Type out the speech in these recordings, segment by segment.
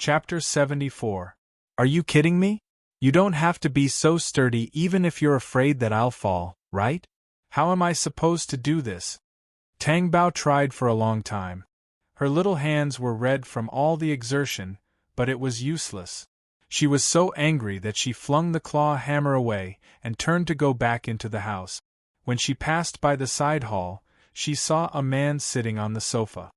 Chapter 74. Are you kidding me? You don't have to be so sturdy even if you're afraid that I'll fall, right? How am I supposed to do this? Tang Bao tried for a long time. Her little hands were red from all the exertion, but it was useless. She was so angry that she flung the claw hammer away and turned to go back into the house. When she passed by the side hall, she saw a man sitting on the sofa.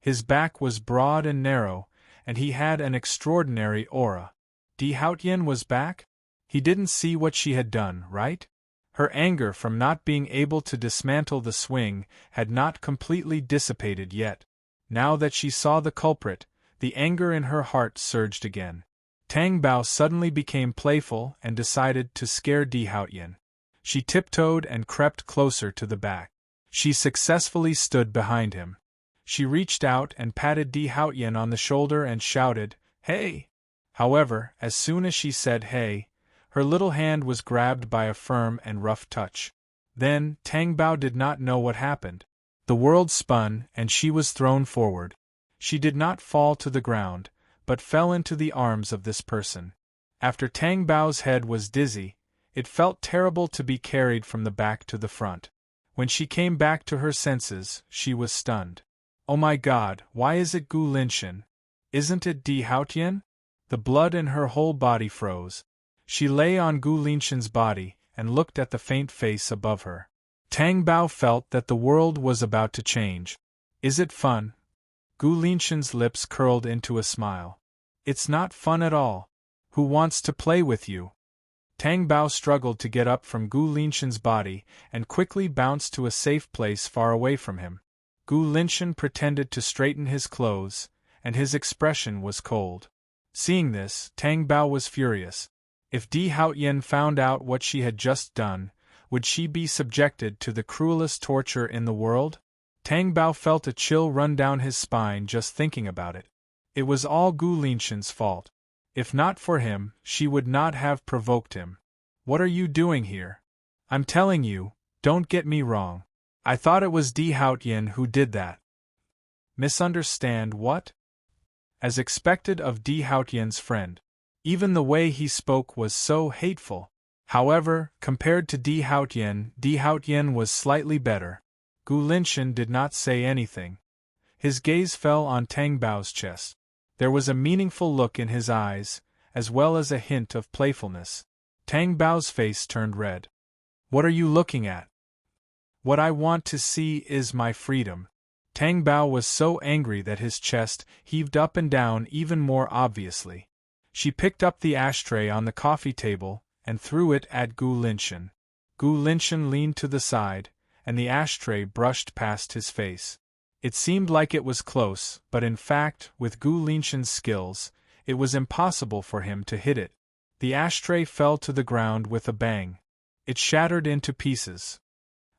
His back was broad and narrow, and he had an extraordinary aura. Di Haotian was back? He didn't see what she had done, right? Her anger from not being able to dismantle the swing had not completely dissipated yet. Now that she saw the culprit, the anger in her heart surged again. Tang Bao suddenly became playful and decided to scare Di Haotian. She tiptoed and crept closer to the back. She successfully stood behind him. She reached out and patted Di Haotian on the shoulder and shouted, "Hey!" However, as soon as she said "hey," her little hand was grabbed by a firm and rough touch. Then, Tang Bao did not know what happened. The world spun and she was thrown forward. She did not fall to the ground, but fell into the arms of this person. After Tang Bao's head was dizzy, it felt terrible to be carried from the back to the front. When she came back to her senses, she was stunned. Oh my God, why is it Gu Linshan? Isn't it Di Haotian? The blood in her whole body froze. She lay on Gu Linshan's body and looked at the faint face above her. Tang Bao felt that the world was about to change. Is it fun? Gu Linshan's lips curled into a smile. It's not fun at all. Who wants to play with you? Tang Bao struggled to get up from Gu Linshan's body and quickly bounced to a safe place far away from him. Gu Linshan pretended to straighten his clothes, and his expression was cold. Seeing this, Tang Bao was furious. If Di Haotian found out what she had just done, would she be subjected to the cruelest torture in the world? Tang Bao felt a chill run down his spine just thinking about it. It was all Gu Linshan's fault. If not for him, she would not have provoked him. What are you doing here? I'm telling you, don't get me wrong. I thought it was Di Haotian who did that. Misunderstand what? As expected of Di Haotian's friend. Even the way he spoke was so hateful. However, compared to Di Haotian was slightly better. Gu Linshan did not say anything. His gaze fell on Tang Bao's chest. There was a meaningful look in his eyes, as well as a hint of playfulness. Tang Bao's face turned red. What are you looking at? What I want to see is my freedom. Tang Bao was so angry that his chest heaved up and down even more obviously. She picked up the ashtray on the coffee table and threw it at Gu Linshan. Gu Linshan leaned to the side, and the ashtray brushed past his face. It seemed like it was close, but in fact, with Gu Linshan's skills, it was impossible for him to hit it. The ashtray fell to the ground with a bang. It shattered into pieces.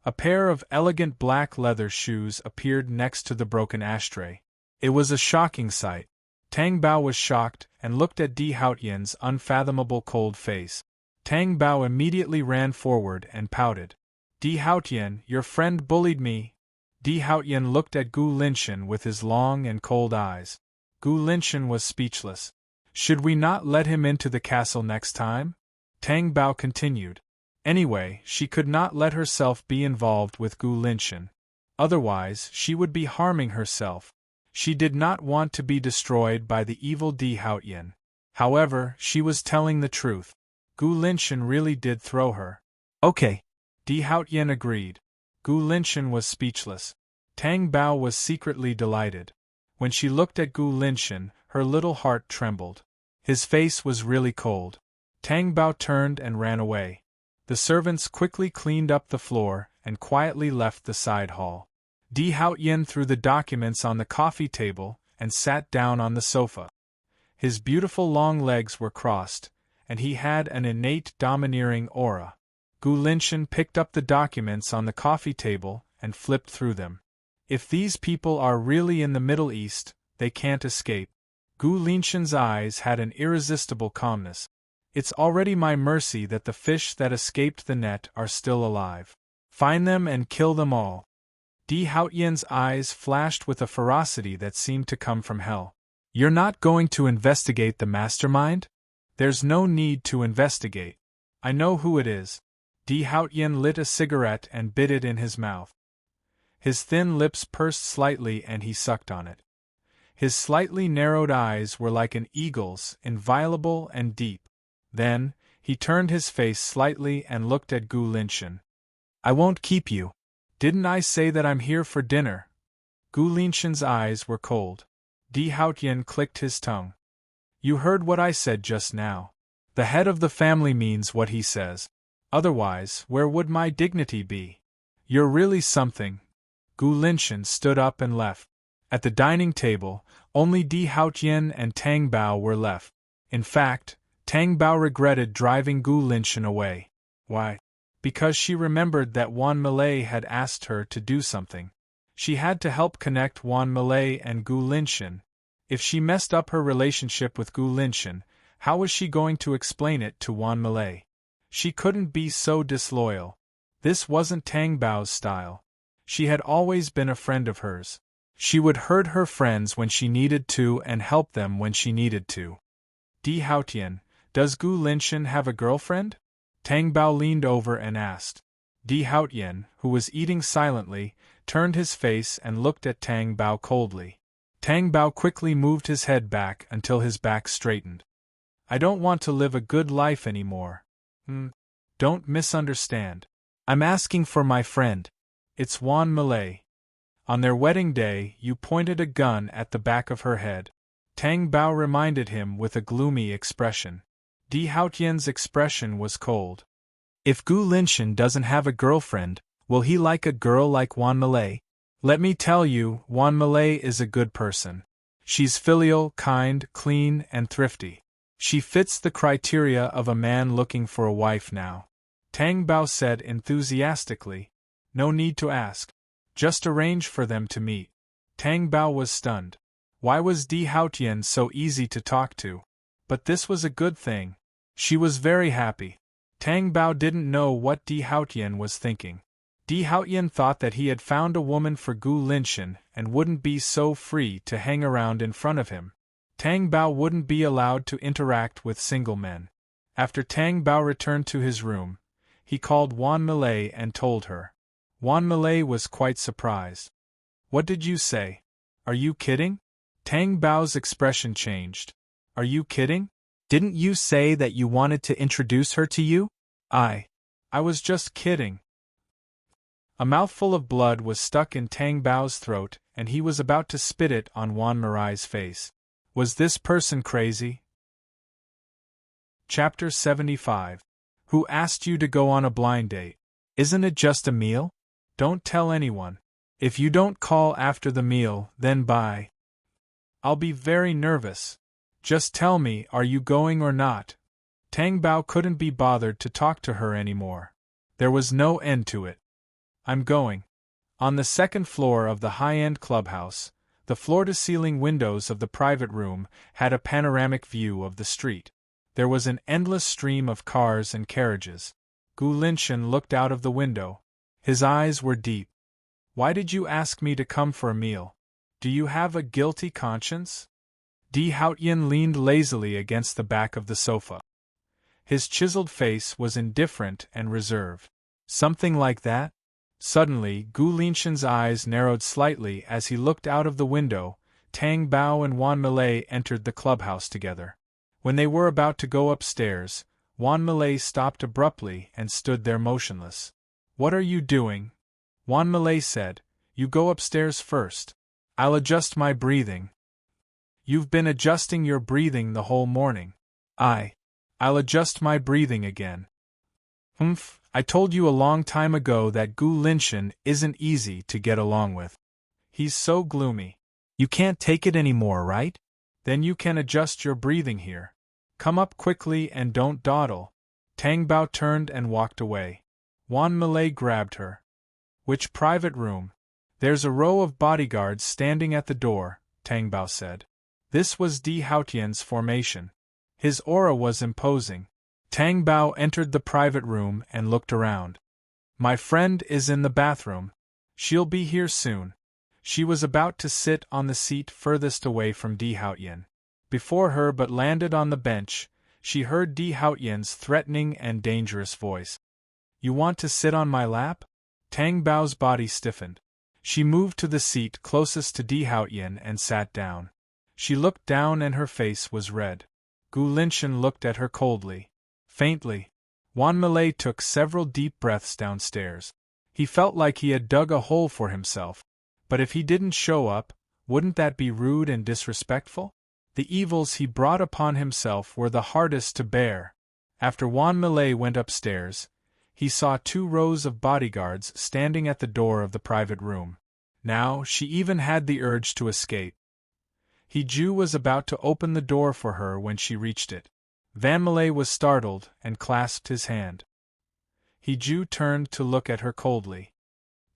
A pair of elegant black leather shoes appeared next to the broken ashtray. It was a shocking sight. Tang Bao was shocked and looked at Di Haotian's unfathomable cold face. Tang Bao immediately ran forward and pouted. Di Haotian, your friend bullied me. Di Haotian looked at Gu Linshan with his long and cold eyes. Gu Linshan was speechless. Should we not let him into the castle next time? Tang Bao continued. Anyway, she could not let herself be involved with Gu Linshan. Otherwise, she would be harming herself. She did not want to be destroyed by the evil Di Haotian. However, she was telling the truth. Gu Linshan really did throw her. Okay. Di Haotian agreed. Gu Linshan was speechless. Tang Bao was secretly delighted. When she looked at Gu Linshan, her little heart trembled. His face was really cold. Tang Bao turned and ran away. The servants quickly cleaned up the floor and quietly left the side hall. Di Haotian threw the documents on the coffee table and sat down on the sofa. His beautiful long legs were crossed, and he had an innate domineering aura. Gu Linshan picked up the documents on the coffee table and flipped through them. If these people are really in the Middle East, they can't escape. Gu Linshan's eyes had an irresistible calmness. It's already my mercy that the fish that escaped the net are still alive. Find them and kill them all. Di Haotian's eyes flashed with a ferocity that seemed to come from hell. You're not going to investigate the mastermind? There's no need to investigate. I know who it is. Di Haotian lit a cigarette and bit it in his mouth. His thin lips pursed slightly and he sucked on it. His slightly narrowed eyes were like an eagle's, inviolable and deep. Then, he turned his face slightly and looked at Gu Linshan. I won't keep you. Didn't I say that I'm here for dinner? Gu Linshan's eyes were cold. Di Haotian clicked his tongue. You heard what I said just now. The head of the family means what he says. Otherwise, where would my dignity be? You're really something. Gu Linshan stood up and left. At the dining table, only Di Haotian and Tang Bao were left. In fact, Tang Bao regretted driving Gu Linshan away. Why? Because she remembered that Wan Malay had asked her to do something. She had to help connect Wan Malay and Gu Linshan. If she messed up her relationship with Gu Linshan, how was she going to explain it to Wan Malay? She couldn't be so disloyal. This wasn't Tang Bao's style. She had always been a friend of hers. She would hurt her friends when she needed to and help them when she needed to. Di Haotian, does Gu Linshan have a girlfriend? Tang Bao leaned over and asked. Di Haotian, who was eating silently, turned his face and looked at Tang Bao coldly. Tang Bao quickly moved his head back until his back straightened. I don't want to live a good life anymore. Don't misunderstand. I'm asking for my friend. It's Wan Malay. On their wedding day, you pointed a gun at the back of her head. Tang Bao reminded him with a gloomy expression. Di Haotian's expression was cold. If Gu Linshan doesn't have a girlfriend, will he like a girl like Wan Malay? Let me tell you, Wan Malay is a good person. She's filial, kind, clean, and thrifty. She fits the criteria of a man looking for a wife now. Tang Bao said enthusiastically. No need to ask. Just arrange for them to meet. Tang Bao was stunned. Why was Di Haotian so easy to talk to? But this was a good thing. She was very happy. Tang Bao didn't know what Di Haotian was thinking. Di Haotian thought that he had found a woman for Gu Linshan and wouldn't be so free to hang around in front of him. Tang Bao wouldn't be allowed to interact with single men. After Tang Bao returned to his room, he called Wan Malay and told her. Wan Malay was quite surprised. What did you say? Are you kidding? Tang Bao's expression changed. Are you kidding? Didn't you say that you wanted to introduce her to you? I was just kidding. A mouthful of blood was stuck in Tang Bao's throat, and he was about to spit it on Wan Marai's face. Was this person crazy? Chapter 75. Who asked you to go on a blind date? Isn't it just a meal? Don't tell anyone. If you don't call after the meal, then bye. I'll be very nervous. Just tell me, are you going or not? Tang Bao couldn't be bothered to talk to her anymore. There was no end to it. I'm going. On the second floor of the high-end clubhouse, the floor-to-ceiling windows of the private room had a panoramic view of the street. There was an endless stream of cars and carriages. Gu Linshan looked out of the window. His eyes were deep. Why did you ask me to come for a meal? Do you have a guilty conscience? Di Haotian leaned lazily against the back of the sofa. His chiseled face was indifferent and reserved. Something like that? Suddenly, Gu Linshan's eyes narrowed slightly as he looked out of the window. Tang Bao and Wan Malay entered the clubhouse together. When they were about to go upstairs, Wan Malay stopped abruptly and stood there motionless. What are you doing? Wan Malay said. You go upstairs first. I'll adjust my breathing. You've been adjusting your breathing the whole morning. I'll adjust my breathing again. I told you a long time ago that Gu Linshan isn't easy to get along with. He's so gloomy. You can't take it anymore, right? Then you can adjust your breathing here. Come up quickly and don't dawdle. Tang Bao turned and walked away. Wan Malay grabbed her. Which private room? There's a row of bodyguards standing at the door, Tang Bao said. This was Di Haotian's formation. His aura was imposing. Tang Bao entered the private room and looked around. My friend is in the bathroom. She'll be here soon. She was about to sit on the seat furthest away from Di Haotian. Before her but landed on the bench, she heard Di Haotian's threatening and dangerous voice. You want to sit on my lap? Tang Bao's body stiffened. She moved to the seat closest to Di Haotian and sat down. She looked down and her face was red. Gu Linshan looked at her coldly. Faintly. Wan Malay took several deep breaths downstairs. He felt like he had dug a hole for himself. But if he didn't show up, wouldn't that be rude and disrespectful? The evils he brought upon himself were the hardest to bear. After Wan Malay went upstairs, he saw 2 rows of bodyguards standing at the door of the private room. Now she even had the urge to escape. He-Ju was about to open the door for her when she reached it. Van Malay was startled and clasped his hand. He-Ju turned to look at her coldly.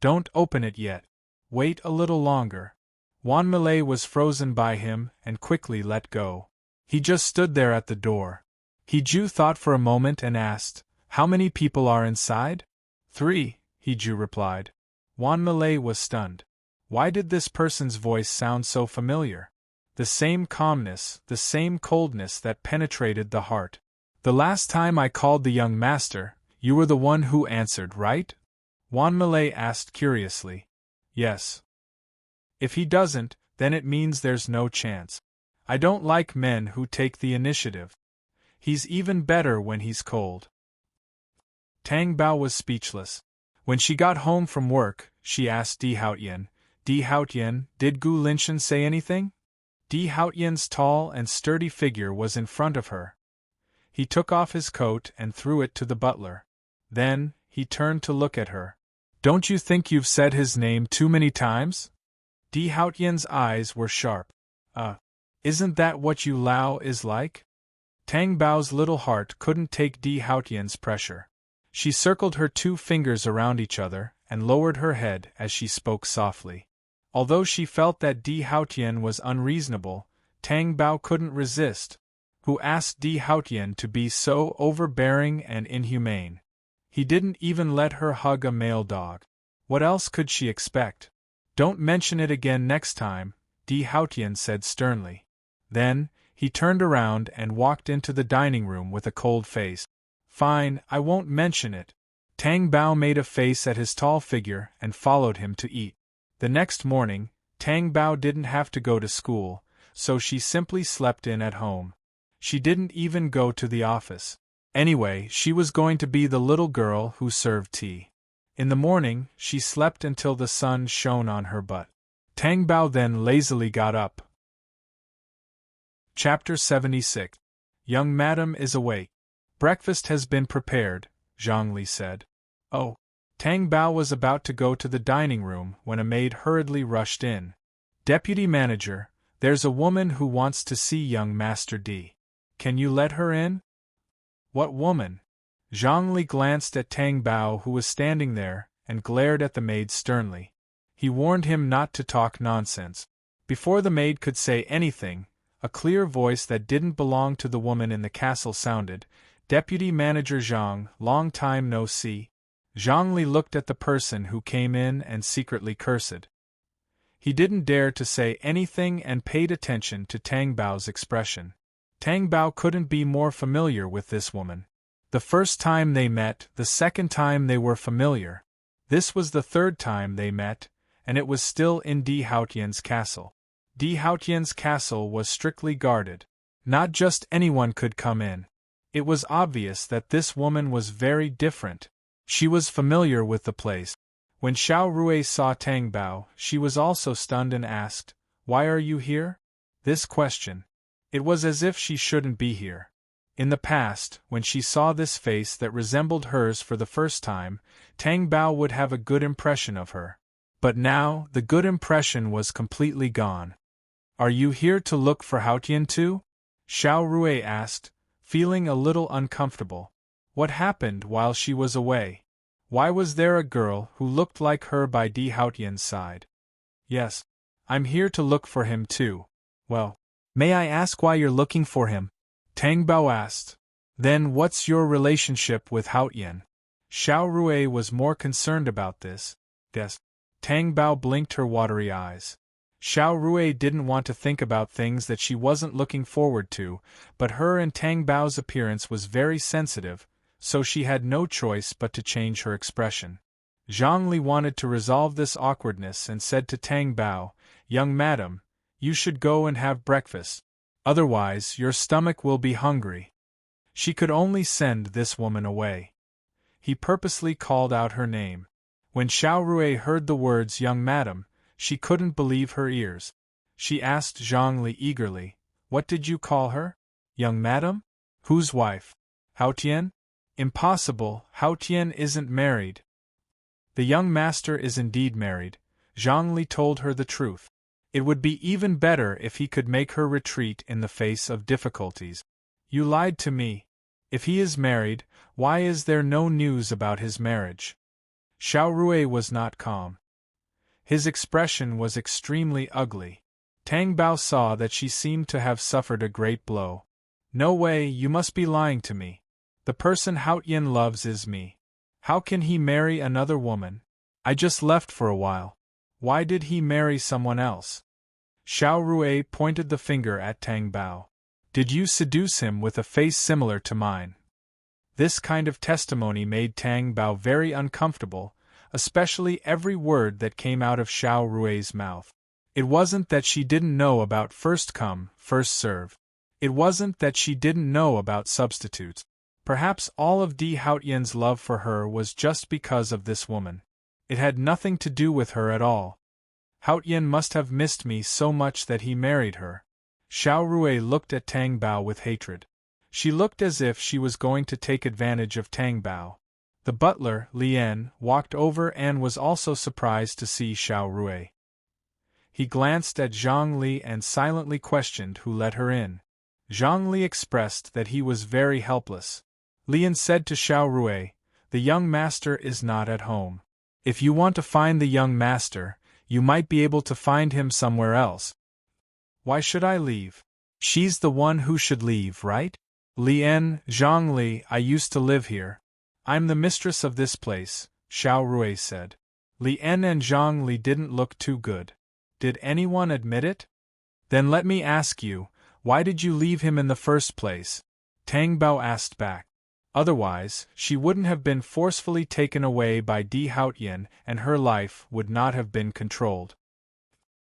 Don't open it yet. Wait a little longer. Wan Malay was frozen by him and quickly let go. He just stood there at the door. He-Ju thought for a moment and asked, How many people are inside? 3, He-Ju replied. Wan Malay was stunned. Why did this person's voice sound so familiar? The same calmness, the same coldness that penetrated the heart. The last time I called the young master, you were the one who answered, right? Wan Malay asked curiously. Yes. If he doesn't, then it means there's no chance. I don't like men who take the initiative. He's even better when he's cold. Tang Bao was speechless. When she got home from work, she asked Di Haotian, Di Haotian, did Gu Linshan say anything? Di Haotian's tall and sturdy figure was in front of her. He took off his coat and threw it to the butler. Then, he turned to look at her. Don't you think you've said his name too many times? Di Haotian's eyes were sharp. Isn't that what you Lao is like? Tang Bao's little heart couldn't take Di Haotian's pressure. She circled her 2 fingers around each other and lowered her head as she spoke softly. Although she felt that Di Haotian was unreasonable, Tang Bao couldn't resist. Who asked Di Haotian to be so overbearing and inhumane? He didn't even let her hug a male dog. What else could she expect? Don't mention it again next time, Di Haotian said sternly. Then, he turned around and walked into the dining room with a cold face. Fine, I won't mention it. Tang Bao made a face at his tall figure and followed him to eat. The next morning, Tang Bao didn't have to go to school, so she simply slept in at home. She didn't even go to the office. Anyway, she was going to be the little girl who served tea. In the morning, she slept until the sun shone on her butt. Tang Bao then lazily got up. Chapter 76. Young Madam is awake. Breakfast has been prepared, Zhang Li said. Oh. Tang Bao was about to go to the dining room when a maid hurriedly rushed in. Deputy manager, there's a woman who wants to see young Master D. Can you let her in? What woman? Zhang Li glanced at Tang Bao, who was standing there, and glared at the maid sternly. He warned him not to talk nonsense. Before the maid could say anything, a clear voice that didn't belong to the woman in the castle sounded, Deputy Manager Zhang, long time no see. Zhang Li looked at the person who came in and secretly cursed. He didn't dare to say anything and paid attention to Tang Bao's expression. Tang Bao couldn't be more familiar with this woman. The first time they met, the second time they were familiar. This was the 3rd time they met, and it was still in Di Haotian's castle. Di Haotian's castle was strictly guarded. Not just anyone could come in. It was obvious that this woman was very different. She was familiar with the place. When Xiao Rui saw Tang Bao, she was also stunned and asked, "Why are you here?" This question. It was as if she shouldn't be here. In the past, when she saw this face that resembled hers for the first time, Tang Bao would have a good impression of her. But now, the good impression was completely gone. "Are you here to look for Haotian too?" Xiao Rui asked, feeling a little uncomfortable. What happened while she was away? Why was there a girl who looked like her by Di Haotian's side? "Yes. I'm here to look for him too." "Well, may I ask why you're looking for him?" Tang Bao asked. "Then what's your relationship with Haotian?" Xiao Rui was more concerned about this. "Yes." Tang Bao blinked her watery eyes. Xiao Rui didn't want to think about things that she wasn't looking forward to, but her and Tang Bao's appearance was very sensitive, so she had no choice but to change her expression. Zhang Li wanted to resolve this awkwardness and said to Tang Bao, "Young madam, you should go and have breakfast. Otherwise, your stomach will be hungry." She could only send this woman away. He purposely called out her name. When Xiao Rui heard the words "young madam," she couldn't believe her ears. She asked Zhang Li eagerly, "What did you call her? Young madam? Whose wife? Hao Tian?" "Impossible, Hao Tian isn't married." "The young master is indeed married." Zhang Li told her the truth. It would be even better if he could make her retreat in the face of difficulties. "You lied to me. If he is married, why is there no news about his marriage?" Xiao Rui was not calm. His expression was extremely ugly. Tang Bao saw that she seemed to have suffered a great blow. "No way, you must be lying to me. The person Hao Tian loves is me. How can he marry another woman? I just left for a while. Why did he marry someone else?" Xiao Rui pointed the finger at Tang Bao. "Did you seduce him with a face similar to mine?" This kind of testimony made Tang Bao very uncomfortable, especially every word that came out of Xiao Rui's mouth. It wasn't that she didn't know about first come, first serve. It wasn't that she didn't know about substitutes. Perhaps all of Di Haotian's love for her was just because of this woman. It had nothing to do with her at all. Haotian must have missed me so much that he married her. Xiao Rui looked at Tang Bao with hatred. She looked as if she was going to take advantage of Tang Bao. The butler, Lian, walked over and was also surprised to see Xiao Rui. He glanced at Zhang Li and silently questioned who let her in. Zhang Li expressed that he was very helpless. Lian said to Xiao Rui, "The young master is not at home. If you want to find the young master, you might be able to find him somewhere else." "Why should I leave? She's the one who should leave, right?" "Lian, Zhang Li, I used to live here. I'm the mistress of this place," Xiao Rui said. Lian and Zhang Li didn't look too good. Did anyone admit it? "Then let me ask you, why did you leave him in the first place?" Tang Bao asked back. Otherwise, she wouldn't have been forcefully taken away by Di Haotian and her life would not have been controlled.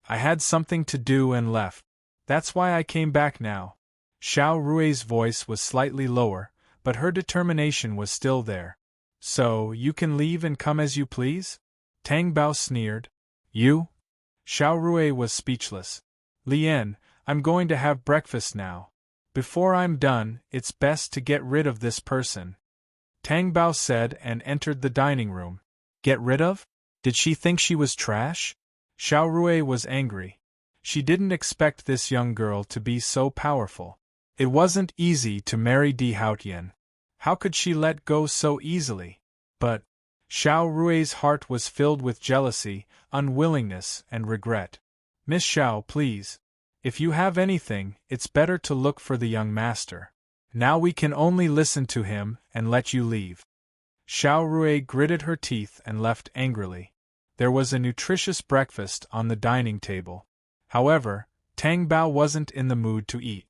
"I had something to do and left. That's why I came back now." Xiao Rui's voice was slightly lower, but her determination was still there. "So, you can leave and come as you please?" Tang Bao sneered. "You?" Xiao Rui was speechless. "Lian, I'm going to have breakfast now. Before I'm done, it's best to get rid of this person," Tang Bao said and entered the dining room. Get rid of? Did she think she was trash? Xiao Rui was angry. She didn't expect this young girl to be so powerful. It wasn't easy to marry Di Haotian. How could she let go so easily? But Xiao Rui's heart was filled with jealousy, unwillingness, and regret. "Miss Xiao, please. If you have anything, it's better to look for the young master. Now we can only listen to him and let you leave." Xiao Rui gritted her teeth and left angrily. There was a nutritious breakfast on the dining table. However, Tang Bao wasn't in the mood to eat.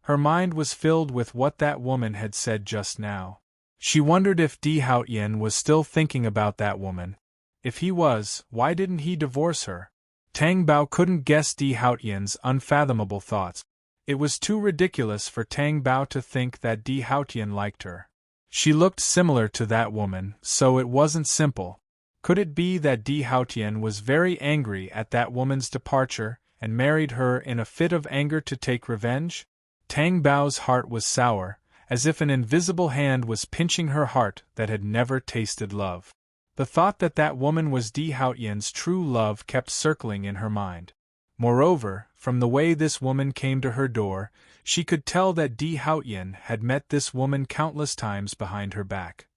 Her mind was filled with what that woman had said just now. She wondered if Di Haotian was still thinking about that woman. If he was, why didn't he divorce her? Tang Bao couldn't guess Di Haotian's unfathomable thoughts. It was too ridiculous for Tang Bao to think that Di Haotian liked her. She looked similar to that woman, so it wasn't simple. Could it be that Di Haotian was very angry at that woman's departure and married her in a fit of anger to take revenge? Tang Bao's heart was sour, as if an invisible hand was pinching her heart that had never tasted love. The thought that that woman was Di Haotian's true love kept circling in her mind. Moreover, from the way this woman came to her door, she could tell that Di Haotian had met this woman countless times behind her back.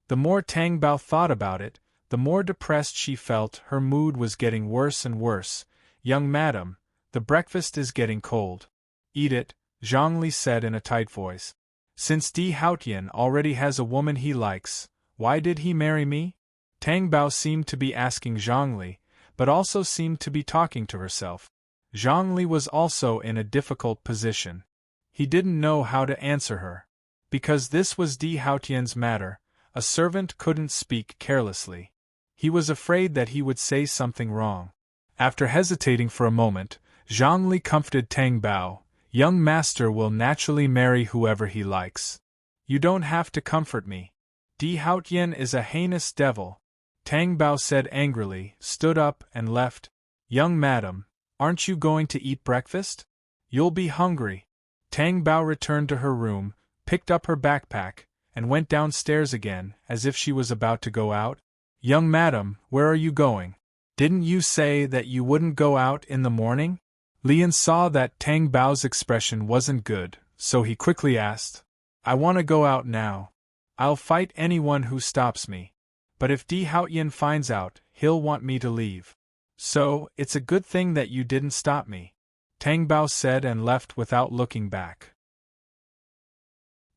The more Tang Bao thought about it, the more depressed she felt. Her mood was getting worse and worse. "Young madam, the breakfast is getting cold. Eat it," Zhang Li said in a tight voice. "Since Di Haotian already has a woman he likes, why did he marry me?" Tang Bao seemed to be asking Zhongli, but also seemed to be talking to herself. Zhongli was also in a difficult position. He didn't know how to answer her. Because this was Di Haotian's matter, a servant couldn't speak carelessly. He was afraid that he would say something wrong. After hesitating for a moment, Zhongli comforted Tang Bao. Young master will naturally marry whoever he likes. You don't have to comfort me. Di Haotian is a heinous devil. Tang Bao said angrily, stood up and left. Young madam, aren't you going to eat breakfast? You'll be hungry. Tang Bao returned to her room, picked up her backpack, and went downstairs again, as if she was about to go out. Young madam, where are you going? Didn't you say that you wouldn't go out in the morning? Lian saw that Tang Bao's expression wasn't good, so he quickly asked, I want to go out now. I'll fight anyone who stops me. But if Di Haotian finds out, he'll want me to leave. So, it's a good thing that you didn't stop me. Tang Bao said and left without looking back.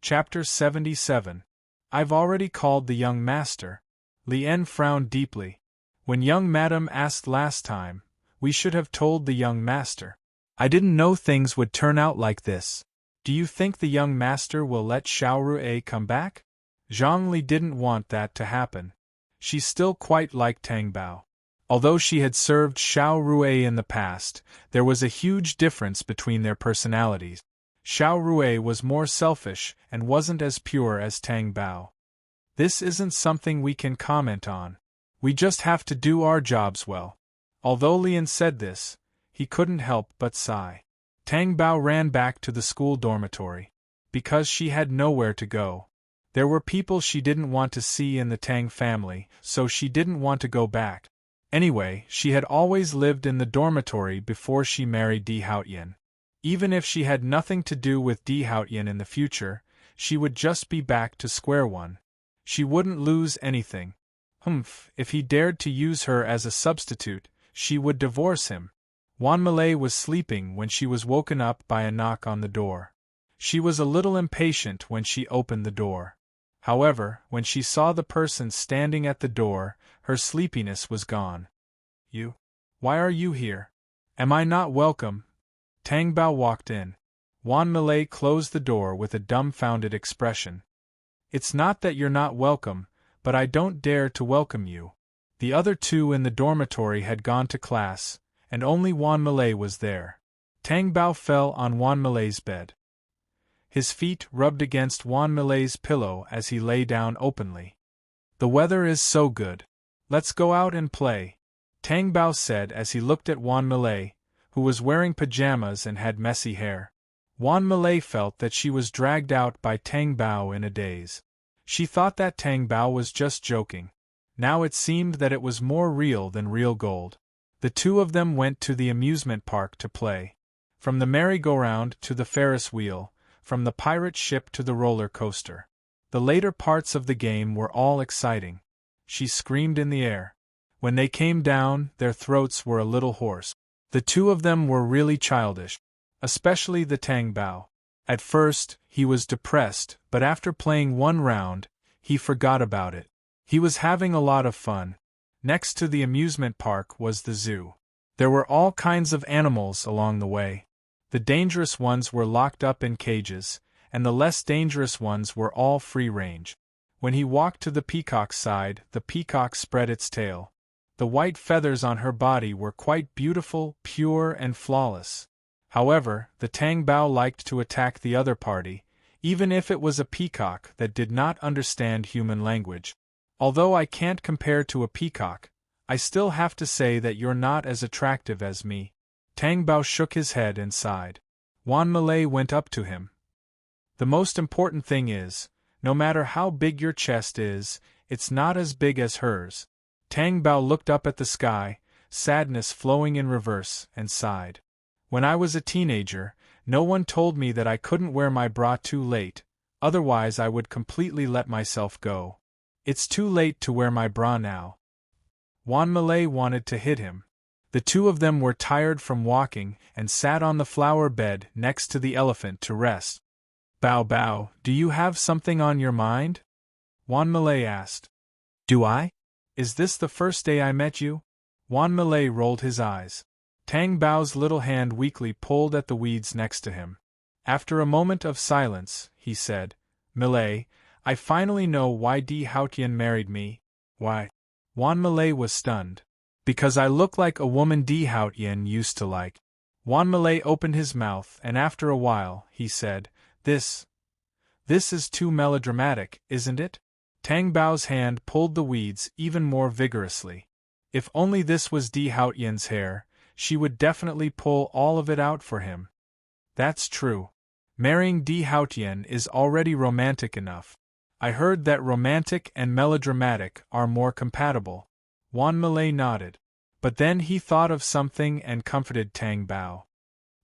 Chapter 77. I've already called the young master. Lien frowned deeply. When young madam asked last time, we should have told the young master. I didn't know things would turn out like this. Do you think the young master will let Xiao Rui come back? Zhongli didn't want that to happen. She still quite liked Tang Bao. Although she had served Xiao Rui in the past, there was a huge difference between their personalities. Xiao Rui was more selfish and wasn't as pure as Tang Bao. This isn't something we can comment on. We just have to do our jobs well. Although Lian said this, he couldn't help but sigh. Tang Bao ran back to the school dormitory. Because she had nowhere to go. There were people she didn't want to see in the Tang family, so she didn't want to go back. Anyway, she had always lived in the dormitory before she married Di Haotian. Even if she had nothing to do with Di Haotian in the future, she would just be back to square one. She wouldn't lose anything. If he dared to use her as a substitute, she would divorce him. Wan Malay was sleeping when she was woken up by a knock on the door. She was a little impatient when she opened the door. However, when she saw the person standing at the door, her sleepiness was gone. You? Why are you here? Am I not welcome? Tang Bao walked in. Wan Malay closed the door with a dumbfounded expression. It's not that you're not welcome, but I don't dare to welcome you. The other two in the dormitory had gone to class, and only Wan Malay was there. Tang Bao fell on Wan Malay's bed. His feet rubbed against Wan Malay's pillow as he lay down openly. The weather is so good. Let's go out and play, Tang Bao said as he looked at Wan Malay, who was wearing pajamas and had messy hair. Wan Malay felt that she was dragged out by Tang Bao in a daze. She thought that Tang Bao was just joking. Now it seemed that it was more real than real gold. The two of them went to the amusement park to play. From the merry-go-round to the Ferris wheel, from the pirate ship to the roller coaster. The later parts of the game were all exciting. She screamed in the air. When they came down, their throats were a little hoarse. The two of them were really childish, especially the Tang Bao. At first, he was depressed, but after playing one round, he forgot about it. He was having a lot of fun. Next to the amusement park was the zoo. There were all kinds of animals along the way. The dangerous ones were locked up in cages, and the less dangerous ones were all free-range. When he walked to the peacock's side, the peacock spread its tail. The white feathers on her body were quite beautiful, pure and flawless. However, the Tang Bao liked to attack the other party, even if it was a peacock that did not understand human language. Although I can't compare to a peacock, I still have to say that you're not as attractive as me. Tang Bao shook his head and sighed. Wan Malay went up to him. The most important thing is, no matter how big your chest is, it's not as big as hers. Tang Bao looked up at the sky, sadness flowing in reverse, and sighed. When I was a teenager, no one told me that I couldn't wear my bra too late, otherwise I would completely let myself go. It's too late to wear my bra now. Wan Malay wanted to hit him. The two of them were tired from walking and sat on the flower bed next to the elephant to rest. Bao Bao, do you have something on your mind? Wan Malay asked. Do I? Is this the first day I met you? Juan Malay rolled his eyes. Tang Bao's little hand weakly pulled at the weeds next to him. After a moment of silence, he said, Malay, I finally know why Di Haotian married me. Why? Juan Malay was stunned. Because I look like a woman Di Haotian used to like. Juan Malay opened his mouth and after a while, he said, This is too melodramatic, isn't it? Tang Bao's hand pulled the weeds even more vigorously. If only this was Di Haotian's hair, she would definitely pull all of it out for him. That's true. Marrying Di Haotian is already romantic enough. I heard that romantic and melodramatic are more compatible. Juan Malay nodded. But then he thought of something and comforted Tang Bao.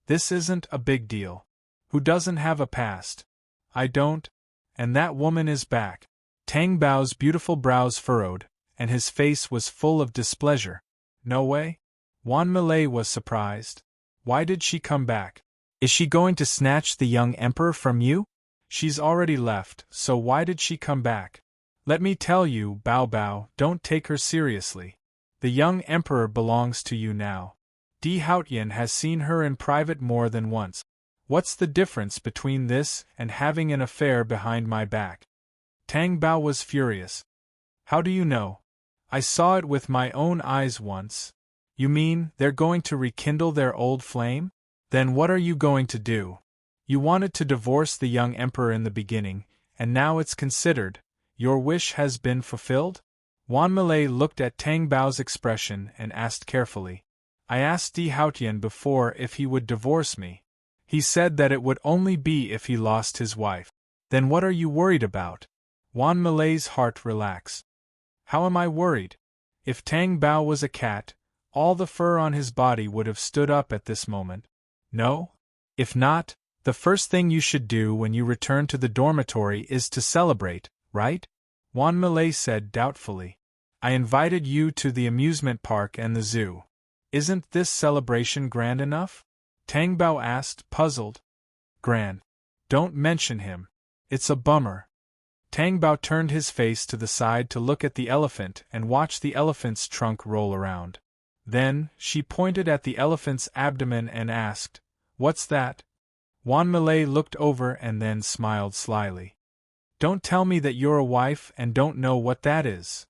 This isn't a big deal. Who doesn't have a past? I don't. And that woman is back. Tang Bao's beautiful brows furrowed, and his face was full of displeasure. No way? Juan Malay was surprised. Why did she come back? Is she going to snatch the young emperor from you? She's already left, so why did she come back? Let me tell you, Bao Bao, don't take her seriously. The young emperor belongs to you now. Di Haotian has seen her in private more than once. What's the difference between this and having an affair behind my back? Tang Bao was furious. How do you know? I saw it with my own eyes once. You mean they're going to rekindle their old flame? Then what are you going to do? You wanted to divorce the young emperor in the beginning, and now it's considered. Your wish has been fulfilled? Juan Malay looked at Tang Bao's expression and asked carefully. I asked Di Haotian before if he would divorce me. He said that it would only be if he lost his wife. Then what are you worried about? Juan Malay's heart relaxed. How am I worried? If Tang Bao was a cat, all the fur on his body would have stood up at this moment. No? If not, the first thing you should do when you return to the dormitory is to celebrate, right? Juan Malay said doubtfully. I invited you to the amusement park and the zoo. Isn't this celebration grand enough? Tang Bao asked, puzzled. Grand. Don't mention him. It's a bummer. Tang Bao turned his face to the side to look at the elephant and watch the elephant's trunk roll around. Then, she pointed at the elephant's abdomen and asked, What's that? Juan Malay looked over and then smiled slyly. Don't tell me that you're a wife and don't know what that is.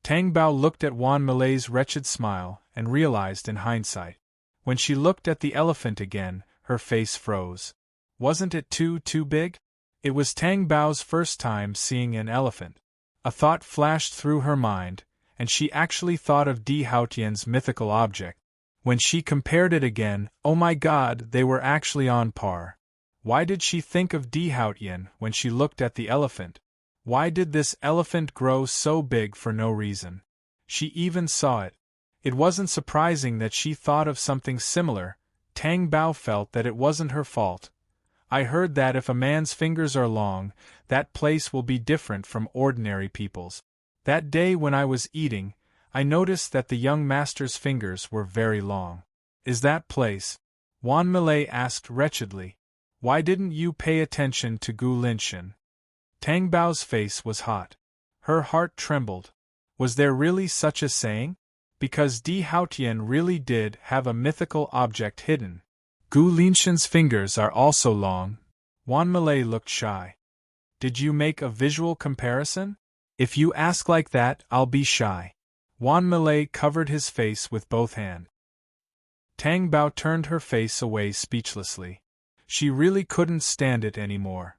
Tang Bao looked at Juan Malay's wretched smile and realized in hindsight. When she looked at the elephant again, her face froze. Wasn't it too big? It was Tang Bao's first time seeing an elephant. A thought flashed through her mind, and she actually thought of Di Haotian's mythical object. When she compared it again, oh my God, they were actually on par. Why did she think of Di Haotian when she looked at the elephant? Why did this elephant grow so big for no reason? She even saw it. It wasn't surprising that she thought of something similar. Tang Bao felt that it wasn't her fault. I heard that if a man's fingers are long, that place will be different from ordinary people's. That day when I was eating, I noticed that the young master's fingers were very long. Is that place? Juan Malay asked wretchedly. Why didn't you pay attention to Gu Linshan? Tang Bao's face was hot. Her heart trembled. Was there really such a saying? Because Di Haotian really did have a mythical object hidden. Gu Linshan's fingers are also long. Juan Malay looked shy. Did you make a visual comparison? If you ask like that, I'll be shy. Juan Malay covered his face with both hands. Tang Bao turned her face away speechlessly. She really couldn't stand it anymore.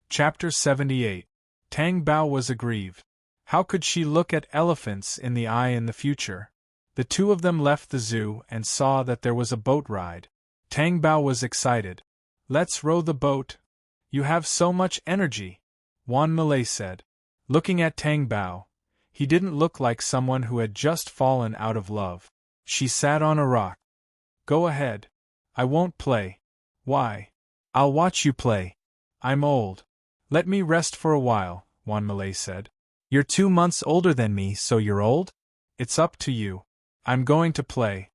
Chapter 78. Tang Bao was aggrieved. How could she look at elephants in the eye in the future? The two of them left the zoo and saw that there was a boat ride. Tang Bao was excited. Let's row the boat. You have so much energy, Juan Malay said. Looking at Tang Bao, he didn't look like someone who had just fallen out of love. She sat on a rock. Go ahead. I won't play. Why? I'll watch you play. I'm old. Let me rest for a while, Juan Malay said. You're 2 months older than me, so you're old? It's up to you. I'm going to play.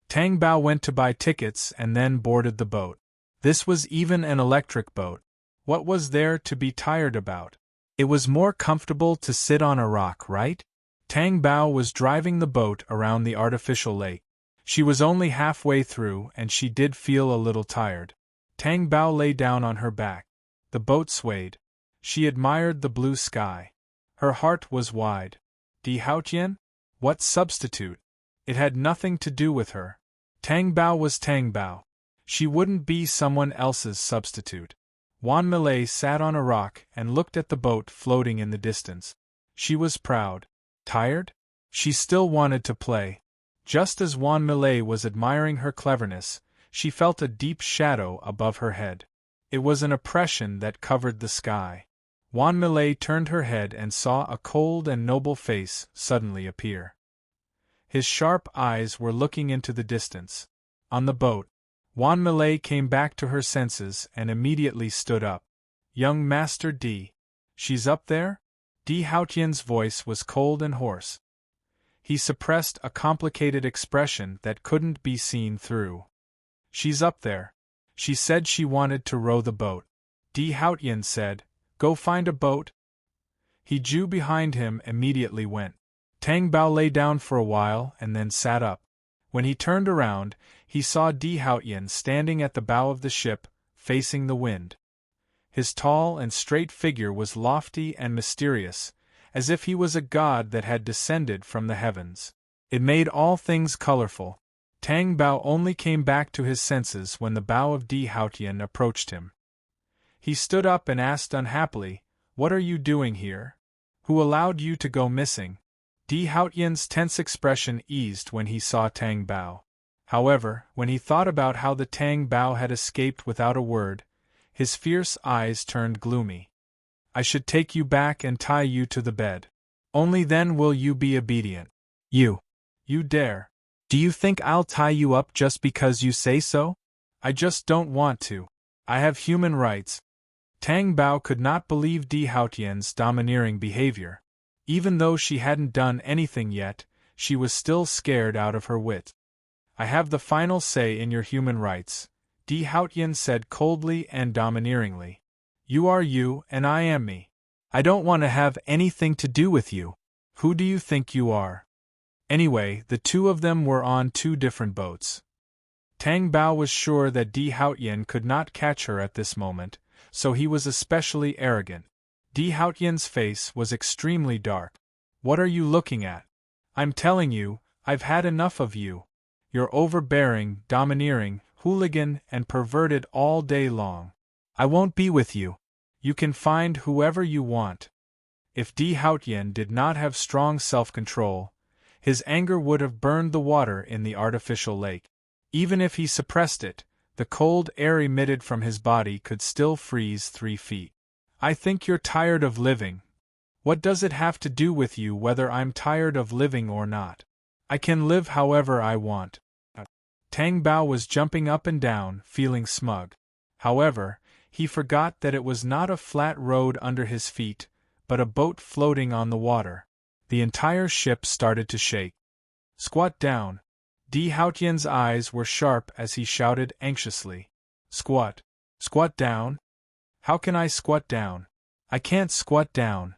Tang Bao went to buy tickets and then boarded the boat. This was even an electric boat. What was there to be tired about? It was more comfortable to sit on a rock, right? Tang Bao was driving the boat around the artificial lake. She was only halfway through and she did feel a little tired. Tang Bao lay down on her back. The boat swayed. She admired the blue sky. Her heart was wide. Di Haotian? What substitute? It had nothing to do with her. Tang Bao was Tang Bao. She wouldn't be someone else's substitute. Wan Millet sat on a rock and looked at the boat floating in the distance. She was proud. Tired? She still wanted to play. Just as Wan Millet was admiring her cleverness, she felt a deep shadow above her head. It was an oppression that covered the sky. Wan Millet turned her head and saw a cold and noble face suddenly appear. His sharp eyes were looking into the distance. On the boat, Wan Millet came back to her senses and immediately stood up. Young Master D. She's up there? Di Haotian's voice was cold and hoarse. He suppressed a complicated expression that couldn't be seen through. She's up there. She said she wanted to row the boat. Di Haotian said, Go find a boat. He Jew behind him immediately went. Tang Bao lay down for a while and then sat up. When he turned around, he saw Di Haotian standing at the bow of the ship, facing the wind. His tall and straight figure was lofty and mysterious, as if he was a god that had descended from the heavens. It made all things colorful. Tang Bao only came back to his senses when the bow of Di Haotian approached him. He stood up and asked unhappily, What are you doing here? Who allowed you to go missing? Di Haotian's tense expression eased when he saw Tang Bao. However, when he thought about how the Tang Bao had escaped without a word, his fierce eyes turned gloomy. I should take you back and tie you to the bed. Only then will you be obedient. You dare. Do you think I'll tie you up just because you say so? I just don't want to. I have human rights. Tang Bao could not believe Di Haotian's domineering behavior. Even though she hadn't done anything yet, she was still scared out of her wit. I have the final say in your human rights, Di Haotian said coldly and domineeringly. You are you and I am me. I don't want to have anything to do with you. Who do you think you are? Anyway, the two of them were on two different boats. Tang Bao was sure that Di Haotian could not catch her at this moment, so he was especially arrogant. Di Haotian's face was extremely dark. What are you looking at? I'm telling you, I've had enough of you. You're overbearing, domineering, hooligan, and perverted all day long. I won't be with you. You can find whoever you want. If Di Haotian did not have strong self-control, his anger would have burned the water in the artificial lake. Even if he suppressed it, the cold air emitted from his body could still freeze 3 feet. I think you're tired of living. What does it have to do with you whether I'm tired of living or not? I can live however I want. Tang Bao was jumping up and down, feeling smug. However, he forgot that it was not a flat road under his feet, but a boat floating on the water. The entire ship started to shake. Squat down. Di Haotian's eyes were sharp as he shouted anxiously. Squat. Squat down? How can I squat down? I can't squat down.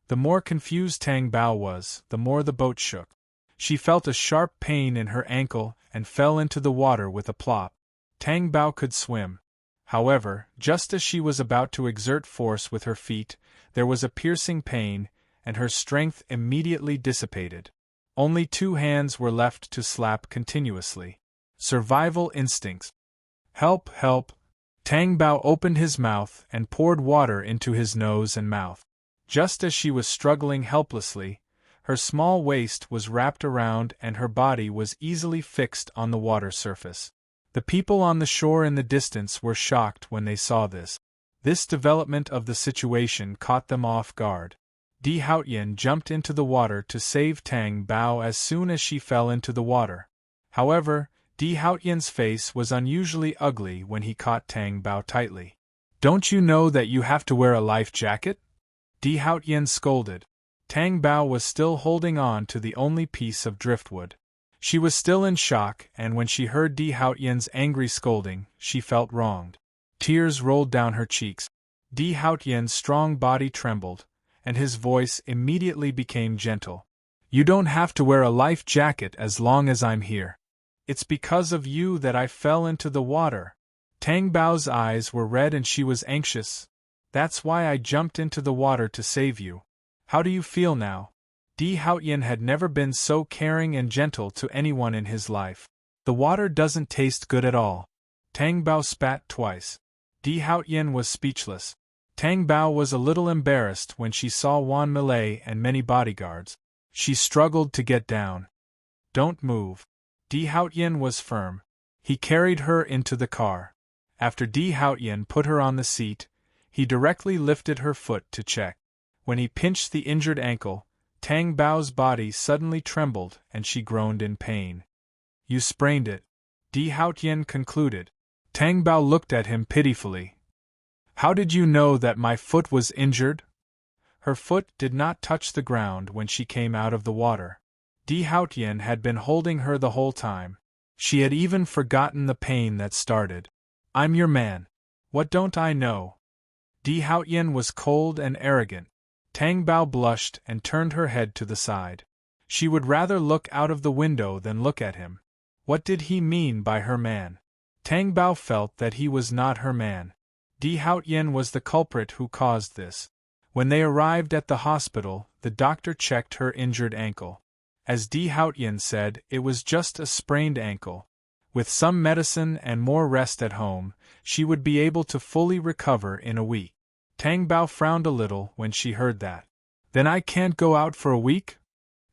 The more confused Tang Bao was, the more the boat shook. She felt a sharp pain in her ankle and fell into the water with a plop. Tang Bao could swim. However, just as she was about to exert force with her feet, there was a piercing pain, and her strength immediately dissipated. Only 2 hands were left to slap continuously. Survival instincts. Help, help. Tang Bao opened his mouth and poured water into his nose and mouth. Just as she was struggling helplessly, her small waist was wrapped around and her body was easily fixed on the water surface. The people on the shore in the distance were shocked when they saw this. This development of the situation caught them off guard. Di Haotian jumped into the water to save Tang Bao as soon as she fell into the water. However, Di Haotian's face was unusually ugly when he caught Tang Bao tightly. Don't you know that you have to wear a life jacket? Di Haotian scolded. Tang Bao was still holding on to the only piece of driftwood. She was still in shock, and when she heard Di Haotian's angry scolding, she felt wronged. Tears rolled down her cheeks. Di Haotian's strong body trembled, and his voice immediately became gentle. You don't have to wear a life jacket as long as I'm here. It's because of you that I fell into the water. Tang Bao's eyes were red and she was anxious. That's why I jumped into the water to save you. How do you feel now? Di Haotian had never been so caring and gentle to anyone in his life. The water doesn't taste good at all. Tang Bao spat twice. Di Haotian was speechless. Tang Bao was a little embarrassed when she saw Wan Milei and many bodyguards. She struggled to get down. Don't move. Di Haotian was firm. He carried her into the car. After Di Haotian put her on the seat, he directly lifted her foot to check. When he pinched the injured ankle, Tang Bao's body suddenly trembled and she groaned in pain. You sprained it, Di Haotian concluded. Tang Bao looked at him pitifully. How did you know that my foot was injured? Her foot did not touch the ground when she came out of the water. Di Haotian had been holding her the whole time. She had even forgotten the pain that started. I'm your man. What don't I know? Di Haotian was cold and arrogant. Tang Bao blushed and turned her head to the side. She would rather look out of the window than look at him. What did he mean by her man? Tang Bao felt that he was not her man. Di Haotian was the culprit who caused this. When they arrived at the hospital, the doctor checked her injured ankle. As Di Haotian said, it was just a sprained ankle. With some medicine and more rest at home, she would be able to fully recover in a week. Tang Bao frowned a little when she heard that. Then I can't go out for a week?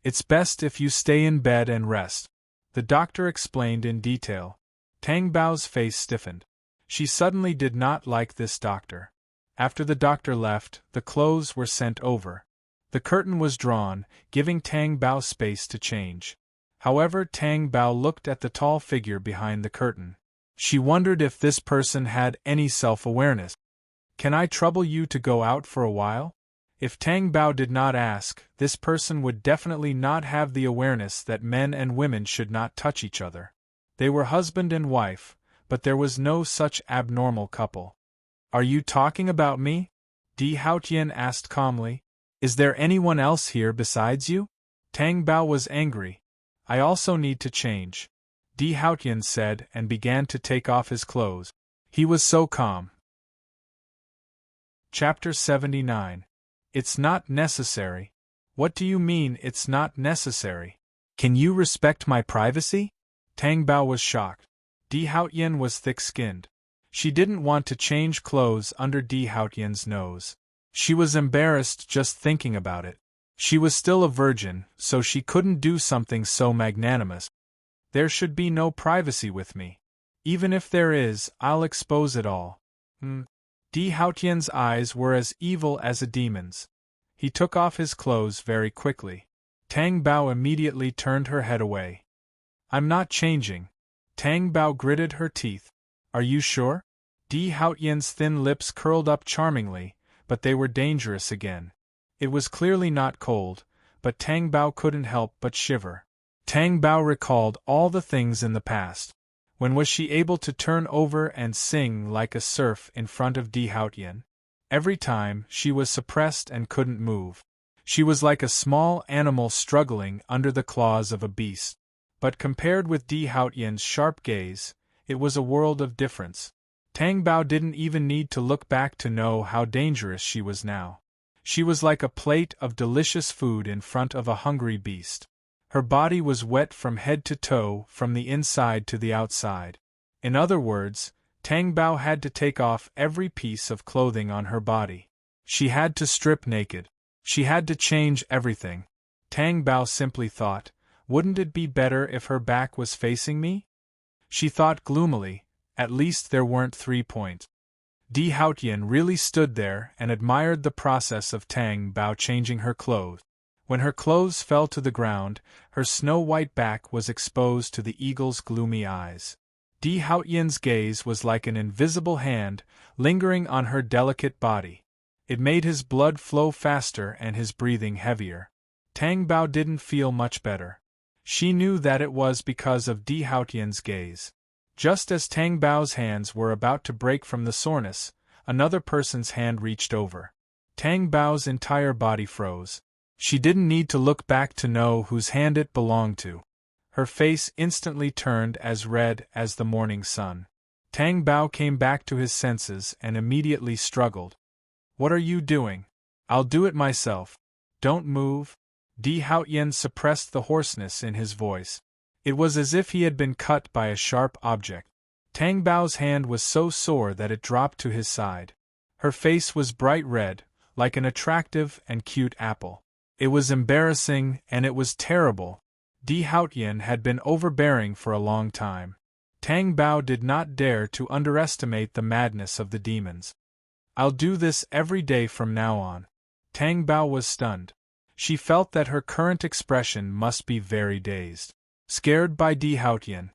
It's best if you stay in bed and rest. The doctor explained in detail. Tang Bao's face stiffened. She suddenly did not like this doctor. After the doctor left, the clothes were sent over. The curtain was drawn, giving Tang Bao space to change. However, Tang Bao looked at the tall figure behind the curtain. She wondered if this person had any self-awareness. Can I trouble you to go out for a while? If Tang Bao did not ask, this person would definitely not have the awareness that men and women should not touch each other. They were husband and wife, but there was no such abnormal couple. Are you talking about me? Di Haotian asked calmly. Is there anyone else here besides you? Tang Bao was angry. I also need to change, Di Haotian said and began to take off his clothes. He was so calm. Chapter 79. It's not necessary. What do you mean it's not necessary? Can you respect my privacy? Tang Bao was shocked. Di Haotian was thick-skinned. She didn't want to change clothes under Di Haotian's nose. She was embarrassed just thinking about it. She was still a virgin, so she couldn't do something so magnanimous. There should be no privacy with me. Even if there is, I'll expose it all. Di Haotian's eyes were as evil as a demon's. He took off his clothes very quickly. Tang Bao immediately turned her head away. I'm not changing. Tang Bao gritted her teeth. Are you sure? Di Haotian's thin lips curled up charmingly, but they were dangerous again. It was clearly not cold, but Tang Bao couldn't help but shiver. Tang Bao recalled all the things in the past. When was she able to turn over and sing like a serf in front of Di Haotian? Every time, she was suppressed and couldn't move. She was like a small animal struggling under the claws of a beast. But compared with Di Haotian's sharp gaze, it was a world of difference. Tang Bao didn't even need to look back to know how dangerous she was now. She was like a plate of delicious food in front of a hungry beast. Her body was wet from head to toe, from the inside to the outside. In other words, Tang Bao had to take off every piece of clothing on her body. She had to strip naked. She had to change everything. Tang Bao simply thought, wouldn't it be better if her back was facing me? She thought gloomily, at least there weren't 3 points. Di Haotian really stood there and admired the process of Tang Bao changing her clothes. When her clothes fell to the ground, her snow-white back was exposed to the eagle's gloomy eyes. Di Haotian's gaze was like an invisible hand, lingering on her delicate body. It made his blood flow faster and his breathing heavier. Tang Bao didn't feel much better. She knew that it was because of Di Haotian's gaze. Just as Tang Bao's hands were about to break from the soreness, Another person's hand reached over. Tang Bao's entire body froze. She didn't need to look back to know whose hand it belonged to. Her face instantly turned as red as the morning sun. Tang Bao came back to his senses and immediately struggled. "What are you doing?" "I'll do it myself. Don't move." Di Haotian suppressed the hoarseness in his voice. It was as if he had been cut by a sharp object. Tang Bao's hand was so sore that it dropped to his side. Her face was bright red, like an attractive and cute apple. It was embarrassing and it was terrible. Di Haotian had been overbearing for a long time. Tang Bao did not dare to underestimate the madness of the demons. "I'll do this every day from now on." Tang Bao was stunned. She felt that her current expression must be very dazed. Scared by Di Haotian.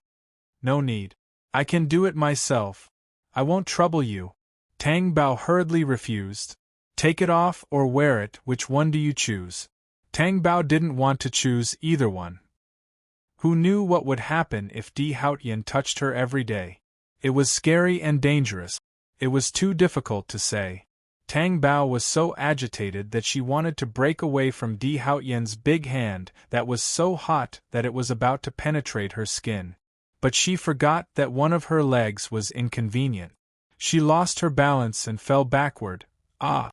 "No need. I can do it myself. I won't trouble you." Tang Bao hurriedly refused. "Take it off or wear it, which one do you choose?" Tang Bao didn't want to choose either one. Who knew what would happen if Di Haotian touched her every day? It was scary and dangerous. It was too difficult to say. Tang Bao was so agitated that she wanted to break away from Di Haotian's big hand that was so hot that it was about to penetrate her skin. But she forgot that one of her legs was inconvenient. She lost her balance and fell backward. Ah!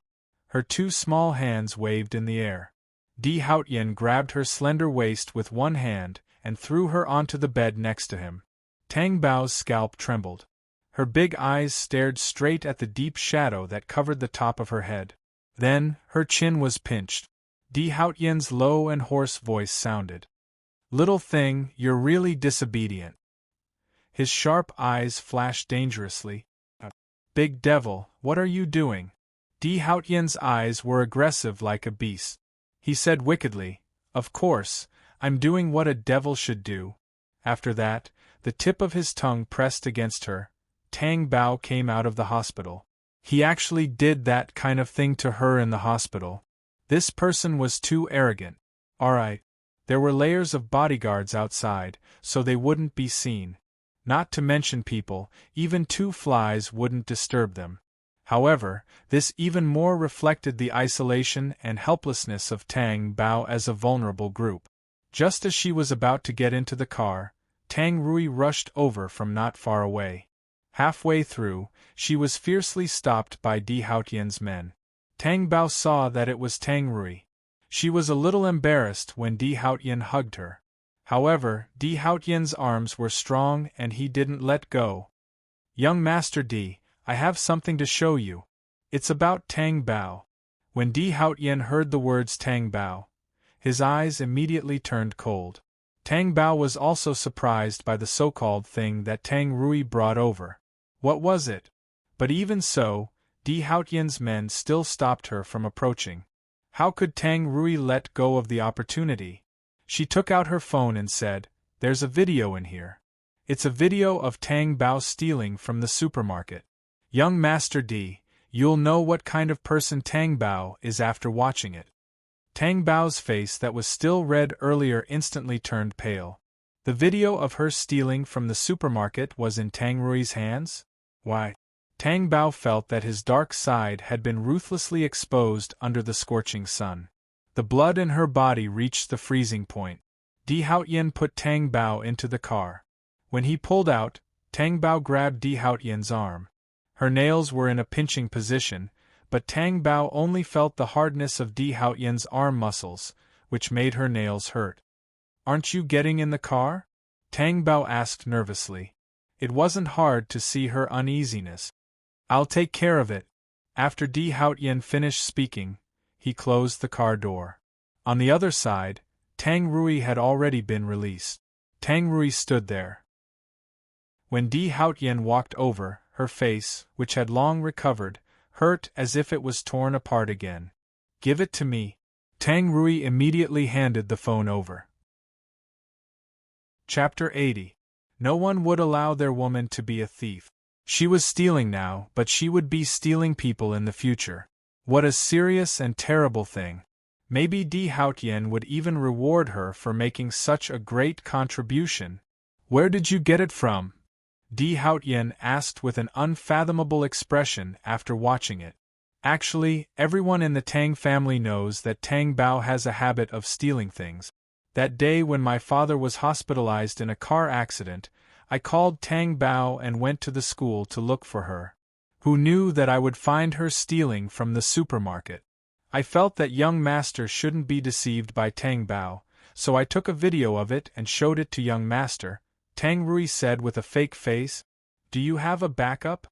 Her two small hands waved in the air. Di Haotian grabbed her slender waist with one hand and threw her onto the bed next to him. Tang Bao's scalp trembled. Her big eyes stared straight at the deep shadow that covered the top of her head. Then, her chin was pinched. Di Haotian's low and hoarse voice sounded. "Little thing, you're really disobedient." His sharp eyes flashed dangerously. "Big devil, what are you doing?" Di Haotian's eyes were aggressive like a beast. He said wickedly, "Of course, I'm doing what a devil should do." After that, the tip of his tongue pressed against her. Tang Bao came out of the hospital. He actually did that kind of thing to her in the hospital. This person was too arrogant. Alright. There were layers of bodyguards outside, so they wouldn't be seen. Not to mention people, even two flies wouldn't disturb them. However, this even more reflected the isolation and helplessness of Tang Bao as a vulnerable group. Just as she was about to get into the car, Tang Rui rushed over from not far away. Halfway through, she was fiercely stopped by Di Haotian's men. Tang Bao saw that it was Tang Rui. She was a little embarrassed when Di Haotian hugged her. However, Di Haotian's arms were strong and he didn't let go. "Young Master Di, I have something to show you. It's about Tang Bao." When Di Haotian heard the words Tang Bao, his eyes immediately turned cold. Tang Bao was also surprised by the so-called thing that Tang Rui brought over. What was it? But even so, Di Haotian's men still stopped her from approaching. How could Tang Rui let go of the opportunity? She took out her phone and said, "There's a video in here. It's a video of Tang Bao stealing from the supermarket. Young Master Di, you'll know what kind of person Tang Bao is after watching it." Tang Bao's face that was still red earlier instantly turned pale. The video of her stealing from the supermarket was in Tang Rui's hands? Why? Tang Bao felt that his dark side had been ruthlessly exposed under the scorching sun. The blood in her body reached the freezing point. Di Haotian put Tang Bao into the car. When he pulled out, Tang Bao grabbed Di Haotian's arm. Her nails were in a pinching position, but Tang Bao only felt the hardness of Di Haotian's arm muscles, which made her nails hurt. "Aren't you getting in the car?" Tang Bao asked nervously. It wasn't hard to see her uneasiness. "I'll take care of it." After Di Haotian finished speaking, he closed the car door. On the other side, Tang Rui had already been released. Tang Rui stood there. When Di Haotian walked over, her face, which had long recovered, hurt as if it was torn apart again. "Give it to me." Tang Rui immediately handed the phone over. Chapter 80. No one would allow their woman to be a thief. She was stealing now, but she would be stealing people in the future. What a serious and terrible thing. Maybe Di Haotian would even reward her for making such a great contribution. "Where did you get it from?" Di Haotian asked with an unfathomable expression after watching it. Actually, everyone in the Tang family knows that Tang Bao has a habit of stealing things. That day when my father was hospitalized in a car accident, I called Tang Bao and went to the school to look for her. Who knew that I would find her stealing from the supermarket? I felt that young master shouldn't be deceived by Tang Bao, so I took a video of it and showed it to young master. Tang Rui said with a fake face. Do you have a backup?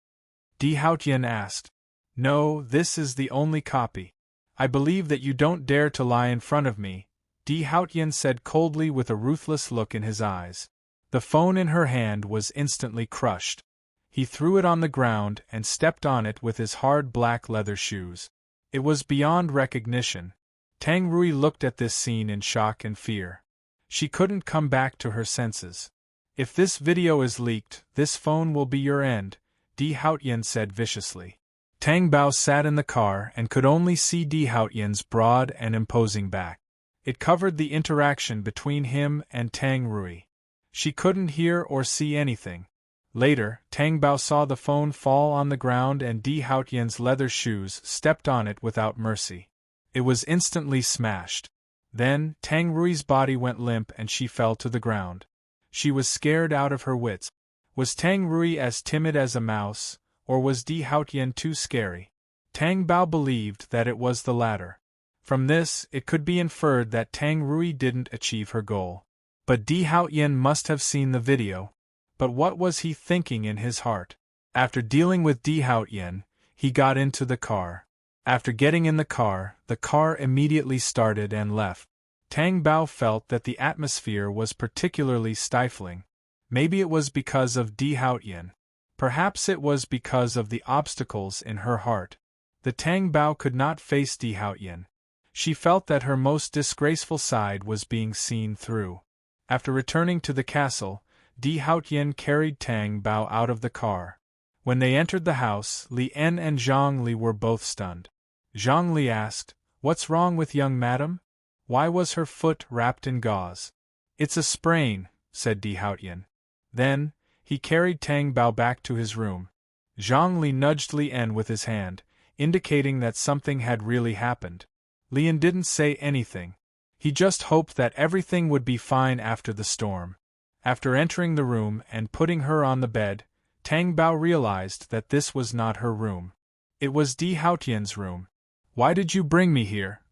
Di Haotian asked. No, this is the only copy. I believe that you don't dare to lie in front of me, Di Haotian said coldly with a ruthless look in his eyes. The phone in her hand was instantly crushed. He threw it on the ground and stepped on it with his hard black leather shoes. It was beyond recognition. Tang Rui looked at this scene in shock and fear. She couldn't come back to her senses. If this video is leaked, this phone will be your end, Di Haotian said viciously. Tang Bao sat in the car and could only see Di Haotian's broad and imposing back. It covered the interaction between him and Tang Rui. She couldn't hear or see anything. Later, Tang Bao saw the phone fall on the ground and Di Haotian's leather shoes stepped on it without mercy. It was instantly smashed. Then, Tang Rui's body went limp and she fell to the ground. She was scared out of her wits. Was Tang Rui as timid as a mouse, or was Di Haotian too scary? Tang Bao believed that it was the latter. From this, it could be inferred that Tang Rui didn't achieve her goal. But Di Haotian must have seen the video. But what was he thinking in his heart? After dealing with Di Haotian, he got into the car. After getting in the car immediately started and left. Tang Bao felt that the atmosphere was particularly stifling. Maybe it was because of Di Haotian. Perhaps it was because of the obstacles in her heart. The Tang Bao could not face Di Haotian. She felt that her most disgraceful side was being seen through. After returning to the castle, Di Haotian carried Tang Bao out of the car. When they entered the house, Li En and Zhang Li were both stunned. Zhang Li asked, "What's wrong with young madam? Why was her foot wrapped in gauze?" "It's a sprain," said Di Haotian. Then, he carried Tang Bao back to his room. Zhang Li nudged Li En with his hand, indicating that something had really happened. Li En didn't say anything. He just hoped that everything would be fine after the storm. After entering the room and putting her on the bed, Tang Bao realized that this was not her room. It was Di Haotian's room. "Why did you bring me here?"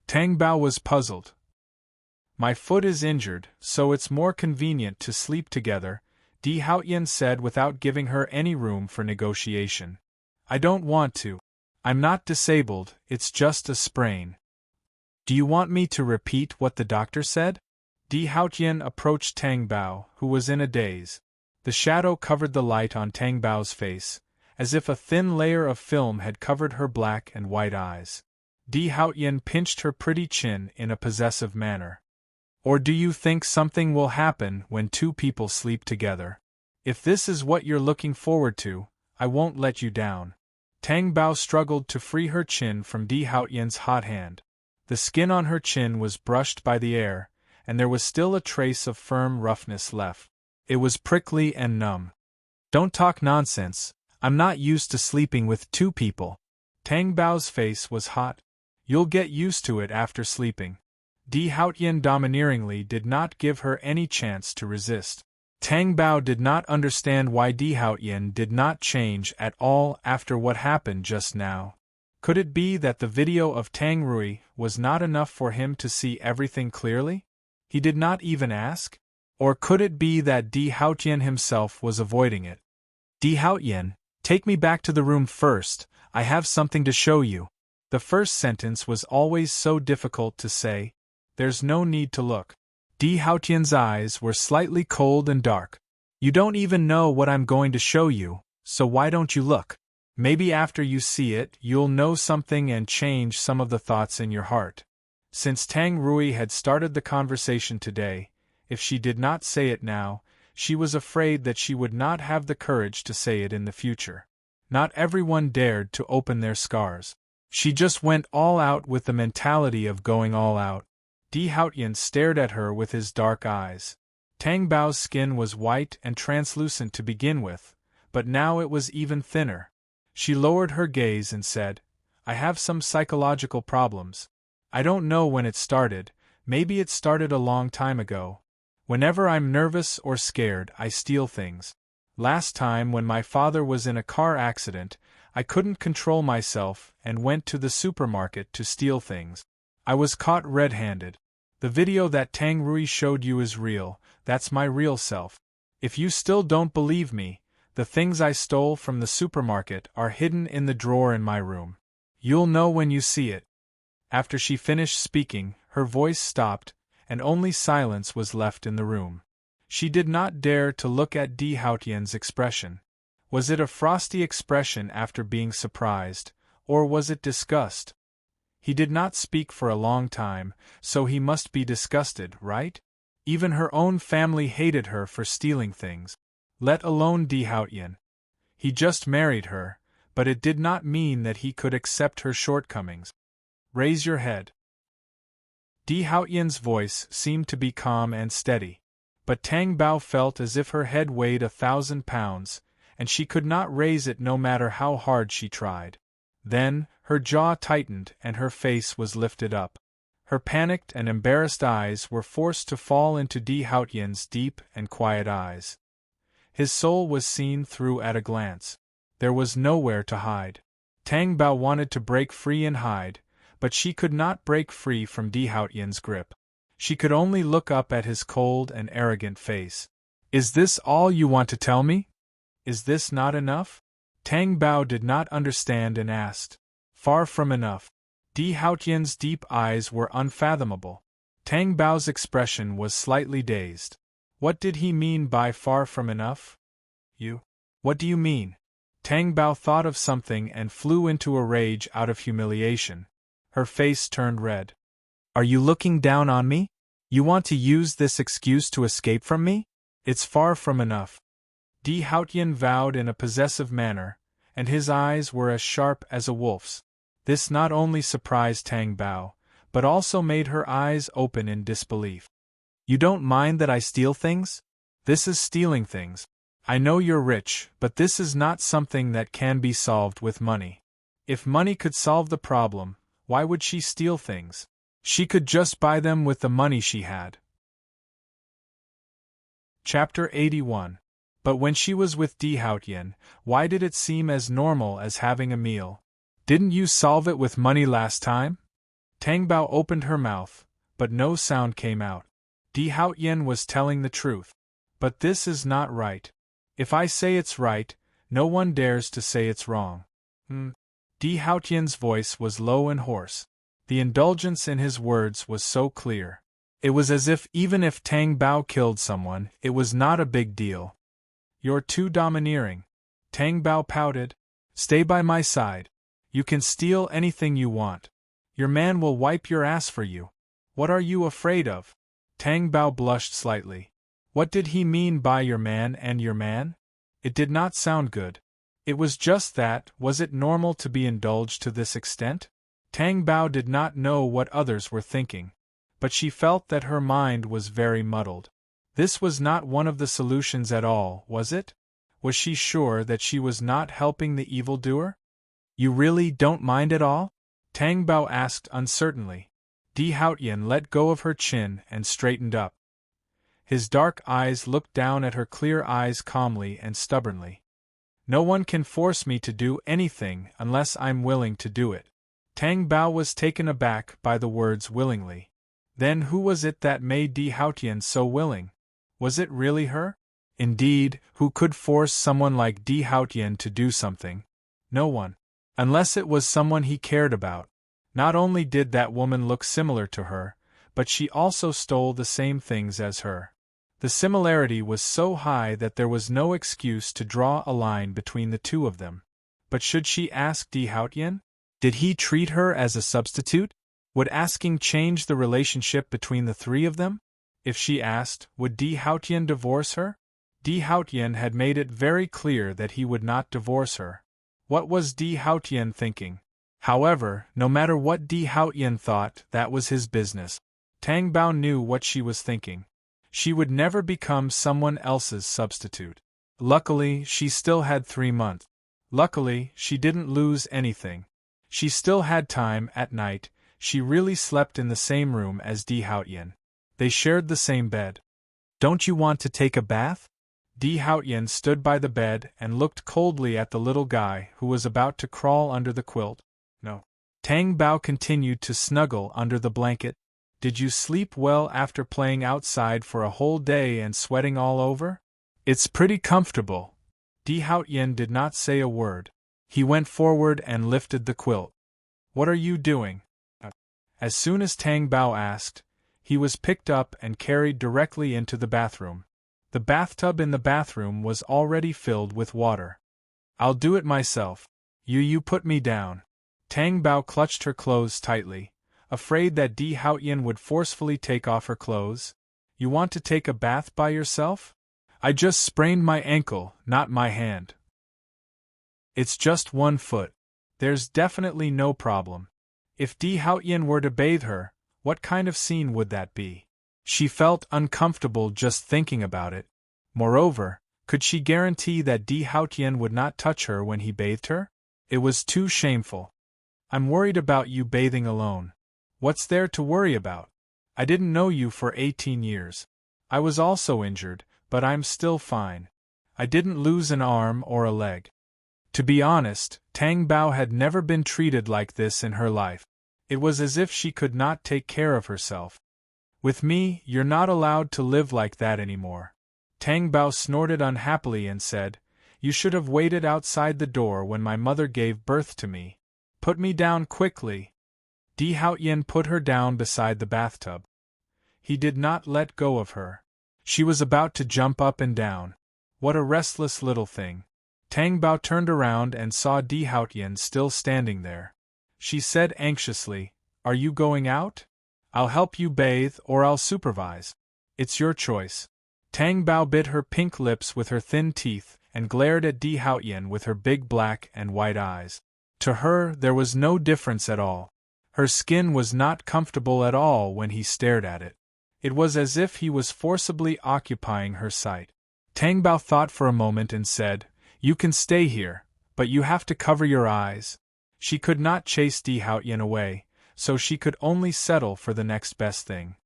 Tang Bao was puzzled. "My foot is injured, so it's more convenient to sleep together," Di Haotian said without giving her any room for negotiation. "I don't want to. I'm not disabled, it's just a sprain." "Do you want me to repeat what the doctor said?" Di Haotian approached Tang Bao, who was in a daze. The shadow covered the light on Tang Bao's face, as if a thin layer of film had covered her black and white eyes. Di Haotian pinched her pretty chin in a possessive manner. "Or do you think something will happen when two people sleep together? If this is what you're looking forward to, I won't let you down." Tang Bao struggled to free her chin from Di Haotian's hot hand. The skin on her chin was brushed by the air, and there was still a trace of firm roughness left. It was prickly and numb. "Don't talk nonsense, I'm not used to sleeping with two people." Tang Bao's face was hot. "You'll get used to it after sleeping." Di Haotian domineeringly did not give her any chance to resist. Tang Bao did not understand why Di Haotian did not change at all after what happened just now. Could it be that the video of Tang Rui was not enough for him to see everything clearly? He did not even ask? Or could it be that Di Haotian himself was avoiding it? "Di Haotian, take me back to the room first, I have something to show you." The first sentence was always so difficult to say. "There's no need to look." Di Haotian's eyes were slightly cold and dark. "You don't even know what I'm going to show you, so why don't you look? Maybe after you see it, you'll know something and change some of the thoughts in your heart." Since Tang Rui had started the conversation today, if she did not say it now, she was afraid that she would not have the courage to say it in the future. Not everyone dared to open their scars. She just went all out with the mentality of going all out. Di Haotian stared at her with his dark eyes. Tang Bao's skin was white and translucent to begin with, but now it was even thinner. She lowered her gaze and said, I have some psychological problems. I don't know when it started, maybe it started a long time ago. Whenever I'm nervous or scared, I steal things. Last time when my father was in a car accident, I couldn't control myself and went to the supermarket to steal things. I was caught red-handed. The video that Tang Rui showed you is real, that's my real self. If you still don't believe me, the things I stole from the supermarket are hidden in the drawer in my room. You'll know when you see it. After she finished speaking, her voice stopped, and only silence was left in the room. She did not dare to look at Di Haotian's expression. Was it a frosty expression after being surprised, or was it disgust? He did not speak for a long time, so he must be disgusted, right? Even her own family hated her for stealing things. Let alone Di Haotian. He just married her, but it did not mean that he could accept her shortcomings. Raise your head. Di Haotian's voice seemed to be calm and steady, but Tang Bao felt as if her head weighed 1,000 pounds, and she could not raise it no matter how hard she tried. Then, her jaw tightened and her face was lifted up. Her panicked and embarrassed eyes were forced to fall into Di Haotian's deep and quiet eyes. His soul was seen through at a glance. There was nowhere to hide. Tang Bao wanted to break free and hide, but she could not break free from Di Haotian's grip. She could only look up at his cold and arrogant face. Is this all you want to tell me? Is this not enough? Tang Bao did not understand and asked. Far from enough. Di Haotian's deep eyes were unfathomable. Tang Bao's expression was slightly dazed. What did he mean by far from enough? You? What do you mean? Tang Bao thought of something and flew into a rage out of humiliation. Her face turned red. Are you looking down on me? You want to use this excuse to escape from me? It's far from enough. Di Haotian vowed in a possessive manner, and his eyes were as sharp as a wolf's. This not only surprised Tang Bao, but also made her eyes open in disbelief. You don't mind that I steal things? This is stealing things. I know you're rich, but this is not something that can be solved with money. If money could solve the problem, why would she steal things? She could just buy them with the money she had. Chapter 81. But when she was with Di Haotian, why did it seem as normal as having a meal? Didn't you solve it with money last time? Tang Bao opened her mouth, but no sound came out. Di Haotian was telling the truth. But this is not right. If I say it's right, no one dares to say it's wrong. Di Haotian's voice was low and hoarse. The indulgence in his words was so clear. It was as if even if Tang Bao killed someone, it was not a big deal. You're too domineering. Tang Bao pouted. Stay by my side. You can steal anything you want. Your man will wipe your ass for you. What are you afraid of? Tang Bao blushed slightly. What did he mean by your man and your man? It did not sound good. It was just that, was it normal to be indulged to this extent? Tang Bao did not know what others were thinking, but she felt that her mind was very muddled. This was not one of the solutions at all, was it? Was she sure that she was not helping the evildoer? You really don't mind at all? Tang Bao asked uncertainly. Di Haotian let go of her chin and straightened up. His dark eyes looked down at her clear eyes calmly and stubbornly. No one can force me to do anything unless I'm willing to do it. Tang Bao was taken aback by the words willingly. Then who was it that made Di Haotian so willing? Was it really her? Indeed, who could force someone like Di Haotian to do something? No one. Unless it was someone he cared about. Not only did that woman look similar to her, but she also stole the same things as her. The similarity was so high that there was no excuse to draw a line between the two of them. But should she ask Di Haotian? Did he treat her as a substitute? Would asking change the relationship between the three of them? If she asked, would Di Haotian divorce her? Di Haotian had made it very clear that he would not divorce her. What was Di Haotian thinking? However, no matter what Di Haotian thought, that was his business. Tang Bao knew what she was thinking. She would never become someone else's substitute. Luckily, she still had 3 months. Luckily, she didn't lose anything. She still had time at night. She really slept in the same room as Di Haotian. They shared the same bed. Don't you want to take a bath? Di Haotian stood by the bed and looked coldly at the little guy who was about to crawl under the quilt. No. Tang Bao continued to snuggle under the blanket. Did you sleep well after playing outside for a whole day and sweating all over? It's pretty comfortable. Di Haotian did not say a word. He went forward and lifted the quilt. What are you doing? As soon as Tang Bao asked, he was picked up and carried directly into the bathroom. The bathtub in the bathroom was already filled with water. I'll do it myself. You put me down. Tang Bao clutched her clothes tightly, afraid that Di Haotian would forcefully take off her clothes. You want to take a bath by yourself? I just sprained my ankle, not my hand. It's just 1 foot. There's definitely no problem. If Di Haotian were to bathe her, what kind of scene would that be? She felt uncomfortable just thinking about it. Moreover, could she guarantee that Di Haotian would not touch her when he bathed her? It was too shameful. I'm worried about you bathing alone. What's there to worry about? I didn't know you for 18 years. I was also injured, but I'm still fine. I didn't lose an arm or a leg. To be honest, Tang Bao had never been treated like this in her life. It was as if she could not take care of herself. With me, you're not allowed to live like that anymore. Tang Bao snorted unhappily and said, You should have waited outside the door when my mother gave birth to me. Put me down quickly. Di Haotian put her down beside the bathtub. He did not let go of her. She was about to jump up and down. What a restless little thing. Tang Bao turned around and saw Di Haotian still standing there. She said anxiously, Are you going out? I'll help you bathe or I'll supervise. It's your choice. Tang Bao bit her pink lips with her thin teeth and glared at Di Haotian with her big black and white eyes. To her, there was no difference at all. Her skin was not comfortable at all when he stared at it. It was as if he was forcibly occupying her sight. Tang Bao thought for a moment and said, You can stay here, but you have to cover your eyes. She could not chase Di Haotian away, so she could only settle for the next best thing.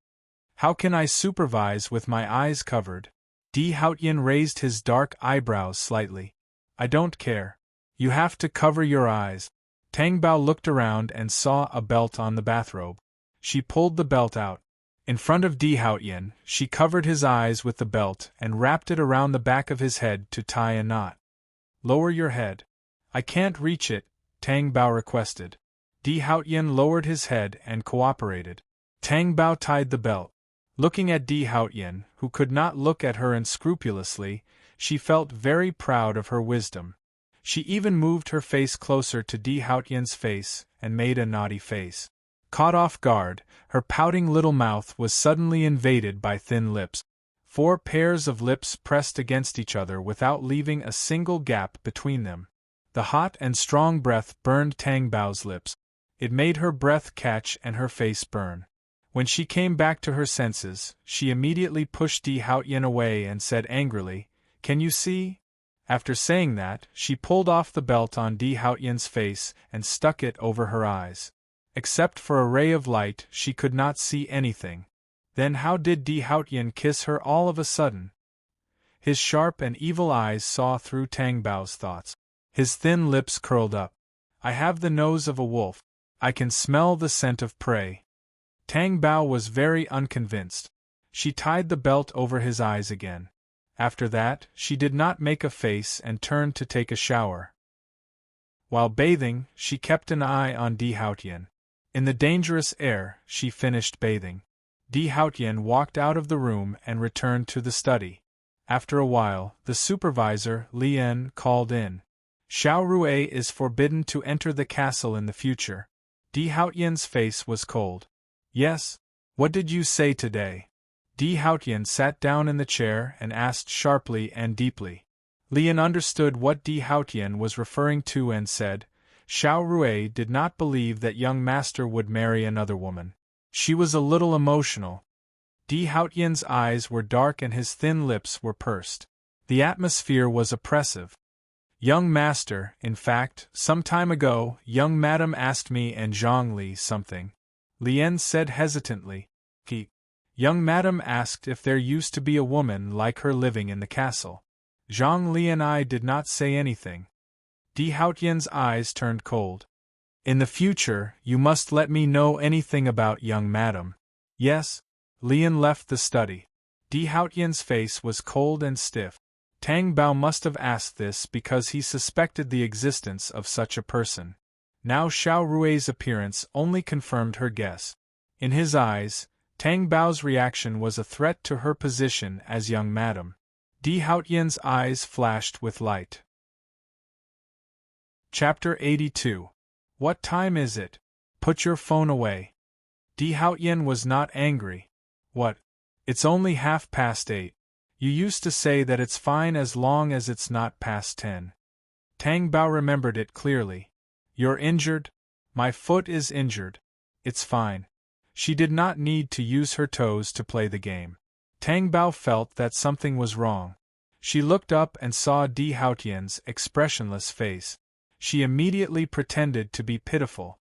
How can I supervise with my eyes covered? Di Haotian raised his dark eyebrows slightly. I don't care. You have to cover your eyes. Tang Bao looked around and saw a belt on the bathrobe. She pulled the belt out. In front of Di Haotian, she covered his eyes with the belt and wrapped it around the back of his head to tie a knot. Lower your head. I can't reach it, Tang Bao requested. Di Haotian lowered his head and cooperated. Tang Bao tied the belt. Looking at Di Haotian, who could not look at her unscrupulously, she felt very proud of her wisdom. She even moved her face closer to Di Haotian's face and made a naughty face. Caught off guard, her pouting little mouth was suddenly invaded by thin lips. 4 pairs of lips pressed against each other without leaving a single gap between them. The hot and strong breath burned Tang Bao's lips. It made her breath catch and her face burn. When she came back to her senses, she immediately pushed Di Haotian away and said angrily, Can you see? After saying that, she pulled off the belt on Di Haotian's face and stuck it over her eyes. Except for a ray of light, she could not see anything. Then how did Di Haotian kiss her all of a sudden? His sharp and evil eyes saw through Tang Bao's thoughts. His thin lips curled up. I have the nose of a wolf. I can smell the scent of prey. Tang Bao was very unconvinced. She tied the belt over his eyes again. After that, she did not make a face and turned to take a shower. While bathing, she kept an eye on Di Haotian. In the dangerous air, she finished bathing. Di Haotian walked out of the room and returned to the study. After a while, the supervisor, Lien, called in. Xiao Rui is forbidden to enter the castle in the future. Di Haotian's face was cold. Yes? What did you say today? Di Haotian sat down in the chair and asked sharply and deeply. Lien understood what Di Haotian was referring to and said, Xiao Rui did not believe that young master would marry another woman. She was a little emotional. Di Haotian's eyes were dark and his thin lips were pursed. The atmosphere was oppressive. Young master, in fact, some time ago, young madam asked me and Zhang Li something. Lien said hesitantly. Young madam asked if there used to be a woman like her living in the castle. Zhang Li and I did not say anything. Di Haotian's eyes turned cold. In the future, you must let me know anything about young madam. Yes? Lien left the study. Di Haotian's face was cold and stiff. Tang Bao must have asked this because he suspected the existence of such a person. Now Xiao Rui's appearance only confirmed her guess. In his eyes, Tang Bao's reaction was a threat to her position as young madam. Di Haotian's eyes flashed with light. Chapter 82. What time is it? Put your phone away. Di Haotian was not angry. What? It's only 8:30. You used to say that it's fine as long as it's not past 10. Tang Bao remembered it clearly. You're injured? My foot is injured. It's fine. She did not need to use her toes to play the game. Tang Bao felt that something was wrong. She looked up and saw Di Haotian's expressionless face. She immediately pretended to be pitiful.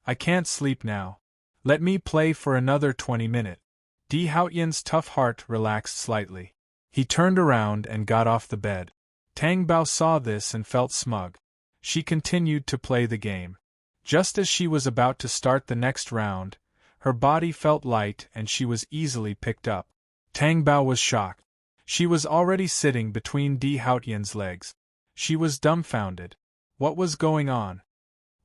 I can't sleep now. Let me play for another 20 minutes. Di Haotian's tough heart relaxed slightly. He turned around and got off the bed. Tang Bao saw this and felt smug. She continued to play the game. Just as she was about to start the next round, her body felt light and she was easily picked up. Tang Bao was shocked. She was already sitting between Di Haotian's legs. She was dumbfounded. What was going on?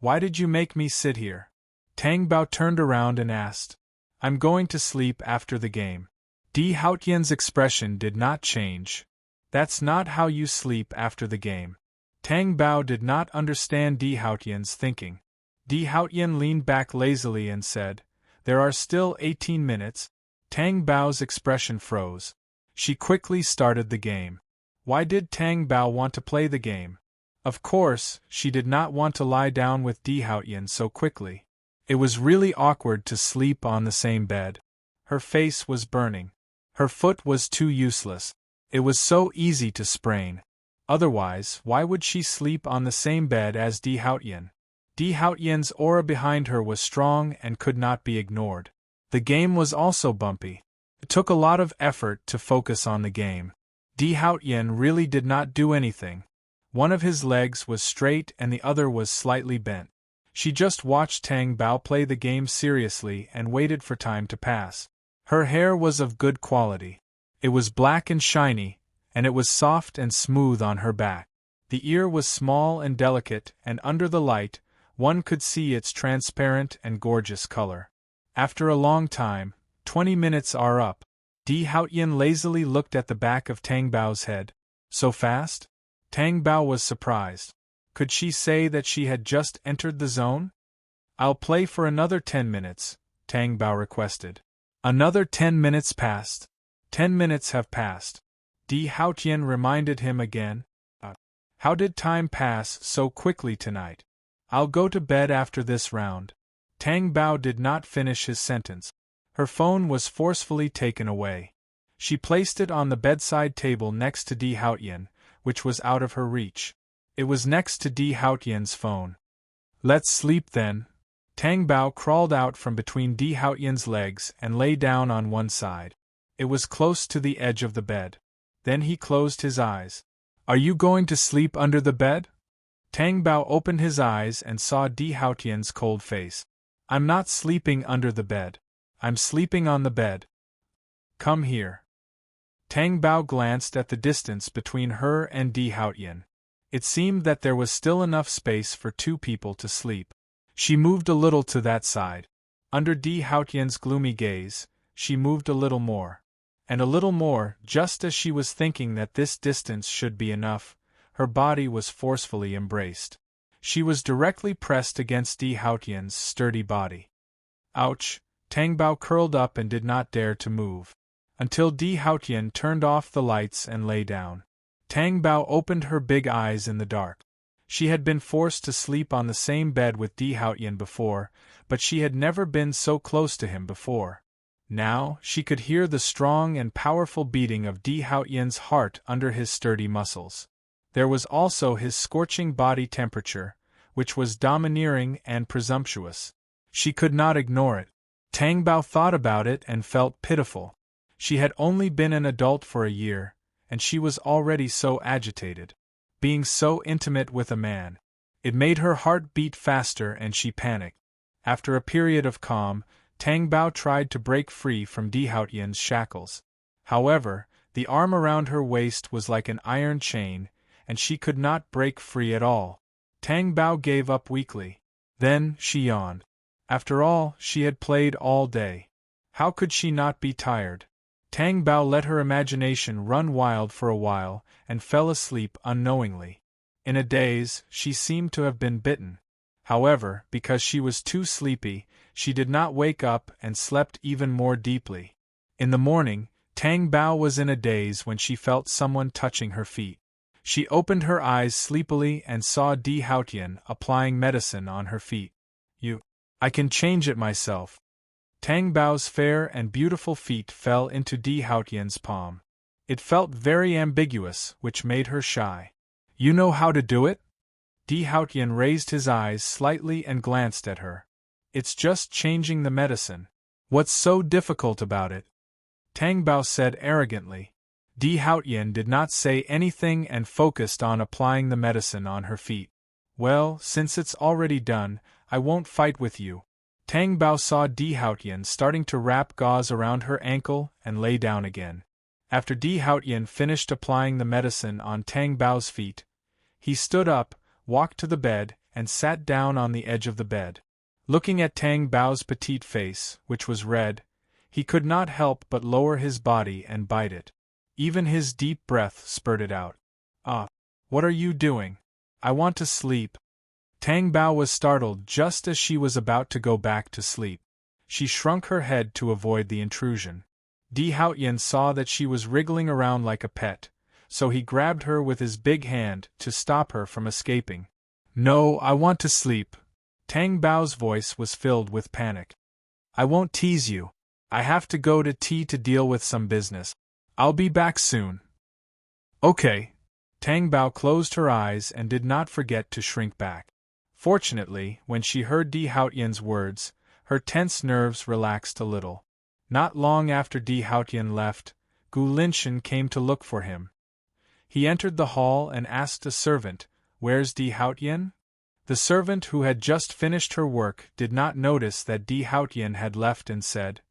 Why did you make me sit here? Tang Bao turned around and asked. I'm going to sleep after the game. Di Haotian's expression did not change. That's not how you sleep after the game. Tang Bao did not understand Di Haotian's thinking. Di Haotian leaned back lazily and said, There are still 18 minutes. Tang Bao's expression froze. She quickly started the game. Why did Tang Bao want to play the game? Of course, she did not want to lie down with Di Haotian so quickly. It was really awkward to sleep on the same bed. Her face was burning. Her foot was too useless. It was so easy to sprain. Otherwise, why would she sleep on the same bed as Di Haotian? Di Haotian's aura behind her was strong and could not be ignored. The game was also bumpy. It took a lot of effort to focus on the game. Di Haotian really did not do anything. One of his legs was straight and the other was slightly bent. She just watched Tang Bao play the game seriously and waited for time to pass. Her hair was of good quality. It was black and shiny, and it was soft and smooth on her back. The ear was small and delicate, and under the light, one could see its transparent and gorgeous color. After a long time, 20 minutes are up. Di Haotian lazily looked at the back of Tang Bao's head. So fast? Tang Bao was surprised. Could she say that she had just entered the zone? I'll play for another 10 minutes, Tang Bao requested. Another 10 minutes passed. 10 minutes have passed. Di Haotian reminded him again. How did time pass so quickly tonight? I'll go to bed after this round. Tang Bao did not finish his sentence. Her phone was forcefully taken away. She placed it on the bedside table next to Di Haotian, which was out of her reach. It was next to Di Haotian's phone. Let's sleep then. Tang Bao crawled out from between Di Haotian's legs and lay down on one side. It was close to the edge of the bed. Then he closed his eyes. Are you going to sleep under the bed? Tang Bao opened his eyes and saw Di Haotian's cold face. I'm not sleeping under the bed. I'm sleeping on the bed. Come here. Tang Bao glanced at the distance between her and Di Haotian. It seemed that there was still enough space for two people to sleep. She moved a little to that side. Under Di Haotian's gloomy gaze, she moved a little more. And a little more, just as she was thinking that this distance should be enough, her body was forcefully embraced. She was directly pressed against Di Haotian's sturdy body. Ouch! Tang Bao curled up and did not dare to move. Until Di Haotian turned off the lights and lay down. Tang Bao opened her big eyes in the dark. She had been forced to sleep on the same bed with Di Haotian before, but she had never been so close to him before. Now, she could hear the strong and powerful beating of Di Haotian's heart under his sturdy muscles. There was also his scorching body temperature, which was domineering and presumptuous. She could not ignore it. Tang Bao thought about it and felt pitiful. She had only been an adult for a year, and she was already so agitated. Being so intimate with a man. It made her heart beat faster and she panicked. After a period of calm, Tang Bao tried to break free from Di Haotian's shackles. However, the arm around her waist was like an iron chain, and she could not break free at all. Tang Bao gave up weakly. Then, she yawned. After all, she had played all day. How could she not be tired? Tang Bao let her imagination run wild for a while, and fell asleep unknowingly. In a daze, she seemed to have been bitten. However, because she was too sleepy, she did not wake up and slept even more deeply. In the morning, Tang Bao was in a daze when she felt someone touching her feet. She opened her eyes sleepily and saw Di Haotian applying medicine on her feet. I can change it myself. Tang Bao's fair and beautiful feet fell into Di Haotian's palm. It felt very ambiguous, which made her shy. You know how to do it? Di Haotian raised his eyes slightly and glanced at her. It's just changing the medicine. What's so difficult about it? Tang Bao said arrogantly. Di Haotian did not say anything and focused on applying the medicine on her feet. Well, since it's already done, I won't fight with you. Tang Bao saw Di Haotian starting to wrap gauze around her ankle and lay down again. After Di Haotian finished applying the medicine on Tang Bao's feet, he stood up, walked to the bed, and sat down on the edge of the bed. Looking at Tang Bao's petite face, which was red, he could not help but lower his body and bite it. Even his deep breath spurted out. What are you doing? I want to sleep. Tang Bao was startled just as she was about to go back to sleep. She shrunk her head to avoid the intrusion. Di Haotian saw that she was wriggling around like a pet, so he grabbed her with his big hand to stop her from escaping. No, I want to sleep. Tang Bao's voice was filled with panic. I won't tease you. I have to go to tea to deal with some business. I'll be back soon. Okay. Tang Bao closed her eyes and did not forget to shrink back. Fortunately, when she heard Di Haotian's words, her tense nerves relaxed a little. Not long after Di Haotian left, Gu Linshan came to look for him. He entered the hall and asked a servant, "Where's Di Haotian?" The servant, who had just finished her work, did not notice that Di Haotian had left and said,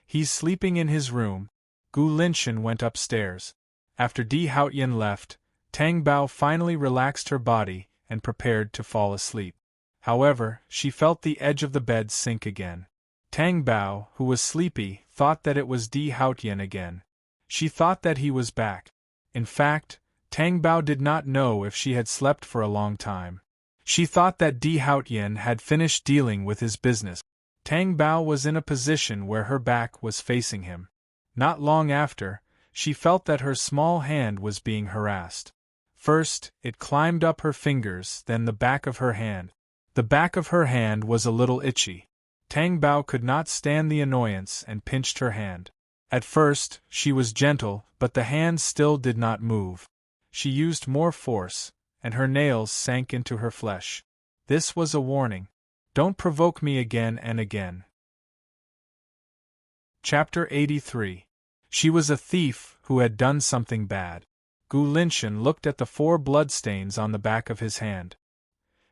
"He's sleeping in his room." Gu Linshan went upstairs. After Di Haotian left, Tang Bao finally relaxed her body and prepared to fall asleep. However, she felt the edge of the bed sink again. Tang Bao, who was sleepy, thought that it was Di Haotian again. She thought that he was back. In fact, Tang Bao did not know if she had slept for a long time. She thought that Di Haotian had finished dealing with his business. Tang Bao was in a position where her back was facing him. Not long after, she felt that her small hand was being harassed. First, it climbed up her fingers, then the back of her hand. The back of her hand was a little itchy. Tang Bao could not stand the annoyance and pinched her hand. At first, she was gentle, but the hand still did not move. She used more force, and her nails sank into her flesh. This was a warning. Don't provoke me again and again. Chapter 83. She was a thief who had done something bad. Gu Linshan looked at the 4 bloodstains on the back of his hand.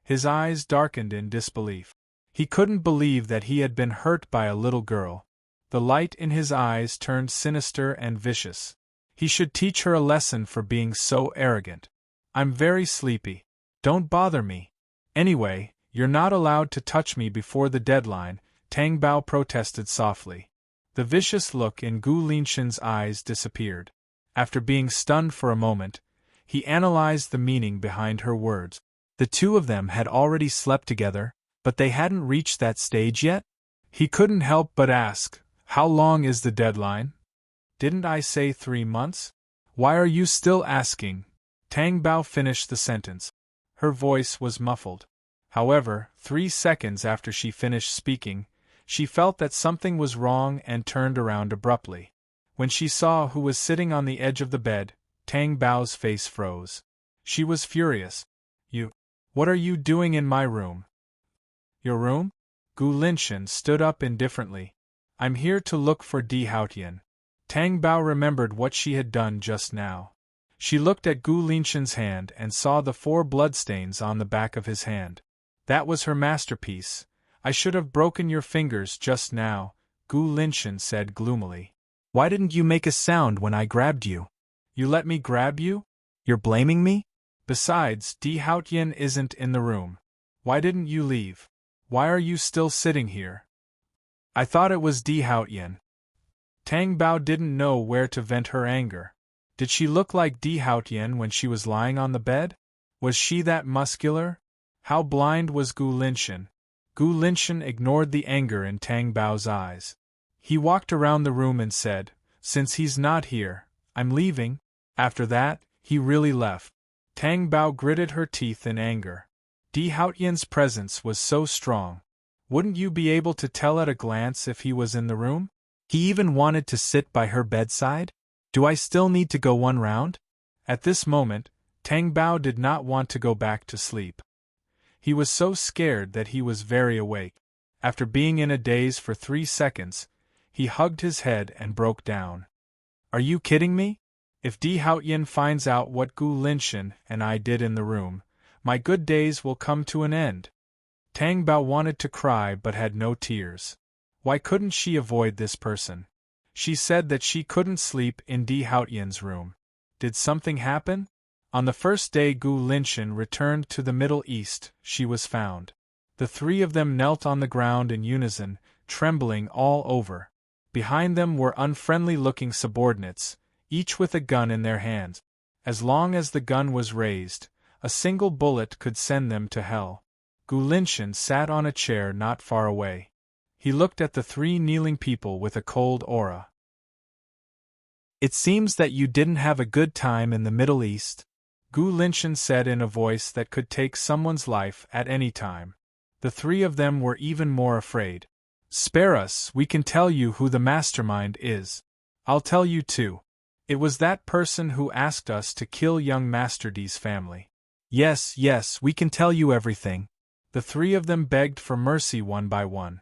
His eyes darkened in disbelief. He couldn't believe that he had been hurt by a little girl. The light in his eyes turned sinister and vicious. He should teach her a lesson for being so arrogant. I'm very sleepy. Don't bother me. Anyway, you're not allowed to touch me before the deadline, Tang Bao protested softly. The vicious look in Gu Linshan's eyes disappeared. After being stunned for a moment, he analyzed the meaning behind her words. The two of them had already slept together, but they hadn't reached that stage yet? He couldn't help but ask, "How long is the deadline?" "Didn't I say 3 months? Why are you still asking?" Tang Bao finished the sentence. Her voice was muffled. However, 3 seconds after she finished speaking, She felt that something was wrong and turned around abruptly. When she saw who was sitting on the edge of the bed, Tang Bao's face froze. She was furious. You. What are you doing in my room? Your room? Gu Linchen stood up indifferently. I'm here to look for Di Haotian. Tang Bao remembered what she had done just now. She looked at Gu Linchen's hand and saw the 4 bloodstains on the back of his hand. That was her masterpiece. I should have broken your fingers just now, Gu Linchen said gloomily. Why didn't you make a sound when I grabbed you? You let me grab you? You're blaming me? Besides, Di Haotian isn't in the room. Why didn't you leave? Why are you still sitting here? I thought it was Di Haotian. Tang Bao didn't know where to vent her anger. Did she look like Di Haotian when she was lying on the bed? Was she that muscular? How blind was Gu Linchen? Gu Linchen ignored the anger in Tang Bao's eyes. He walked around the room and said, Since he's not here, I'm leaving. After that, he really left. Tang Bao gritted her teeth in anger. Di Haotian's presence was so strong. Wouldn't you be able to tell at a glance if he was in the room? He even wanted to sit by her bedside? Do I still need to go one round? At this moment, Tang Bao did not want to go back to sleep. He was so scared that he was very awake. After being in a daze for 3 seconds, he hugged his head and broke down. Are you kidding me? If Di Haotian finds out what Gu Linchen and I did in the room, my good days will come to an end. Tang Bao wanted to cry but had no tears. Why couldn't she avoid this person? She said that she couldn't sleep in Di Haotian's room. Did something happen? On the first day Gu Linchen returned to the Middle East, she was found. The 3 of them knelt on the ground in unison, trembling all over. Behind them were unfriendly-looking subordinates, each with a gun in their hands. As long as the gun was raised, a single bullet could send them to hell. Gu Linchen sat on a chair not far away. He looked at the 3 kneeling people with a cold aura. It seems that you didn't have a good time in the Middle East, Gu Linchen said in a voice that could take someone's life at any time. The 3 of them were even more afraid. Spare us, we can tell you who the mastermind is. I'll tell you too. It was that person who asked us to kill young Master D's family. Yes, we can tell you everything. The 3 of them begged for mercy one by one.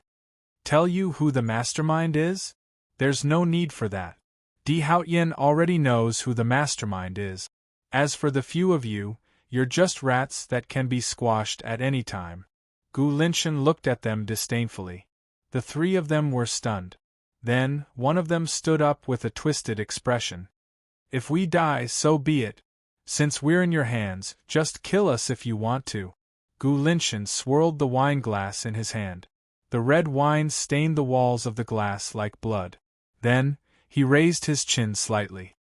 Tell you who the mastermind is? There's no need for that. Di Haotian already knows who the mastermind is. As for the few of you, you're just rats that can be squashed at any time. Gu Linchen looked at them disdainfully. The 3 of them were stunned. Then, one of them stood up with a twisted expression. If we die, so be it. Since we're in your hands, just kill us if you want to. Gu Linchen swirled the wine glass in his hand. The red wine stained the walls of the glass like blood. Then, he raised his chin slightly.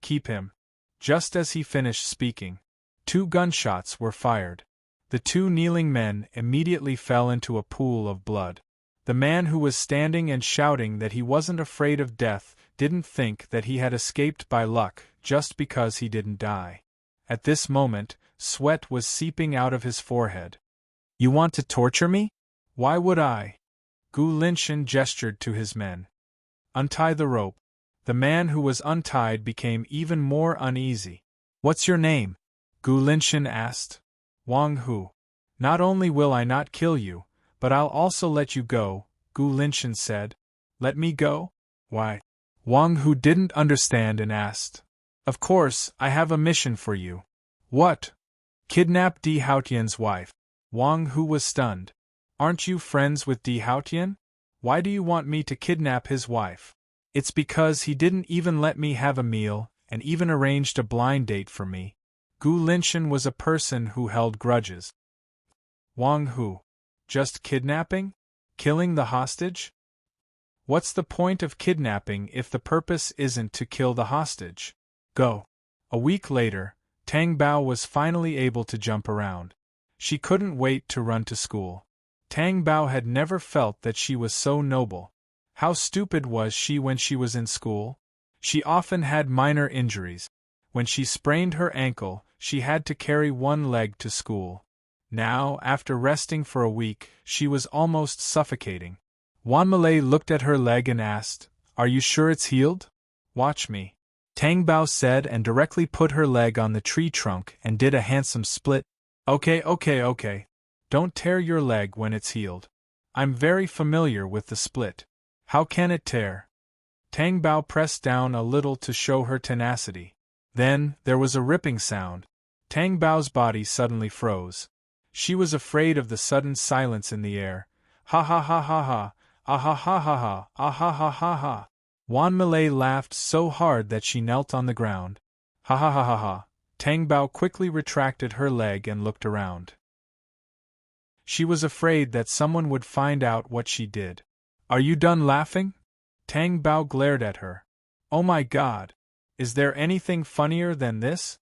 Keep him. Just as he finished speaking, 2 gunshots were fired. The 2 kneeling men immediately fell into a pool of blood. The man who was standing and shouting that he wasn't afraid of death didn't think that he had escaped by luck just because he didn't die. At this moment, sweat was seeping out of his forehead. You want to torture me? Why would I? Gu Linchen gestured to his men. Untie the rope. The man who was untied became even more uneasy. What's your name? Gu Linchen asked. Wang Hu. Not only will I not kill you, but I'll also let you go, Gu Linchen said. Let me go? Why? Wang Hu didn't understand and asked. Of course, I have a mission for you. What? Kidnap Di Haotian's wife. Wang Hu was stunned. Aren't you friends with Di Haotian? Why do you want me to kidnap his wife? It's because he didn't even let me have a meal, and even arranged a blind date for me. Gu Linchen was a person who held grudges. Wang Hu. Just kidnapping? Killing the hostage? What's the point of kidnapping if the purpose isn't to kill the hostage? Go. A week later, Tang Bao was finally able to jump around. She couldn't wait to run to school. Tang Bao had never felt that she was so noble. How stupid was she when she was in school? She often had minor injuries. When she sprained her ankle, she had to carry one leg to school. Now, after resting for a week, she was almost suffocating. Wan Malay looked at her leg and asked, "Are you sure it's healed? Watch me," Tang Bao said, and directly put her leg on the tree trunk and did a handsome split. Okay. Don't tear your leg when it's healed. I'm very familiar with the split. How can it tear? Tang Bao pressed down a little to show her tenacity. Then, there was a ripping sound. Tang Bao's body suddenly froze. She was afraid of the sudden silence in the air. Ha ha ha ha ha, ah ha ha ha ha, ah ha ha ha ha. Wan Malay laughed so hard that she knelt on the ground. Ha ha ha ha ha. Tang Bao quickly retracted her leg and looked around. She was afraid that someone would find out what she did. Are you done laughing? Tang Bao glared at her. Oh my God! Is there anything funnier than this?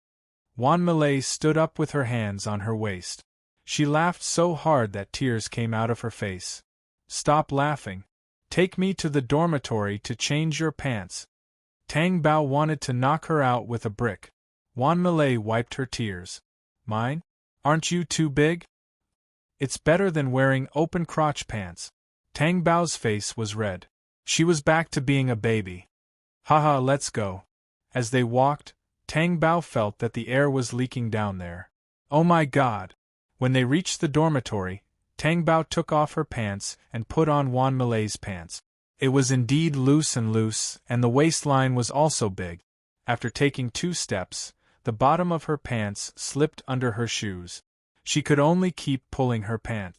Wan Malay stood up with her hands on her waist. She laughed so hard that tears came out of her face. Stop laughing. Take me to the dormitory to change your pants. Tang Bao wanted to knock her out with a brick. Wan Malay wiped her tears. Mine? Aren't you too big? It's better than wearing open crotch pants. Tang Bao's face was red. She was back to being a baby. Haha, let's go. As they walked, Tang Bao felt that the air was leaking down there. Oh my God! When they reached the dormitory, Tang Bao took off her pants and put on Wan Malay's pants. It was indeed loose, and the waistline was also big. After taking 2 steps, the bottom of her pants slipped under her shoes. She could only keep pulling her pant.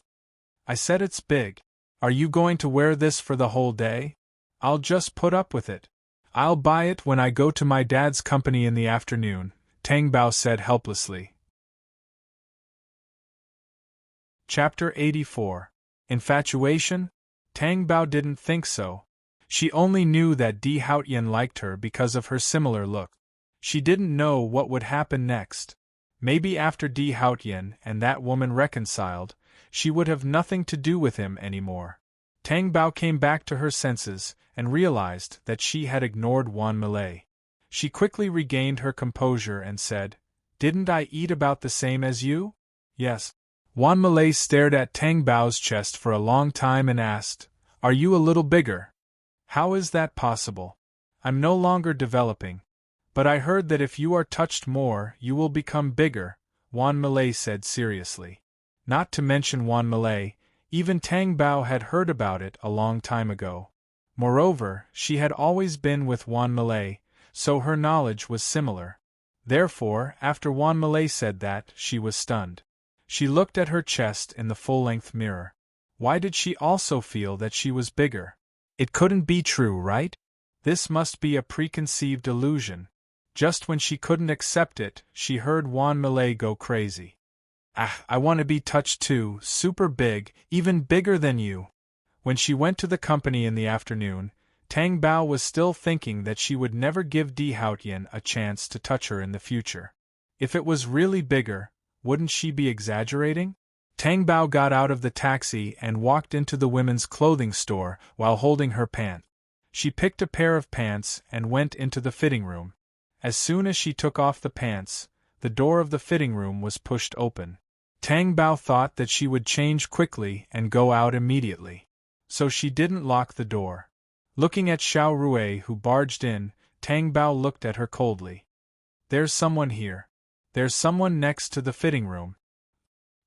I said it's big. Are you going to wear this for the whole day? I'll just put up with it. I'll buy it when I go to my dad's company in the afternoon, Tang Bao said helplessly. Chapter 84. Infatuation? Tang Bao didn't think so. She only knew that Di Haotian liked her because of her similar look. She didn't know what would happen next. Maybe after Di Haotian and that woman reconciled, she would have nothing to do with him anymore. Tang Bao came back to her senses and realized that she had ignored Wan Malay. She quickly regained her composure and said, "Didn't I eat about the same as you?" "Yes." Wan Malay stared at Tang Bao's chest for a long time and asked, "Are you a little bigger?" "How is that possible? I'm no longer developing. But I heard that if you are touched more, you will become bigger," Wan Malay said seriously. Not to mention Wan Malay, even Tang Bao had heard about it a long time ago. Moreover, she had always been with Wan Malay, so her knowledge was similar. Therefore, after Wan Malay said that, she was stunned. She looked at her chest in the full-length mirror. Why did she also feel that she was bigger? It couldn't be true, right? This must be a preconceived illusion. Just when she couldn't accept it, she heard Wan Malay go crazy. "Ah, I want to be touched too, super big, even bigger than you." When she went to the company in the afternoon, Tang Bao was still thinking that she would never give Di Haotian a chance to touch her in the future. If it was really bigger, wouldn't she be exaggerating? Tang Bao got out of the taxi and walked into the women's clothing store while holding her pant. She picked a pair of pants and went into the fitting room. As soon as she took off the pants, the door of the fitting room was pushed open. Tang Bao thought that she would change quickly and go out immediately. So she didn't lock the door. Looking at Xiao Rui who barged in, Tang Bao looked at her coldly. "There's someone here. There's someone next to the fitting room.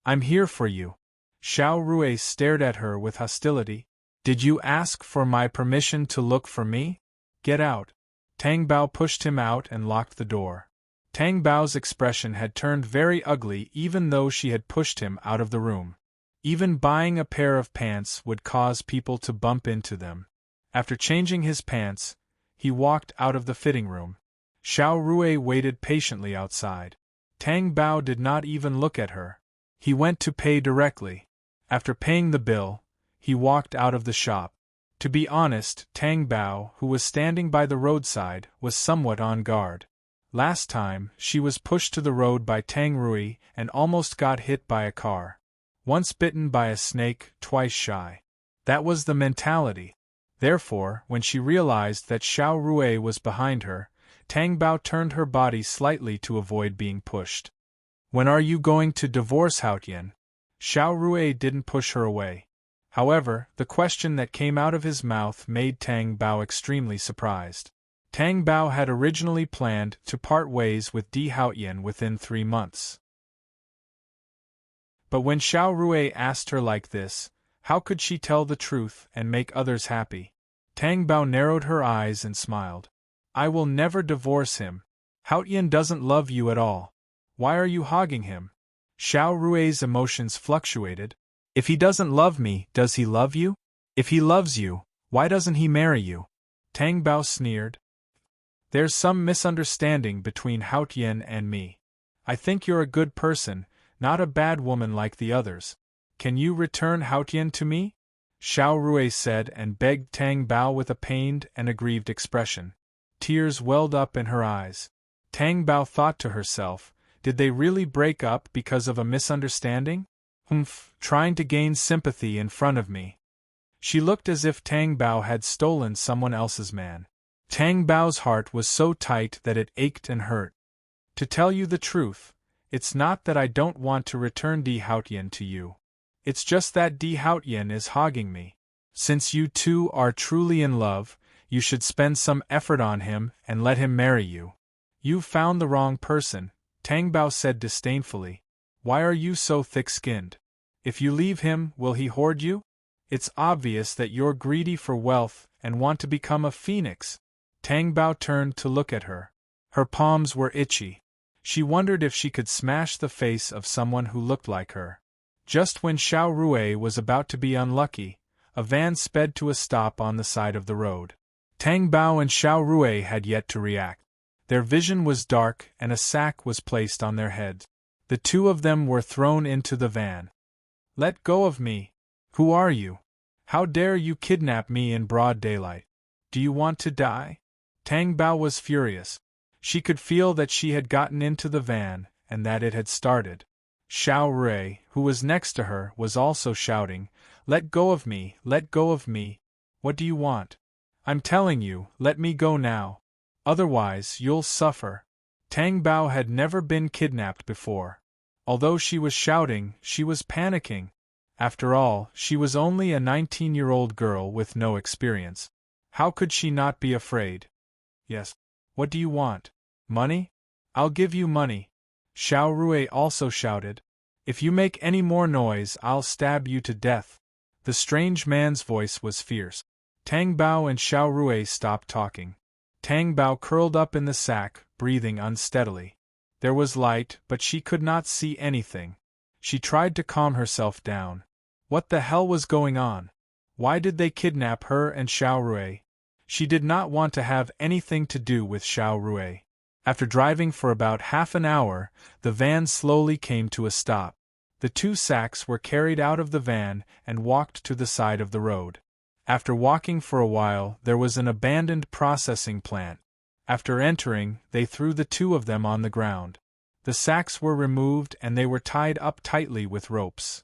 I'm here for you." Xiao Rui stared at her with hostility. "Did you ask for my permission to look for me? Get out." Tang Bao pushed him out and locked the door. Tang Bao's expression had turned very ugly even though she had pushed him out of the room. Even buying a pair of pants would cause people to bump into them. After changing his pants, he walked out of the fitting room. Xiao Rui waited patiently outside. Tang Bao did not even look at her. He went to pay directly. After paying the bill, he walked out of the shop. To be honest, Tang Bao, who was standing by the roadside, was somewhat on guard. Last time, she was pushed to the road by Tang Rui and almost got hit by a car. Once bitten by a snake, twice shy. That was the mentality. Therefore, when she realized that Xiao Rui was behind her, Tang Bao turned her body slightly to avoid being pushed. "When are you going to divorce Haotian?" Xiao Rui didn't push her away. However, the question that came out of his mouth made Tang Bao extremely surprised. Tang Bao had originally planned to part ways with Di Haotian within 3 months. But when Xiao Rui asked her like this, how could she tell the truth and make others happy? Tang Bao narrowed her eyes and smiled. I will never divorce him. Haotian doesn't love you at all. Why are you hogging him? Xiao Rui's emotions fluctuated. If he doesn't love me, does he love you? If he loves you, why doesn't he marry you? Tang Bao sneered. There's some misunderstanding between Haotian and me. I think you're a good person, not a bad woman like the others. Can you return Haotian to me? Xiao Rui said and begged Tang Bao with a pained and aggrieved expression. Tears welled up in her eyes. Tang Bao thought to herself, did they really break up because of a misunderstanding? Trying to gain sympathy in front of me. She looked as if Tang Bao had stolen someone else's man. Tang Bao's heart was so tight that it ached and hurt. To tell you the truth, it's not that I don't want to return Di Haotian to you. It's just that Di Haotian is hogging me. Since you two are truly in love, you should spend some effort on him and let him marry you. You've found the wrong person, Tang Bao said disdainfully. Why are you so thick-skinned? If you leave him, will he hoard you? It's obvious that you're greedy for wealth and want to become a phoenix. Tang Bao turned to look at her. Her palms were itchy. She wondered if she could smash the face of someone who looked like her. Just when Xiao Rui was about to be unlucky, a van sped to a stop on the side of the road. Tang Bao and Xiao Rui had yet to react. Their vision was dark and a sack was placed on their heads. The two of them were thrown into the van. Let go of me. Who are you? How dare you kidnap me in broad daylight? Do you want to die? Tang Bao was furious. She could feel that she had gotten into the van, and that it had started. Xiao Rui, who was next to her, was also shouting, Let go of me, let go of me. What do you want? I'm telling you, let me go now. Otherwise, you'll suffer. Tang Bao had never been kidnapped before. Although she was shouting, she was panicking. After all, she was only a 19-year-old girl with no experience. How could she not be afraid? Yes. What do you want? Money? I'll give you money. Xiao Rui also shouted. If you make any more noise, I'll stab you to death. The strange man's voice was fierce. Tang Bao and Xiao Rui stopped talking. Tang Bao curled up in the sack, breathing unsteadily. There was light, but she could not see anything. She tried to calm herself down. What the hell was going on? Why did they kidnap her and Xiao Rui? She did not want to have anything to do with Xiao Rui. After driving for about half an hour, the van slowly came to a stop. The two sacks were carried out of the van and walked to the side of the road. After walking for a while, there was an abandoned processing plant. After entering, they threw the two of them on the ground. The sacks were removed and they were tied up tightly with ropes.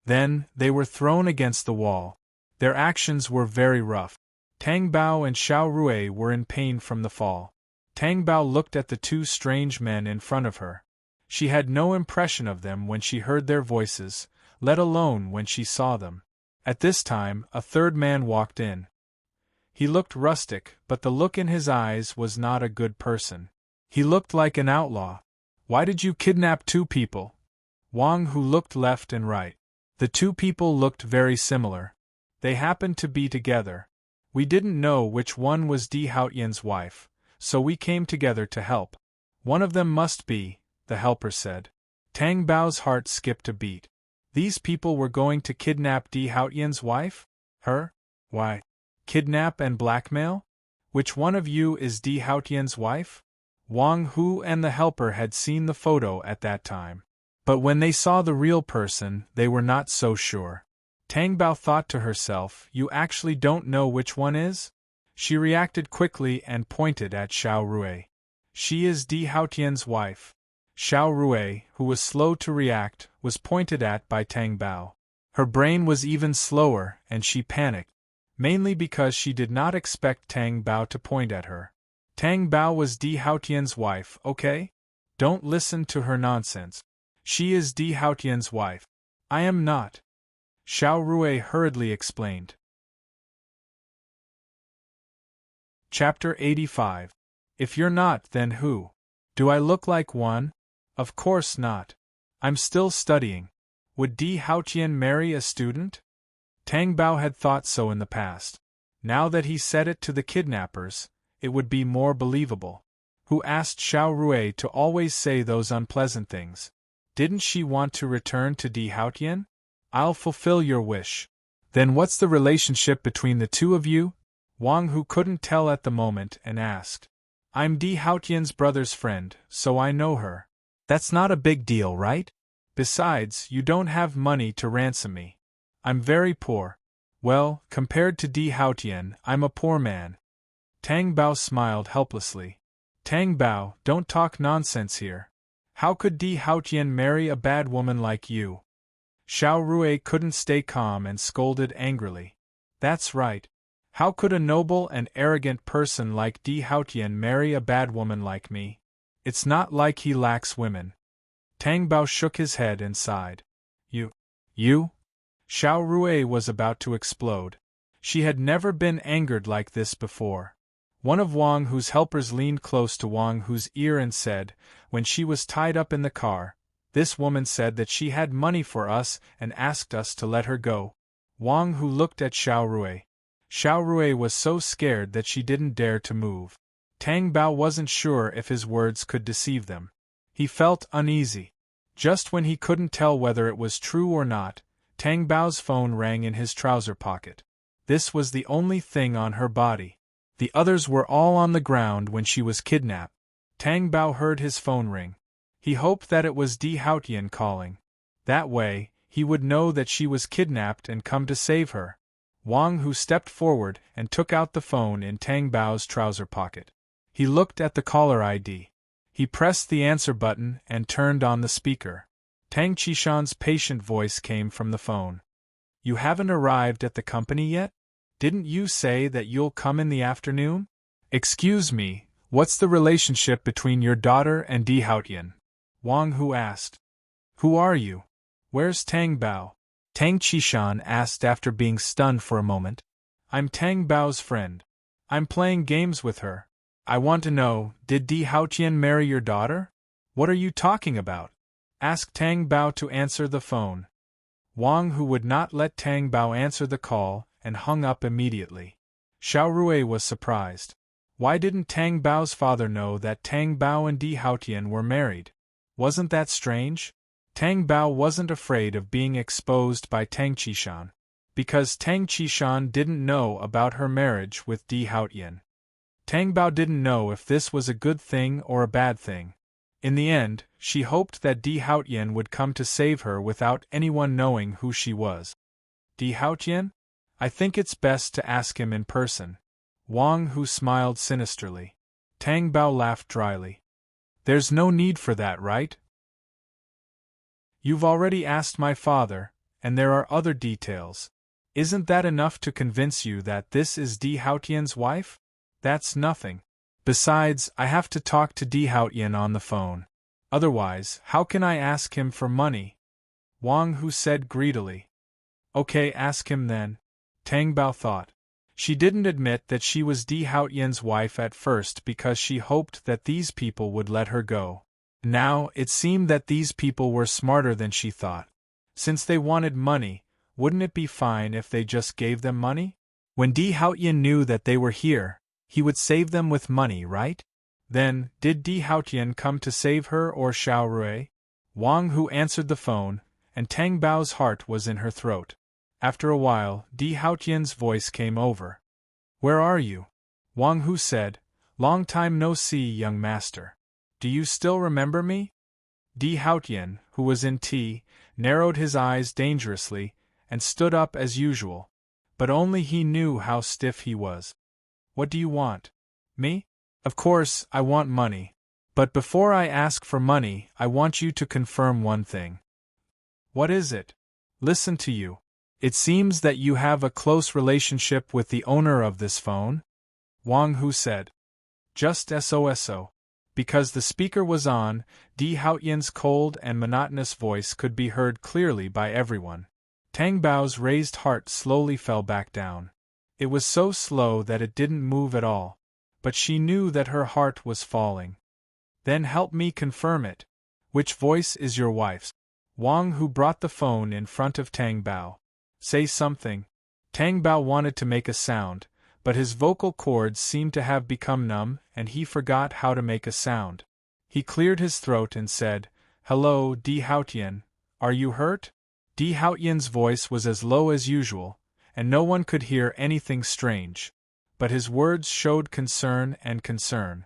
Then, they were thrown against the wall. Their actions were very rough. Tang Bao and Xiao Rui were in pain from the fall. Tang Bao looked at the two strange men in front of her. She had no impression of them when she heard their voices, let alone when she saw them. At this time, a third man walked in. He looked rustic, but the look in his eyes was not a good person. He looked like an outlaw. Why did you kidnap two people? Wang Hu looked left and right. The two people looked very similar. They happened to be together. We didn't know which one was Di Haotian's wife, so we came together to help. One of them must be, the helper said. Tang Bao's heart skipped a beat. These people were going to kidnap Di Haotian's wife? Her? Why? Kidnap and blackmail? Which one of you is Di Haotian's wife? Wang Hu and the helper had seen the photo at that time. But when they saw the real person, they were not so sure. Tang Bao thought to herself, you actually don't know which one is? She reacted quickly and pointed at Xiao Rui. She is Di Haotian's wife. Xiao Rui, who was slow to react, was pointed at by Tang Bao. Her brain was even slower, and she panicked, mainly because she did not expect Tang Bao to point at her. Tang Bao was Di Haotian's wife, okay? Don't listen to her nonsense. She is Di Haotian's wife. I am not. Xiao Rui hurriedly explained. Chapter 85. If you're not, then who? Do I look like one? Of course not. I'm still studying. Would Di Haotian marry a student? Tang Bao had thought so in the past. Now that he said it to the kidnappers, it would be more believable. Who asked Xiao Rui to always say those unpleasant things? Didn't she want to return to Di Haotian? I'll fulfill your wish. Then what's the relationship between the two of you? Wang Hu couldn't tell at the moment and asked. I'm Di Haotian's brother's friend, so I know her. That's not a big deal, right? Besides, you don't have money to ransom me. I'm very poor. Well, compared to Di Haotian, I'm a poor man. Tang Bao smiled helplessly. Tang Bao, don't talk nonsense here. How could Di Haotian marry a bad woman like you? Xiao Rui couldn't stay calm and scolded angrily. That's right. How could a noble and arrogant person like Di Haotian marry a bad woman like me? It's not like he lacks women. Tang Bao shook his head and sighed. You? Xiao Rui was about to explode. She had never been angered like this before. One of Wang Hu's helpers leaned close to Wang Hu's ear and said, when she was tied up in the car, this woman said that she had money for us and asked us to let her go. Wang Hu looked at Xiao Rui. Xiao Rui was so scared that she didn't dare to move. Tang Bao wasn't sure if his words could deceive them. He felt uneasy. Just when he couldn't tell whether it was true or not, Tang Bao's phone rang in his trouser pocket. This was the only thing on her body. The others were all on the ground when she was kidnapped. Tang Bao heard his phone ring. He hoped that it was Di Haotian calling. That way, he would know that she was kidnapped and come to save her. Wang Hu stepped forward and took out the phone in Tang Bao's trouser pocket. He looked at the caller ID. He pressed the answer button and turned on the speaker. Tang Qishan's patient voice came from the phone. You haven't arrived at the company yet? Didn't you say that you'll come in the afternoon? Excuse me, what's the relationship between your daughter and Di Haotian? Wang Hu asked. Who are you? Where's Tang Bao? Tang Qishan asked after being stunned for a moment. I'm Tang Bao's friend. I'm playing games with her. I want to know, did Di Haotian marry your daughter? What are you talking about? Asked Tang Bao to answer the phone. Wang Hu would not let Tang Bao answer the call and hung up immediately. Xiao Rui was surprised. Why didn't Tang Bao's father know that Tang Bao and Di Haotian were married? Wasn't that strange? Tang Bao wasn't afraid of being exposed by Tang Qishan, because Tang Qishan didn't know about her marriage with Di Haotian. Tang Bao didn't know if this was a good thing or a bad thing. In the end, she hoped that Di Haotian would come to save her without anyone knowing who she was. Di Haotian? I think it's best to ask him in person. Wang Hu smiled sinisterly. Tang Bao laughed dryly. There's no need for that, right? You've already asked my father, and there are other details. Isn't that enough to convince you that this is Di Haotian's wife? That's nothing. Besides, I have to talk to Di Haotian on the phone. Otherwise, how can I ask him for money? Wang Hu said greedily. Okay, ask him then. Tang Bao thought. She didn't admit that she was Di Haotian's wife at first because she hoped that these people would let her go. Now, it seemed that these people were smarter than she thought. Since they wanted money, wouldn't it be fine if they just gave them money? When Di Haotian knew that they were here, he would save them with money, right? Then, did Di Haotian come to save her or Xiao Rui? Wang Hu answered the phone, and Tang Bao's heart was in her throat. After a while, Di Haotian's voice came over. Where are you? Wang Hu said, Long time no see, young master. Do you still remember me? Di Haotian, who was in tea, narrowed his eyes dangerously, and stood up as usual. But only he knew how stiff he was. What do you want? Me? Of course, I want money. But before I ask for money, I want you to confirm one thing. What is it? Listen to you. It seems that you have a close relationship with the owner of this phone? Wang Hu said. Just so. Because the speaker was on, Di Haotian's cold and monotonous voice could be heard clearly by everyone. Tang Bao's raised heart slowly fell back down. It was so slow that it didn't move at all, but she knew that her heart was falling. Then help me confirm it. Which voice is your wife's? Wang, who brought the phone in front of Tang Bao. Say something. Tang Bao wanted to make a sound, but his vocal cords seemed to have become numb and he forgot how to make a sound. He cleared his throat and said, "Hello, Di Haotian, are you hurt?" Di Haotian's voice was as low as usual, and no one could hear anything strange. But his words showed concern and concern.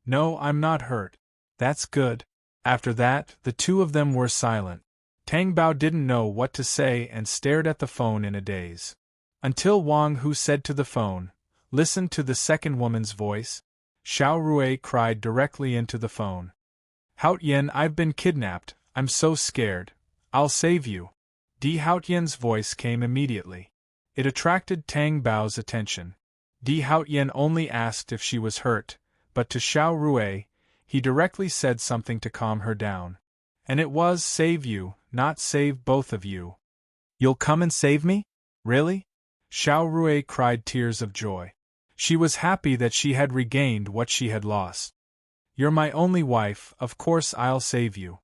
"No, I'm not hurt." "That's good." After that, the two of them were silent. Tang Bao didn't know what to say and stared at the phone in a daze. Until Wang Hu said to the phone, "Listen to the second woman's voice." Xiao Rui cried directly into the phone. "Haotian, I've been kidnapped, I'm so scared. I'll save you." Di Haotian's voice came immediately. It attracted Tang Bao's attention. Di Haotian only asked if she was hurt, but to Xiao Rui, he directly said something to calm her down. And it was save you, not save both of you. "You'll come and save me? Really?" Xiao Rui cried tears of joy. She was happy that she had regained what she had lost. "You're my only wife, of course I'll save you."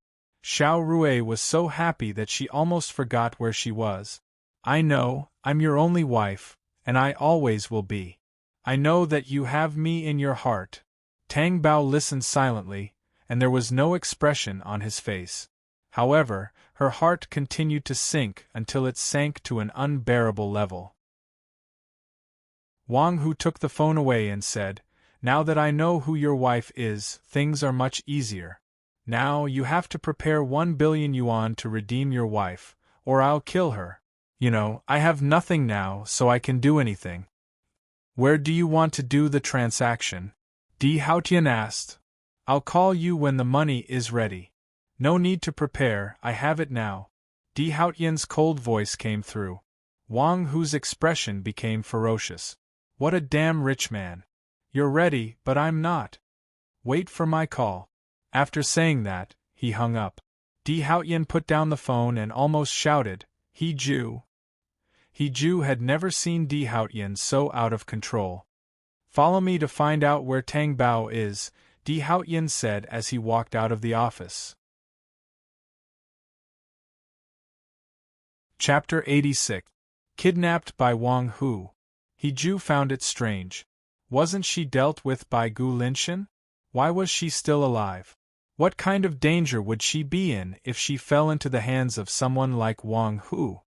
Xiao Rui was so happy that she almost forgot where she was. "I know, I'm your only wife, and I always will be. I know that you have me in your heart." Tang Bao listened silently, and there was no expression on his face. However, her heart continued to sink until it sank to an unbearable level. Wang Hu took the phone away and said, "Now that I know who your wife is, things are much easier. Now you have to prepare 1 billion yuan to redeem your wife, or I'll kill her. You know, I have nothing now so I can do anything." "Where do you want to do the transaction?" Di Haotian asked. "I'll call you when the money is ready." "No need to prepare, I have it now." Di Haotian's cold voice came through. Wang Hu's expression became ferocious. "What a damn rich man. You're ready, but I'm not. Wait for my call." After saying that, he hung up. Di Haotian put down the phone and almost shouted, "He Ju!" He Ju had never seen Di Haotian so out of control. "Follow me to find out where Tang Bao is," Di Haotian said as he walked out of the office. Chapter 86. Kidnapped by Wang Hu. He Ju found it strange. Wasn't she dealt with by Gu Linshan? Why was she still alive? What kind of danger would she be in if she fell into the hands of someone like Wang Hu?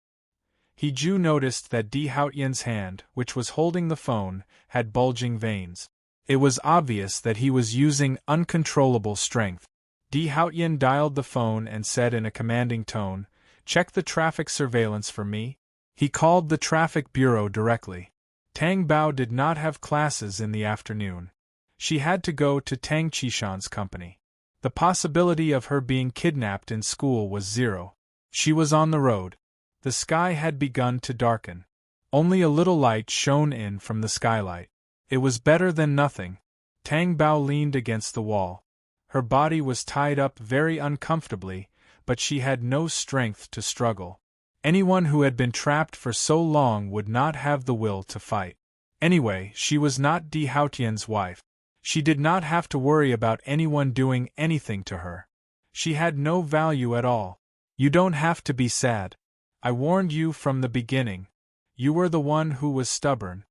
He Ju noticed that Di Haotian's hand, which was holding the phone, had bulging veins. It was obvious that he was using uncontrollable strength. Di Haotian dialed the phone and said in a commanding tone, "Check the traffic surveillance for me." He called the traffic bureau directly. Tang Bao did not have classes in the afternoon. She had to go to Tang Qishan's company. The possibility of her being kidnapped in school was zero. She was on the road. The sky had begun to darken. Only a little light shone in from the skylight. It was better than nothing. Tang Bao leaned against the wall. Her body was tied up very uncomfortably, but she had no strength to struggle. Anyone who had been trapped for so long would not have the will to fight. Anyway, she was not Di Haotian's wife. She did not have to worry about anyone doing anything to her. She had no value at all. "You don't have to be sad. I warned you from the beginning. You were the one who was stubborn."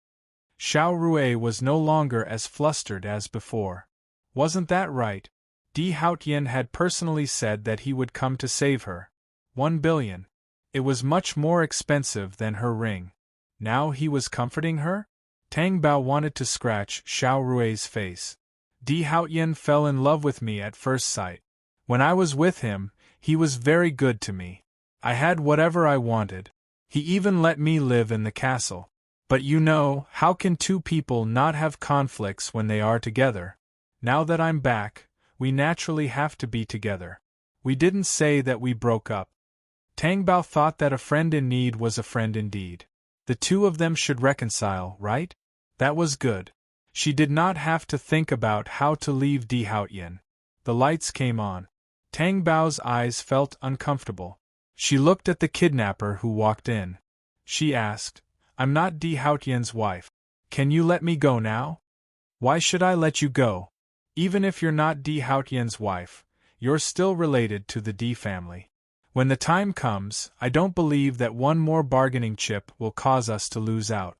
Xiao Rui was no longer as flustered as before. Wasn't that right? Di Haotian had personally said that he would come to save her. 1 billion. It was much more expensive than her ring. Now he was comforting her? Tang Bao wanted to scratch Xiao Rui's face. Di Haotian fell in love with me at first sight. When I was with him, he was very good to me. I had whatever I wanted. He even let me live in the castle. But you know, how can two people not have conflicts when they are together? Now that I'm back, we naturally have to be together. We didn't say that we broke up. Tang Bao thought that a friend in need was a friend indeed. The two of them should reconcile, right? That was good. She did not have to think about how to leave Di Haotian. The lights came on. Tang Bao's eyes felt uncomfortable. She looked at the kidnapper who walked in. She asked, I'm not Di Haotian's wife. Can you let me go now? Why should I let you go? Even if you're not Di Haotian's wife, you're still related to the Di family. When the time comes, I don't believe that one more bargaining chip will cause us to lose out.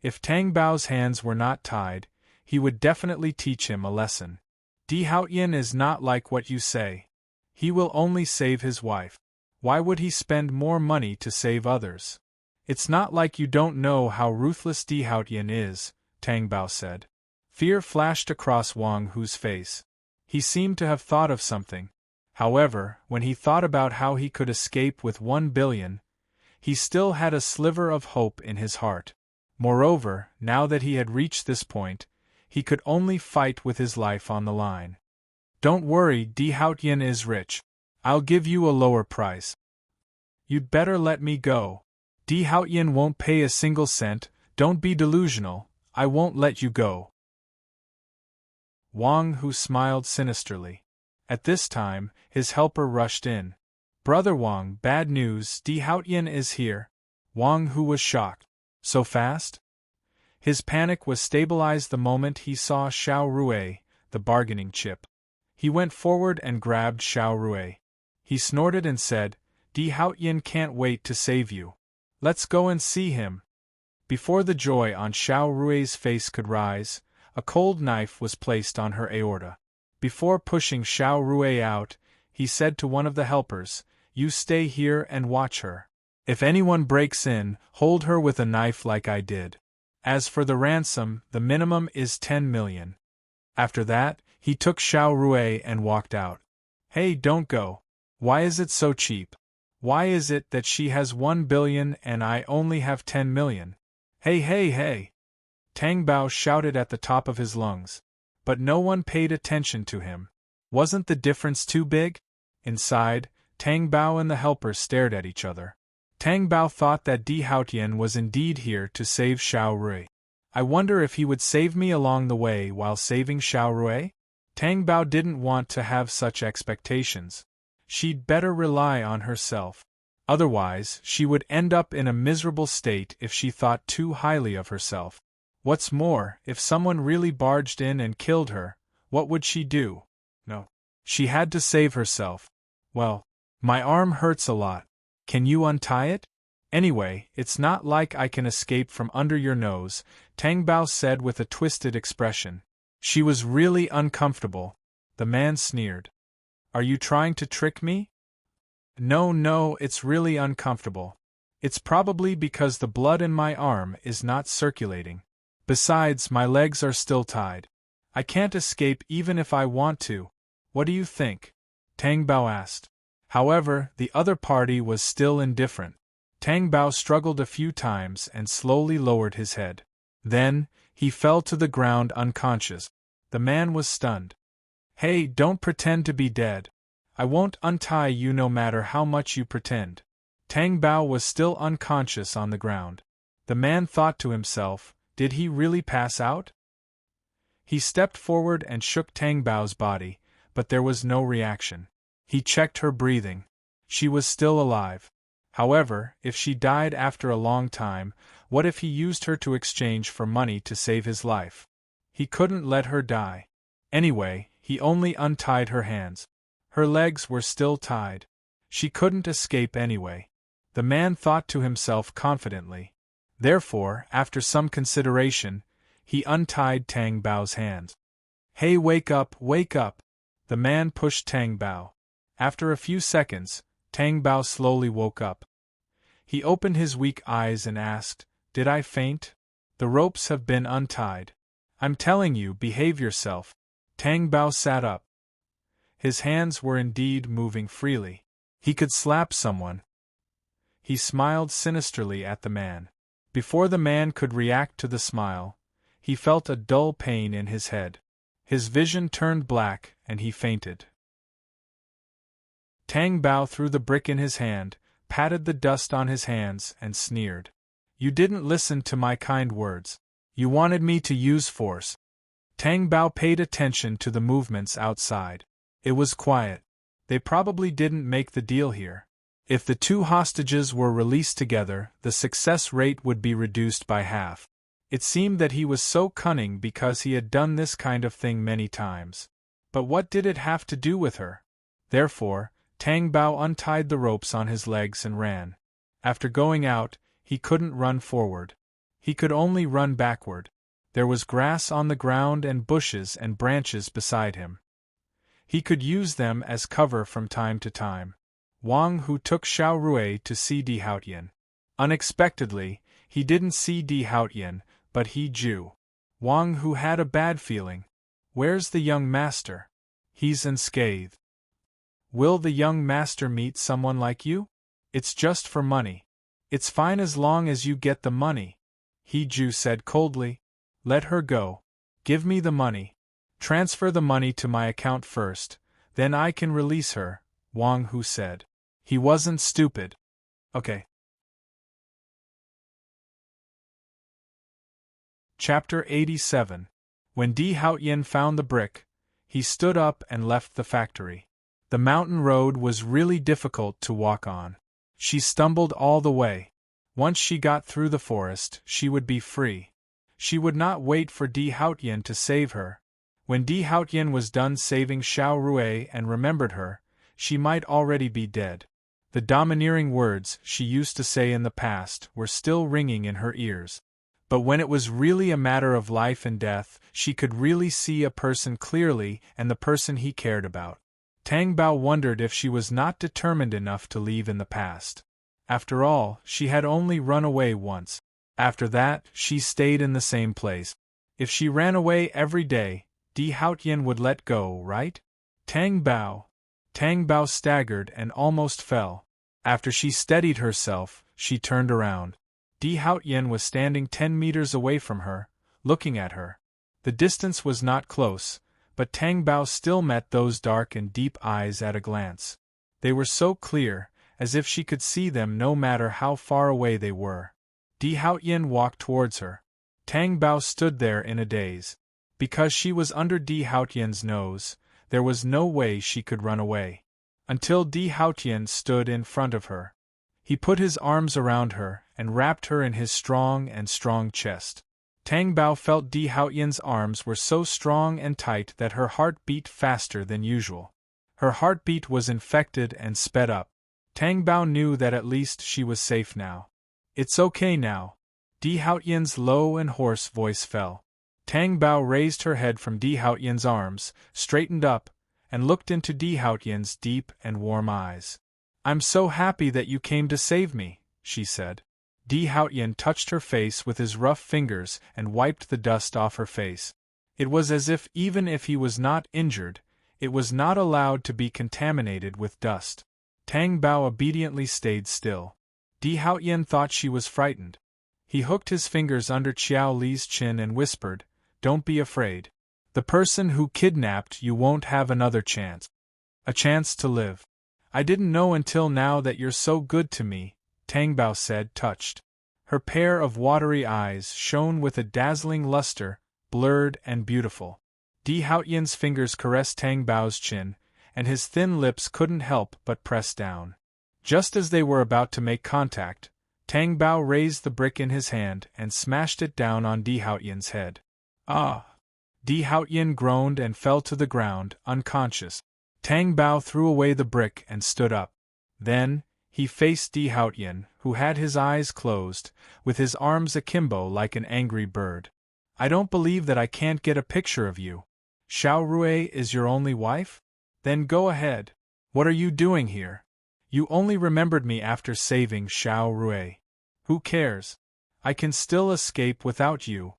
If Tang Bao's hands were not tied, he would definitely teach him a lesson. Di Haotian is not like what you say. He will only save his wife. Why would he spend more money to save others? It's not like you don't know how ruthless Di Haotian is, Tang Bao said. Fear flashed across Wang Hu's face. He seemed to have thought of something. However, when he thought about how he could escape with 1 billion, he still had a sliver of hope in his heart. Moreover, now that he had reached this point, he could only fight with his life on the line. Don't worry, Di Haotian is rich. I'll give you a lower price. You'd better let me go. Di Haotian won't pay a single cent. Don't be delusional. I won't let you go. Wang Hu smiled sinisterly. At this time, his helper rushed in. Brother Wang, bad news, Di Haotian is here. Wang Hu was shocked. So fast? His panic was stabilized the moment he saw Xiao Rui, the bargaining chip. He went forward and grabbed Xiao Rui. He snorted and said, Di Haotian can't wait to save you. Let's go and see him. Before the joy on Xiao Rui's face could rise, a cold knife was placed on her aorta. Before pushing Xiao Rui out, he said to one of the helpers, You stay here and watch her. If anyone breaks in, hold her with a knife like I did. As for the ransom, the minimum is 10 million. After that, he took Xiao Rui and walked out. Hey, don't go. Why is it so cheap? Why is it that she has 1 billion and I only have 10 million? Hey, hey, hey! Tang Bao shouted at the top of his lungs. But no one paid attention to him. Wasn't the difference too big? Inside, Tang Bao and the helper stared at each other. Tang Bao thought that Di Haotian was indeed here to save Xiao Rui. I wonder if he would save me along the way while saving Xiao Rui? Tang Bao didn't want to have such expectations. She'd better rely on herself. Otherwise, she would end up in a miserable state if she thought too highly of herself. What's more, if someone really barged in and killed her, what would she do? No. She had to save herself. Well, my arm hurts a lot. Can you untie it? Anyway, it's not like I can escape from under your nose, Tang Bao said with a twisted expression. She was really uncomfortable. The man sneered. Are you trying to trick me? No, it's really uncomfortable. It's probably because the blood in my arm is not circulating. Besides, my legs are still tied. I can't escape even if I want to. What do you think? Tang Bao asked. However, the other party was still indifferent. Tang Bao struggled a few times and slowly lowered his head. Then, he fell to the ground unconscious. The man was stunned. Hey, don't pretend to be dead. I won't untie you no matter how much you pretend. Tang Bao was still unconscious on the ground. The man thought to himself, did he really pass out? He stepped forward and shook Tang Bao's body, but there was no reaction. He checked her breathing. She was still alive. However, if she died after a long time, what if he used her to exchange for money to save his life? He couldn't let her die. Anyway, he only untied her hands. Her legs were still tied. She couldn't escape anyway. The man thought to himself confidently. Therefore, after some consideration, he untied Tang Bao's hands. Hey, wake up, wake up! The man pushed Tang Bao. After a few seconds, Tang Bao slowly woke up. He opened his weak eyes and asked, Did I faint? The ropes have been untied. I'm telling you, behave yourself. Tang Bao sat up. His hands were indeed moving freely. He could slap someone. He smiled sinisterly at the man. Before the man could react to the smile, he felt a dull pain in his head. His vision turned black, and he fainted. Tang Bao threw the brick in his hand, patted the dust on his hands, and sneered. You didn't listen to my kind words. You wanted me to use force. Tang Bao paid attention to the movements outside. It was quiet. They probably didn't make the deal here. If the two hostages were released together, the success rate would be reduced by half. It seemed that he was so cunning because he had done this kind of thing many times. But what did it have to do with her? Therefore, Tang Bao untied the ropes on his legs and ran. After going out, he couldn't run forward. He could only run backward. There was grass on the ground and bushes and branches beside him. He could use them as cover from time to time. Wang Hu took Xiao Rui to see Di Haotian. Unexpectedly, he didn't see Di Haotian, but he Ju. Wang Hu had a bad feeling. Where's the young master? He's unscathed. Will the young master meet someone like you? It's just for money. It's fine as long as you get the money, he Ju said coldly. Let her go. Give me the money. Transfer the money to my account first, then I can release her, Wang Hu said. He wasn't stupid. Okay. Chapter 87. When Di Haotian found the brick, he stood up and left the factory. The mountain road was really difficult to walk on. She stumbled all the way. Once she got through the forest, she would be free. She would not wait for Di Haotian to save her. When Di Haotian was done saving Xiao Rui and remembered her, she might already be dead. The domineering words she used to say in the past were still ringing in her ears. But when it was really a matter of life and death, she could really see a person clearly and the person he cared about. Tang Bao wondered if she was not determined enough to leave in the past. After all, she had only run away once. After that, she stayed in the same place. If she ran away every day, Di Haotian would let go, right? Tang Bao staggered and almost fell. After she steadied herself, she turned around. Di Haotian was standing 10 meters away from her, looking at her. The distance was not close, but Tang Bao still met those dark and deep eyes at a glance. They were so clear, as if she could see them no matter how far away they were. Di Haotian walked towards her. Tang Bao stood there in a daze. Because she was under Di Haotian's nose, there was no way she could run away. Until Di Haotian stood in front of her. He put his arms around her and wrapped her in his strong chest. Tang Bao felt Di Haotian's arms were so strong and tight that her heart beat faster than usual. Her heartbeat was infected and sped up. Tang Bao knew that at least she was safe now. It's okay now. Di Haotian's low and hoarse voice fell. Tang Bao raised her head from Di Haotian's arms, straightened up, and looked into Di Haotian's deep and warm eyes. I'm so happy that you came to save me, she said. Di Haotian touched her face with his rough fingers and wiped the dust off her face. It was as if even if he was not injured, it was not allowed to be contaminated with dust. Tang Bao obediently stayed still. Di Haotian thought she was frightened. He hooked his fingers under Qiao Li's chin and whispered, "Don't be afraid. The person who kidnapped you won't have another chance. A chance to live. I didn't know until now that you're so good to me," Tang Bao said, touched. Her pair of watery eyes shone with a dazzling luster, blurred and beautiful. Di Haotian's fingers caressed Tang Bao's chin, and his thin lips couldn't help but press down. Just as they were about to make contact, Tang Bao raised the brick in his hand and smashed it down on Di Haotian's head. Ah! Di Haotian groaned and fell to the ground, unconscious. Tang Bao threw away the brick and stood up. Then, he faced Di Haotian, who had his eyes closed, with his arms akimbo like an angry bird. I don't believe that I can't get a picture of you. Xiao Rui is your only wife? Then go ahead. What are you doing here? You only remembered me after saving Xiao Rui. Who cares? I can still escape without you.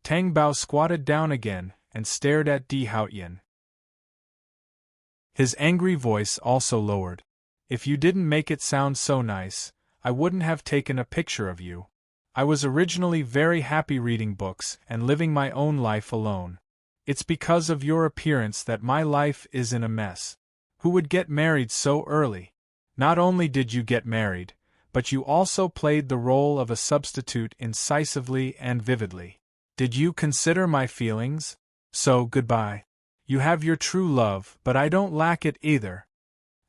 Tang Bao squatted down again and stared at Di Haotian. His angry voice also lowered. If you didn't make it sound so nice, I wouldn't have taken a picture of you. I was originally very happy reading books and living my own life alone. It's because of your appearance that my life is in a mess. Who would get married so early? Not only did you get married, but you also played the role of a substitute incisively and vividly. Did you consider my feelings? So, goodbye. You have your true love, but I don't lack it either.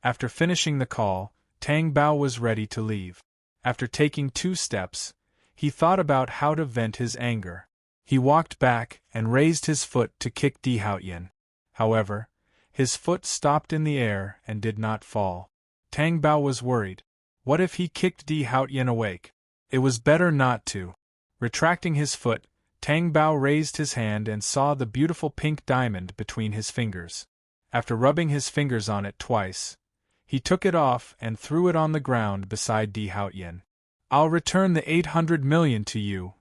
After finishing the call, Tang Bao was ready to leave. After taking 2 steps, he thought about how to vent his anger. He walked back and raised his foot to kick Di Haotian. However, his foot stopped in the air and did not fall. Tang Bao was worried. What if he kicked Di Haotian awake? It was better not to. Retracting his foot, Tang Bao raised his hand and saw the beautiful pink diamond between his fingers. After rubbing his fingers on it twice, he took it off and threw it on the ground beside Di Haotian. I'll return the 800 million to you.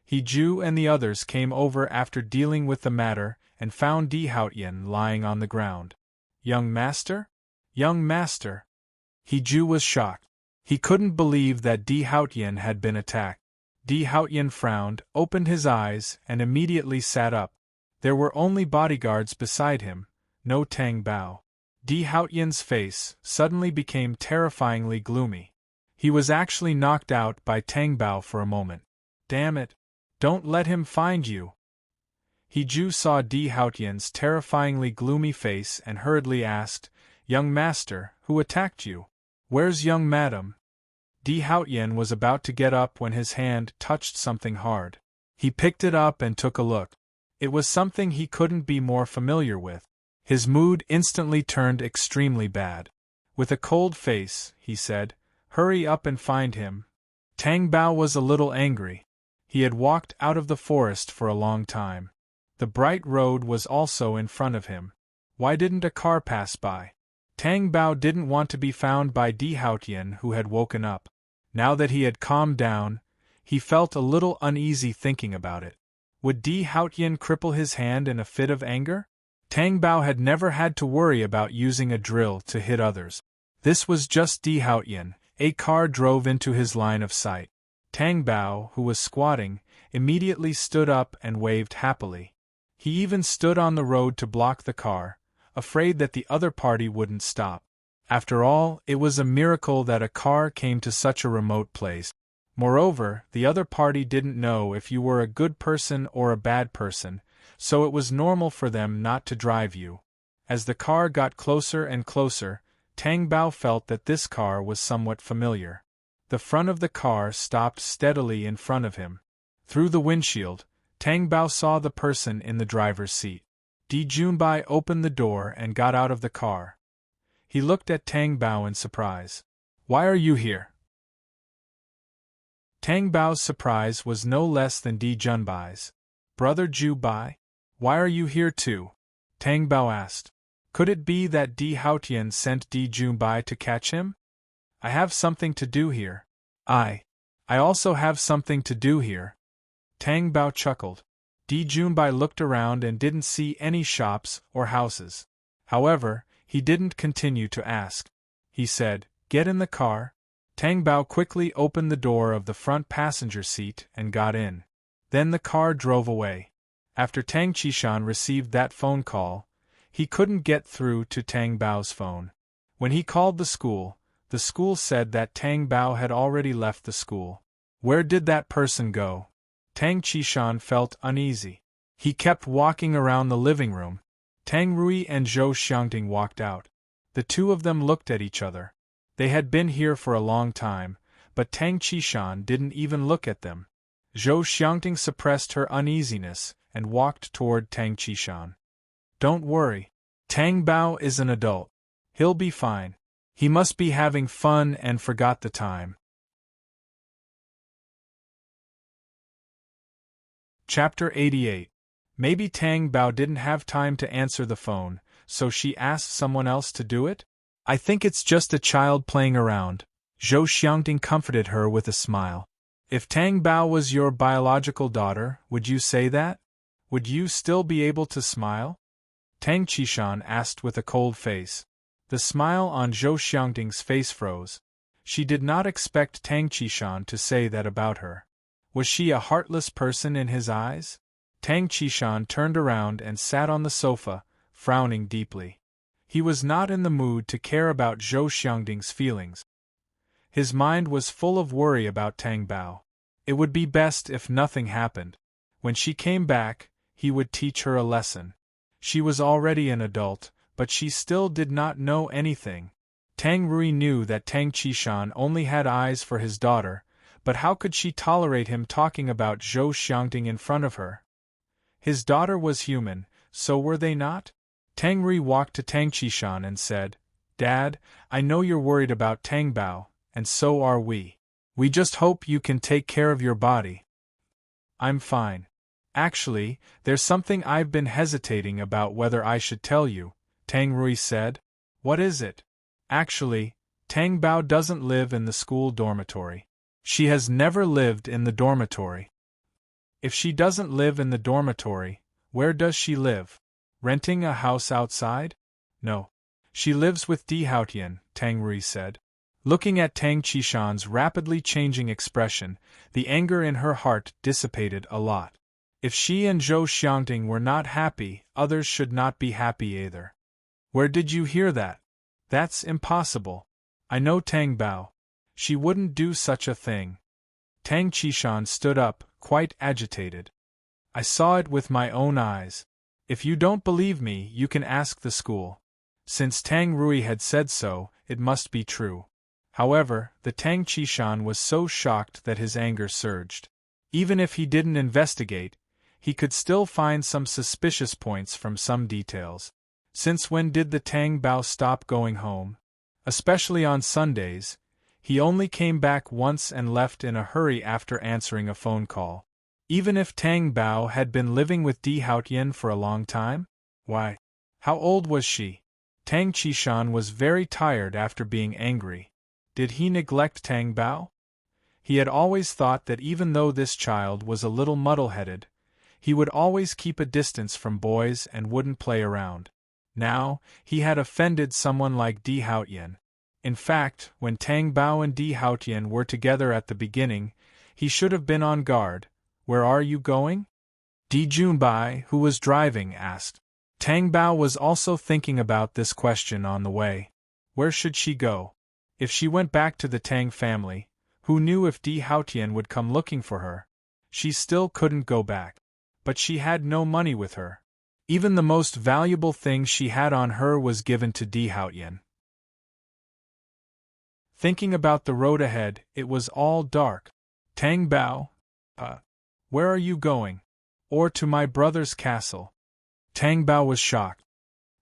He Ju and the others came over after dealing with the matter and found Di Haotian lying on the ground. Young master? Young master? He Ju was shocked. He couldn't believe that Di Haotian had been attacked. Di Haotian frowned, opened his eyes, and immediately sat up. There were only bodyguards beside him, no Tang Bao. Di Haotian's face suddenly became terrifyingly gloomy. He was actually knocked out by Tang Bao for a moment. Damn it! Don't let him find you! He Ju saw Di Haotian's terrifyingly gloomy face and hurriedly asked, Young master, who attacked you? Where's young madam? Di Haotian was about to get up when his hand touched something hard. He picked it up and took a look. It was something he couldn't be more familiar with. His mood instantly turned extremely bad. With a cold face, he said, Hurry up and find him. Tang Bao was a little angry. He had walked out of the forest for a long time. The bright road was also in front of him. Why didn't a car pass by? Tang Bao didn't want to be found by Di Haotian, who had woken up. Now that he had calmed down, he felt a little uneasy thinking about it. Would Di Haotian cripple his hand in a fit of anger? Tang Bao had never had to worry about using a drill to hit others. This was just Di Haotian. A car drove into his line of sight. Tang Bao, who was squatting, immediately stood up and waved happily. He even stood on the road to block the car, afraid that the other party wouldn't stop. After all, it was a miracle that a car came to such a remote place. Moreover, the other party didn't know if you were a good person or a bad person, so it was normal for them not to drive you. As the car got closer and closer, Tang Bao felt that this car was somewhat familiar. The front of the car stopped steadily in front of him. Through the windshield, Tang Bao saw the person in the driver's seat. Di Junbai opened the door and got out of the car. He looked at Tang Bao in surprise. Why are you here? Tang Bao's surprise was no less than Di Junbai's. Brother Ju Bai? Why are you here too? Tang Bao asked. Could it be that Di Haotian sent Di Junbai to catch him? I have something to do here. I also have something to do here. Tang Bao chuckled. Di Junbai looked around and didn't see any shops or houses. However, he didn't continue to ask. He said, Get in the car. Tang Bao quickly opened the door of the front passenger seat and got in. Then the car drove away. After Tang Qishan received that phone call, he couldn't get through to Tang Bao's phone. When he called the school said that Tang Bao had already left the school. Where did that person go? Tang Qishan felt uneasy. He kept walking around the living room. Tang Rui and Zhou Xiangting walked out. The two of them looked at each other. They had been here for a long time, but Tang Qishan didn't even look at them. Zhou Xiangting suppressed her uneasiness and walked toward Tang Qishan. Don't worry. Tang Bao is an adult. He'll be fine. He must be having fun and forgot the time. Chapter 88. Maybe Tang Bao didn't have time to answer the phone, so she asked someone else to do it? I think it's just a child playing around. Zhou Xiangting comforted her with a smile. If Tang Bao was your biological daughter, would you say that? Would you still be able to smile? Tang Qishan asked with a cold face. The smile on Zhou Xiangting's face froze. She did not expect Tang Qishan to say that about her. Was she a heartless person in his eyes? Tang Qishan turned around and sat on the sofa, frowning deeply. He was not in the mood to care about Zhou Xiangting's feelings. His mind was full of worry about Tang Bao. It would be best if nothing happened. When she came back, he would teach her a lesson. She was already an adult, but she still did not know anything. Tang Rui knew that Tang Qishan only had eyes for his daughter, but how could she tolerate him talking about Zhou Xiangting in front of her? His daughter was human, so were they not? Tang Rui walked to Tang Qishan and said, "Dad, I know you're worried about Tang Bao, and so are we. We just hope you can take care of your body." "I'm fine. Actually, there's something I've been hesitating about whether I should tell you," Tang Rui said. "What is it?" "Actually, Tang Bao doesn't live in the school dormitory. She has never lived in the dormitory." "If she doesn't live in the dormitory, where does she live? Renting a house outside?" "No. She lives with Di Haotian," Tang Rui said. Looking at Tang Qishan's rapidly changing expression, the anger in her heart dissipated a lot. If she and Zhou Xiangting were not happy, others should not be happy either. "Where did you hear that?" "That's impossible. I know Tang Bao. She wouldn't do such a thing." Tang Qishan stood up, quite agitated. "I saw it with my own eyes. If you don't believe me, you can ask the school." Since Tang Rui had said so, it must be true. However, the Tang Qishan was so shocked that his anger surged. Even if he didn't investigate, he could still find some suspicious points from some details. Since when did the Tang Bao stop going home? Especially on Sundays, he only came back once and left in a hurry after answering a phone call. Even if Tang Bao had been living with Di Haotian for a long time? Why? How old was she? Tang Qishan was very tired after being angry. Did he neglect Tang Bao? He had always thought that even though this child was a little muddle-headed, he would always keep a distance from boys and wouldn't play around. Now, he had offended someone like Di Haotian. In fact, when Tang Bao and Di Haotian were together at the beginning, he should have been on guard. "Where are you going?" Di Junbai, who was driving, asked. Tang Bao was also thinking about this question on the way. Where should she go? If she went back to the Tang family, who knew if Di Haotian would come looking for her? She still couldn't go back. But she had no money with her. Even the most valuable thing she had on her was given to Di Haotian. Thinking about the road ahead, it was all dark. "Tang Bao? Where are you going?" "Or to my brother's castle." Tang Bao was shocked.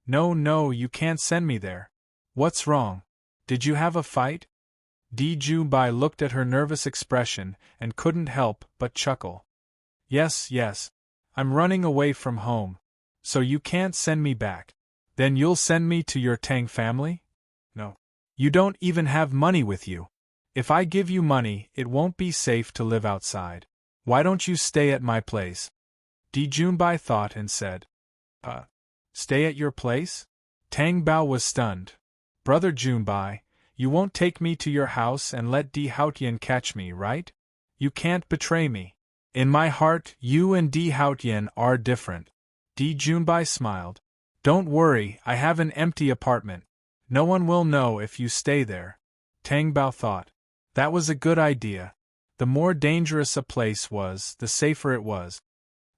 No, you can't send me there." "What's wrong? Did you have a fight?" Di Junbai looked at her nervous expression and couldn't help but chuckle. Yes, I'm running away from home. So you can't send me back. Then you'll send me to your Tang family?" "No. You don't even have money with you. If I give you money, it won't be safe to live outside. Why don't you stay at my place?" Di Junbai thought and said, Stay at your place?" Tang Bao was stunned. "Brother Junbai, you won't take me to your house and let Di Haotian catch me, right? You can't betray me. In my heart, you and Di Haotian are different." Di Junbai smiled. "Don't worry, I have an empty apartment. No one will know if you stay there." Tang Bao thought. That was a good idea. The more dangerous a place was, the safer it was.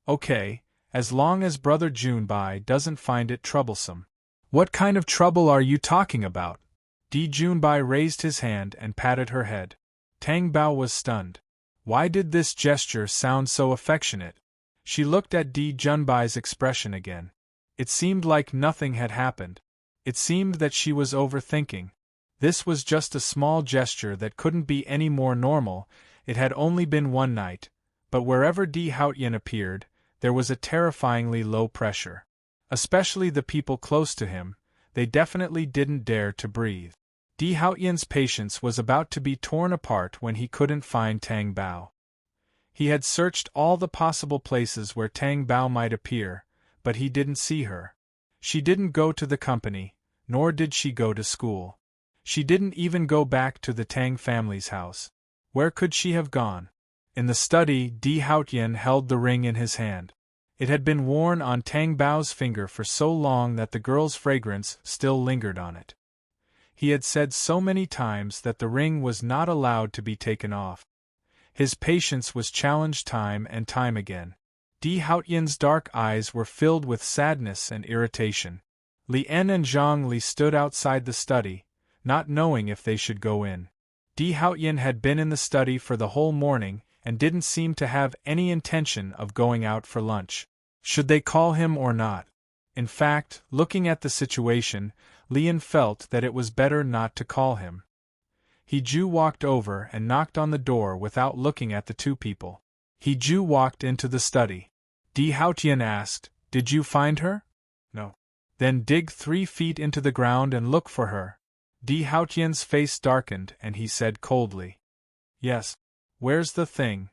Okay, as long as Brother Junbai doesn't find it troublesome. "What kind of trouble are you talking about?" Di Junbai raised his hand and patted her head. Tang Bao was stunned. Why did this gesture sound so affectionate? She looked at Di Junbai's expression again. It seemed like nothing had happened. It seemed that she was overthinking. This was just a small gesture that couldn't be any more normal. It had only been one night, but wherever Di Haotian appeared, there was a terrifyingly low pressure. Especially the people close to him, they definitely didn't dare to breathe. Di Haotian's patience was about to be torn apart when he couldn't find Tang Bao. He had searched all the possible places where Tang Bao might appear, but he didn't see her. She didn't go to the company, nor did she go to school. She didn't even go back to the Tang family's house. Where could she have gone? In the study, Di Haotian held the ring in his hand. It had been worn on Tang Bao's finger for so long that the girl's fragrance still lingered on it. He had said so many times that the ring was not allowed to be taken off. His patience was challenged time and time again. Di Haotian's dark eyes were filled with sadness and irritation. Li En and Zhang Li stood outside the study, not knowing if they should go in. Di Haotian had been in the study for the whole morning and didn't seem to have any intention of going out for lunch. Should they call him or not? In fact, looking at the situation, Lian felt that it was better not to call him. He walked over and knocked on the door without looking at the two people. He walked into the study. Di Haotian asked, "Did you find her?" "No." "Then dig 3 feet into the ground and look for her." Di Haotian's face darkened and he said coldly, "Yes. Where's the thing?"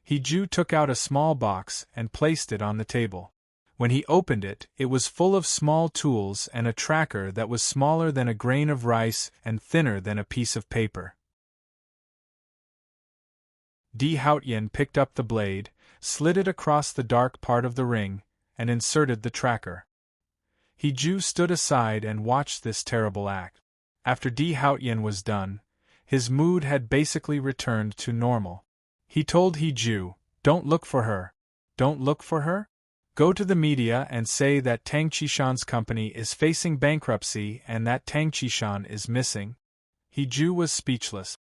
He took out a small box and placed it on the table. When he opened it, it was full of small tools and a tracker that was smaller than a grain of rice and thinner than a piece of paper. Di Haotian picked up the blade, slid it across the dark part of the ring, and inserted the tracker. He stood aside and watched this terrible act. After Di Haotian was done, his mood had basically returned to normal. He told "Don't look for her. Don't look for her? Go to the media and say that Tang Qishan's company is facing bankruptcy and that Tang Qishan is missing." He was speechless.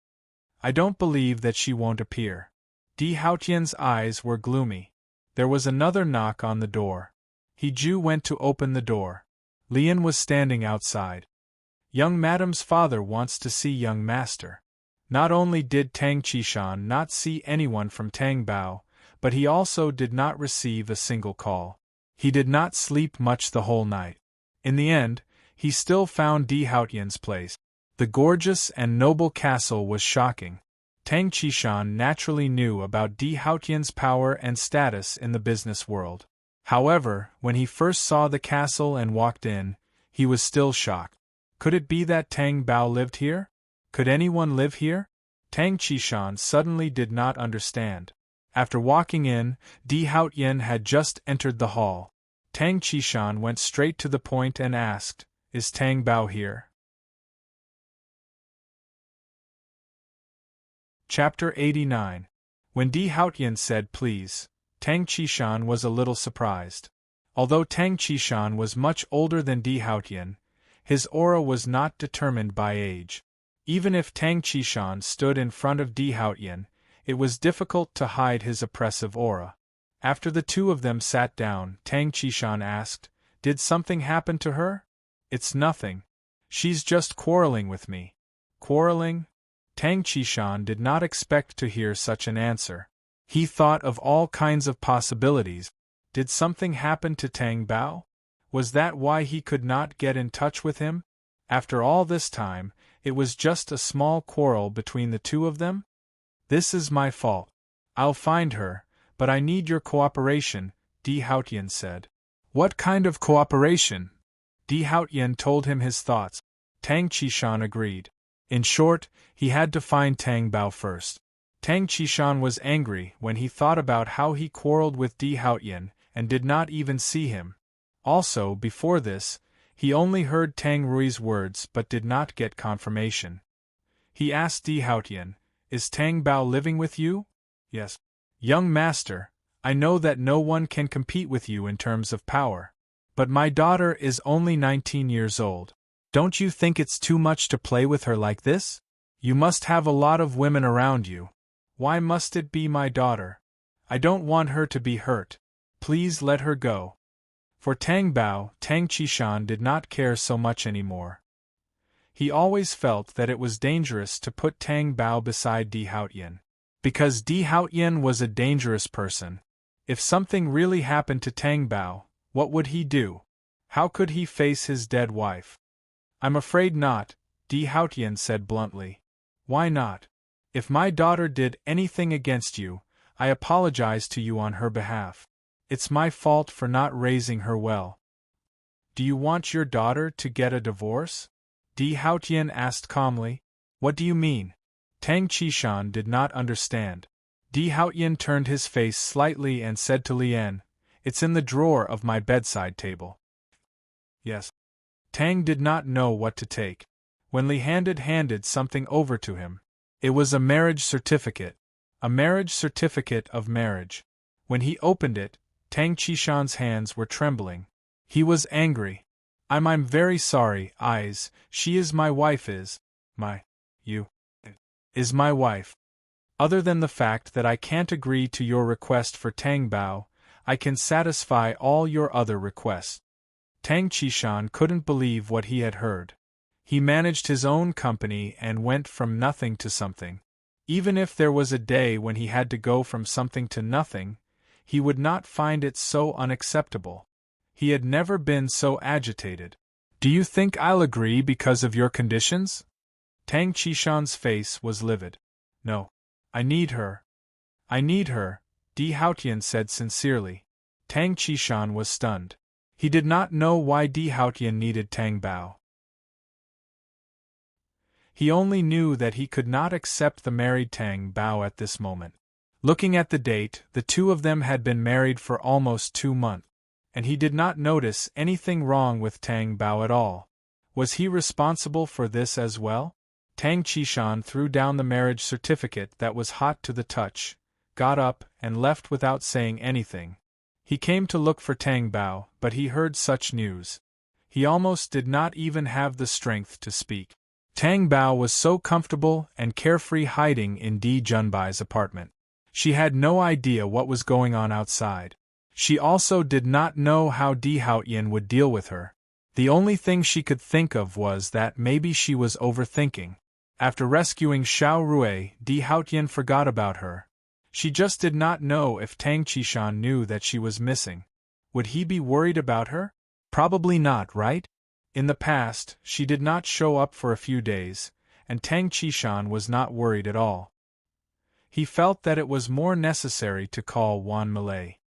"I don't believe that she won't appear." Di Haotian's eyes were gloomy. There was another knock on the door. He went to open the door. Lian was standing outside. "Young madam's father wants to see young master." Not only did Tang Qishan not see anyone from Tang Bao, but he also did not receive a single call. He did not sleep much the whole night. In the end, he still found Di Haotian's place. The gorgeous and noble castle was shocking. Tang Qishan naturally knew about Di Haotian's power and status in the business world. However, when he first saw the castle and walked in, he was still shocked. Could it be that Tang Bao lived here? Could anyone live here? Tang Qishan suddenly did not understand. After walking in, Di Haotian had just entered the hall. Tang Qishan went straight to the point and asked, "Is Tang Bao here?" Chapter 89. When Di Haotian said please, Tang Qishan was a little surprised. Although Tang Qishan was much older than Di Haotian, his aura was not determined by age. Even if Tang Qishan stood in front of Di Haotian, it was difficult to hide his oppressive aura. After the two of them sat down, Tang Qishan asked, "Did something happen to her?" "It's nothing. She's just quarreling with me." "Quarreling?" Tang Qishan did not expect to hear such an answer. He thought of all kinds of possibilities. Did something happen to Tang Bao? Was that why he could not get in touch with him? After all this time, it was just a small quarrel between the two of them? "This is my fault. I'll find her, but I need your cooperation," Di Haotian said. "What kind of cooperation?" Di Haotian told him his thoughts. Tang Qishan agreed. In short, he had to find Tang Bao first. Tang Qishan was angry when he thought about how he quarreled with Di Haotian and did not even see him. Also, before this, he only heard Tang Rui's words but did not get confirmation. He asked Di Haotian, "Is Tang Bao living with you?" "Yes." "Young master, I know that no one can compete with you in terms of power. But my daughter is only 19 years old. Don't you think it's too much to play with her like this? You must have a lot of women around you. Why must it be my daughter? I don't want her to be hurt. Please let her go." For Tang Bao, Tang Qishan did not care so much anymore. He always felt that it was dangerous to put Tang Bao beside Di Haotian. Because Di Haotian was a dangerous person. If something really happened to Tang Bao, what would he do? How could he face his dead wife? "I'm afraid not," Di Haotian said bluntly. "Why not? If my daughter did anything against you, I apologize to you on her behalf. It's my fault for not raising her well." "Do you want your daughter to get a divorce?" Di Haotian asked calmly. "What do you mean?" Tang Qishan did not understand. Di Haotian turned his face slightly and said to Lian, "It's in the drawer of my bedside table." "Yes." Tang did not know what to take. When Li handed something over to him. It was a marriage certificate. A marriage certificate of marriage. When he opened it, Tang Qishan's hands were trembling. He was angry. I'm very sorry, Eyes, she is my wife is my wife. Other than the fact that I can't agree to your request for Tang Bao, I can satisfy all your other requests. Tang Qishan couldn't believe what he had heard. He managed his own company and went from nothing to something. Even if there was a day when he had to go from something to nothing, he would not find it so unacceptable. He had never been so agitated. Do you think I'll agree because of your conditions? Tang Qishan's face was livid. No. I need her. I need her, Di Haotian said sincerely. Tang Qishan was stunned. He did not know why Di Haotian needed Tang Bao. He only knew that he could not accept the married Tang Bao at this moment. Looking at the date, the two of them had been married for almost 2 months, and he did not notice anything wrong with Tang Bao at all. Was he responsible for this as well? Tang Qishan threw down the marriage certificate that was hot to the touch, got up, and left without saying anything. He came to look for Tang Bao, but he heard such news. He almost did not even have the strength to speak. Tang Bao was so comfortable and carefree hiding in Di Junbai's apartment. She had no idea what was going on outside. She also did not know how Di Haotian would deal with her. The only thing she could think of was that maybe she was overthinking. After rescuing Xiao Rui, Di Haotian forgot about her. She just did not know if Tang Qishan knew that she was missing. Would he be worried about her? Probably not, right? In the past, she did not show up for a few days, and Tang Qishan was not worried at all. He felt that it was more necessary to call Wan Malay.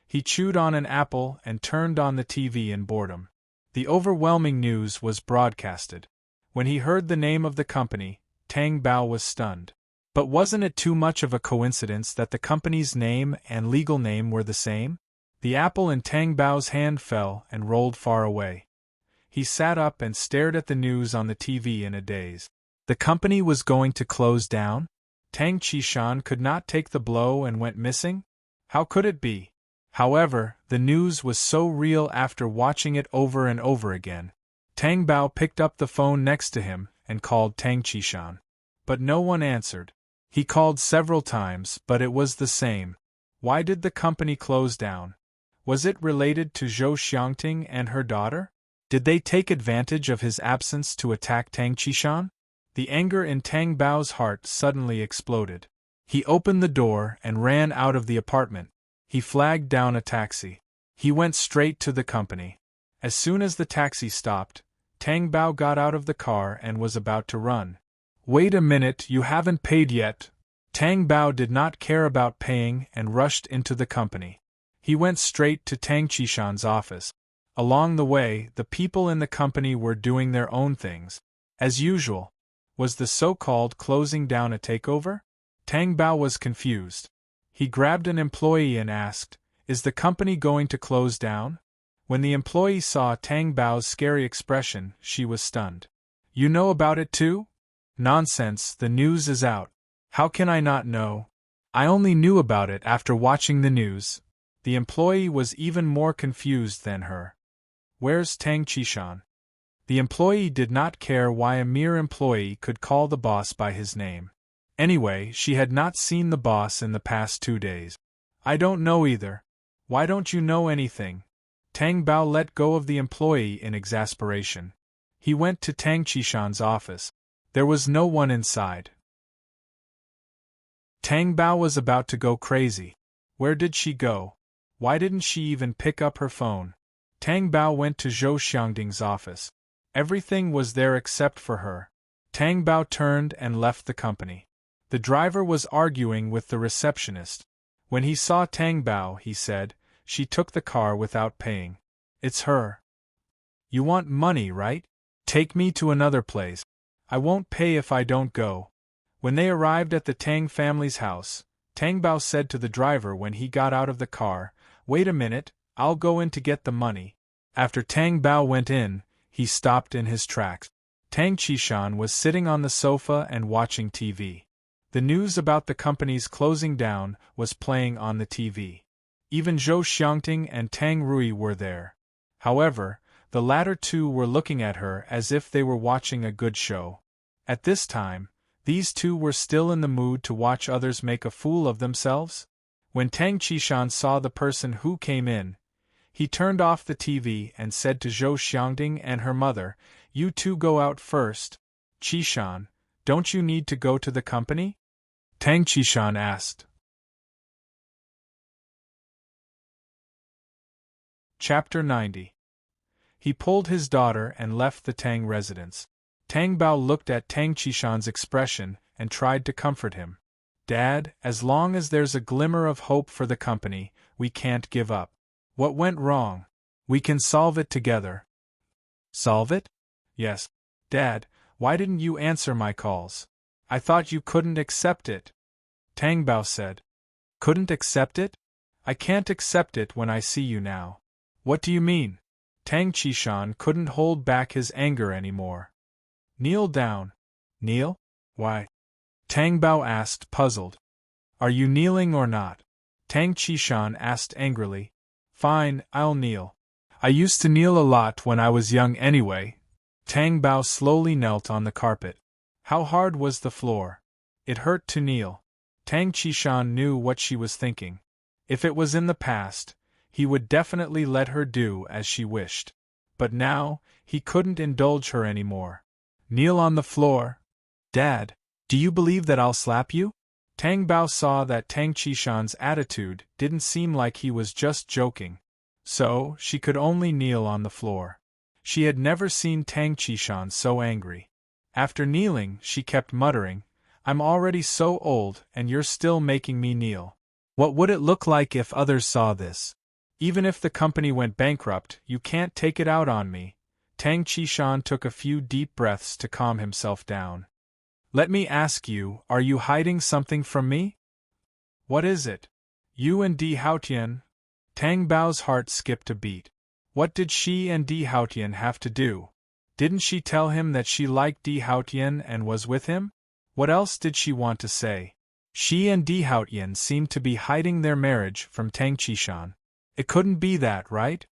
He chewed on an apple and turned on the TV in boredom. The overwhelming news was broadcasted. When he heard the name of the company, Tang Bao was stunned. But wasn't it too much of a coincidence that the company's name and legal name were the same? The apple in Tang Bao's hand fell and rolled far away. He sat up and stared at the news on the TV in a daze. The company was going to close down? Tang Qishan could not take the blow and went missing? How could it be? However, the news was so real after watching it over and over again. Tang Bao picked up the phone next to him and called Tang Qishan. But no one answered. He called several times, but it was the same. Why did the company close down? Was it related to Zhou Xiangting and her daughter? Did they take advantage of his absence to attack Tang Qishan? The anger in Tang Bao's heart suddenly exploded. He opened the door and ran out of the apartment. He flagged down a taxi. He went straight to the company. As soon as the taxi stopped, Tang Bao got out of the car and was about to run. Wait a minute, you haven't paid yet. Tang Bao did not care about paying and rushed into the company. He went straight to Tang Qishan's office. Along the way, the people in the company were doing their own things. As usual. Was the so-called closing down a takeover? Tang Bao was confused. He grabbed an employee and asked, "Is the company going to close down?" When the employee saw Tang Bao's scary expression, she was stunned. You know about it too? Nonsense, the news is out. How can I not know? I only knew about it after watching the news. The employee was even more confused than her. Where's Tang Qishan? The employee did not care why a mere employee could call the boss by his name. Anyway, she had not seen the boss in the past 2 days. I don't know either. Why don't you know anything? Tang Bao let go of the employee in exasperation. He went to Tang Qishan's office. There was no one inside. Tang Bao was about to go crazy. Where did she go? Why didn't she even pick up her phone? Tang Bao went to Zhou Xiangding's office. Everything was there except for her. Tang Bao turned and left the company. The driver was arguing with the receptionist. When he saw Tang Bao, he said, "She took the car without paying. It's her. You want money, right? Take me to another place. I won't pay if I don't go." When they arrived at the Tang family's house, Tang Bao said to the driver when he got out of the car, "Wait a minute, I'll go in to get the money." After Tang Bao went in, he stopped in his tracks. Tang Qishan was sitting on the sofa and watching TV. The news about the company's closing down was playing on the TV. Even Zhou Xiangting and Tang Rui were there. However, The latter two were looking at her as if they were watching a good show. At this time, these two were still in the mood to watch others make a fool of themselves. When Tang Qishan saw the person who came in, he turned off the TV and said to Zhou Xiangding and her mother, "You two go out first." "Qishan, don't you need to go to the company?" Tang Qishan asked. Chapter 90. He pulled his daughter and left the Tang residence. Tang Bao looked at Tang Qishan's expression and tried to comfort him. "Dad, as long as there's a glimmer of hope for the company, we can't give up. What went wrong? We can solve it together." "Solve it?" "Yes. Dad, why didn't you answer my calls? I thought you couldn't accept it." Tang Bao said. "Couldn't accept it? I can't accept it when I see you now." "What do you mean?" Tang Qishan couldn't hold back his anger anymore. "Kneel down." "Kneel? Why?" Tang Bao asked, puzzled. "Are you kneeling or not?" Tang Qishan asked angrily. "Fine, I'll kneel. I used to kneel a lot when I was young anyway." Tang Bao slowly knelt on the carpet. How hard was the floor? It hurt to kneel. Tang Qishan knew what she was thinking. If it was in the past, he would definitely let her do as she wished. But now, he couldn't indulge her anymore. "Kneel on the floor." "Dad, do you believe that I'll slap you?" Tang Bao saw that Tang Qishan's attitude didn't seem like he was just joking. So, she could only kneel on the floor. She had never seen Tang Qishan so angry. After kneeling, she kept muttering, "I'm already so old and you're still making me kneel. What would it look like if others saw this? Even if the company went bankrupt, you can't take it out on me." Tang Qishan took a few deep breaths to calm himself down. "Let me ask you, are you hiding something from me?" "What is it?" "You and Di Haotian." Tang Bao's heart skipped a beat. What did she and Di Haotian have to do? Didn't she tell him that she liked Di Haotian and was with him? What else did she want to say? She and Di Haotian seemed to be hiding their marriage from Tang Qishan. It couldn't be that, right?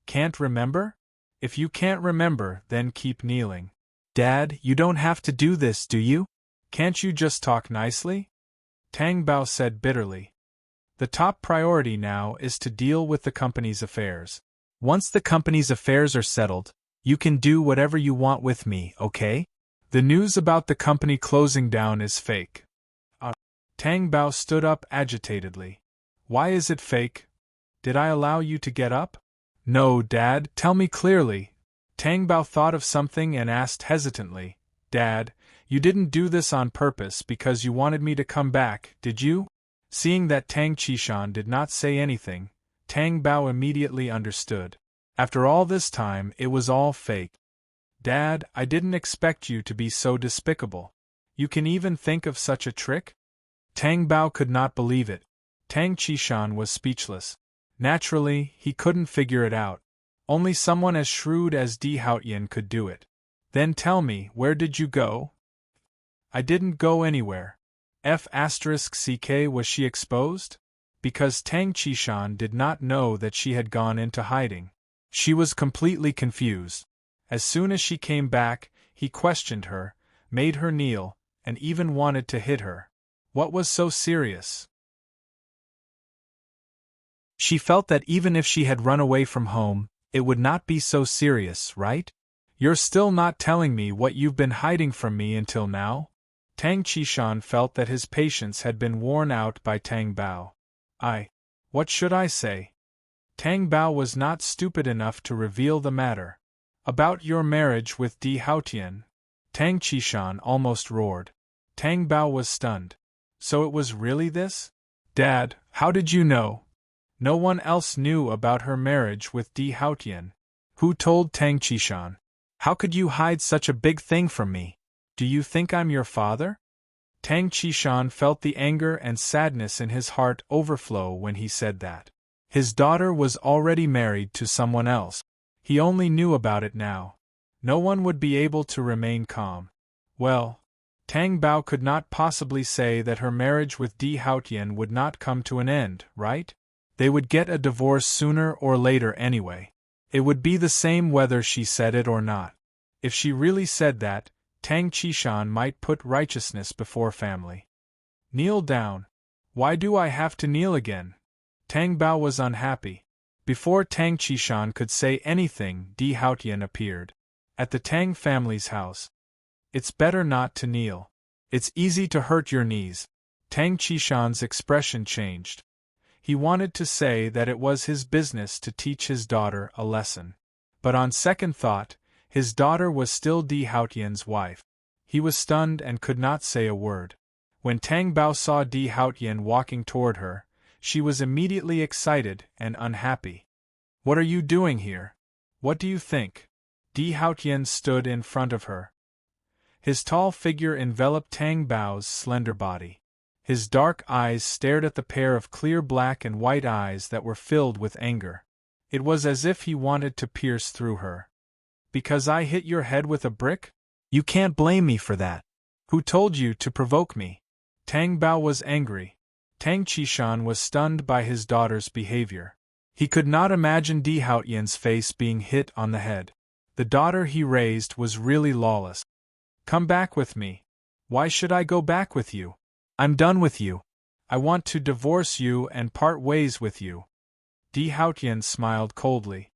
Can't remember? If you can't remember, then keep kneeling. "Dad, you don't have to do this, do you? Can't you just talk nicely?" Tang Bao said bitterly. "The top priority now is to deal with the company's affairs. Once the company's affairs are settled, you can do whatever you want with me, okay? The news about the company closing down is fake." Tang Bao stood up agitatedly. "Why is it fake? Did I allow you to get up?" "No, Dad, tell me clearly." Tang Bao thought of something and asked hesitantly, "Dad, you didn't do this on purpose because you wanted me to come back, did you?" Seeing that Tang Qishan did not say anything, Tang Bao immediately understood. After all this time, it was all fake. "Dad, I didn't expect you to be so despicable. You can even think of such a trick?" Tang Bao could not believe it. Tang Qishan was speechless. Naturally, he couldn't figure it out. Only someone as shrewd as Di Haotian could do it. "Then tell me, where did you go?" "I didn't go anywhere." F***ck was she exposed? Because Tang Qishan did not know that she had gone into hiding. She was completely confused. As soon as she came back, he questioned her, made her kneel, and even wanted to hit her. What was so serious? She felt that even if she had run away from home, it would not be so serious, right? "You're still not telling me what you've been hiding from me until now?" Tang Qishan felt that his patience had been worn out by Tang Bao. What should I say?" Tang Bao was not stupid enough to reveal the matter. "About your marriage with Di Haotian." Tang Qishan almost roared. Tang Bao was stunned. So it was really this? "Dad, how did you know?" No one else knew about her marriage with Di Haotian. "Who told Tang Qishan? How could you hide such a big thing from me? Do you think I'm your father?" Tang Qishan felt the anger and sadness in his heart overflow when he said that. His daughter was already married to someone else. He only knew about it now. No one would be able to remain calm. Well, Tang Bao could not possibly say that her marriage with Di Haotian would not come to an end, right? They would get a divorce sooner or later anyway. It would be the same whether she said it or not. If she really said that, Tang Qishan might put righteousness before family. Kneel down. Why do I have to kneel again? Tang Bao was unhappy. Before Tang Qishan could say anything, Di Haotian appeared. At the Tang family's house. It's better not to kneel. It's easy to hurt your knees. Tang Qishan's expression changed. He wanted to say that it was his business to teach his daughter a lesson. But on second thought, his daughter was still Di Haotian's wife. He was stunned and could not say a word. When Tang Bao saw Di Haotian walking toward her, she was immediately excited and unhappy. What are you doing here? What do you think? Di Haotian stood in front of her. His tall figure enveloped Tang Bao's slender body. His dark eyes stared at the pair of clear black and white eyes that were filled with anger. It was as if he wanted to pierce through her. Because I hit your head with a brick? You can't blame me for that. Who told you to provoke me? Tang Bao was angry. Tang Qishan was stunned by his daughter's behavior. He could not imagine Di Haotian's face being hit on the head. The daughter he raised was really lawless. Come back with me. Why should I go back with you? I'm done with you. I want to divorce you and part ways with you. Di Haotian smiled coldly.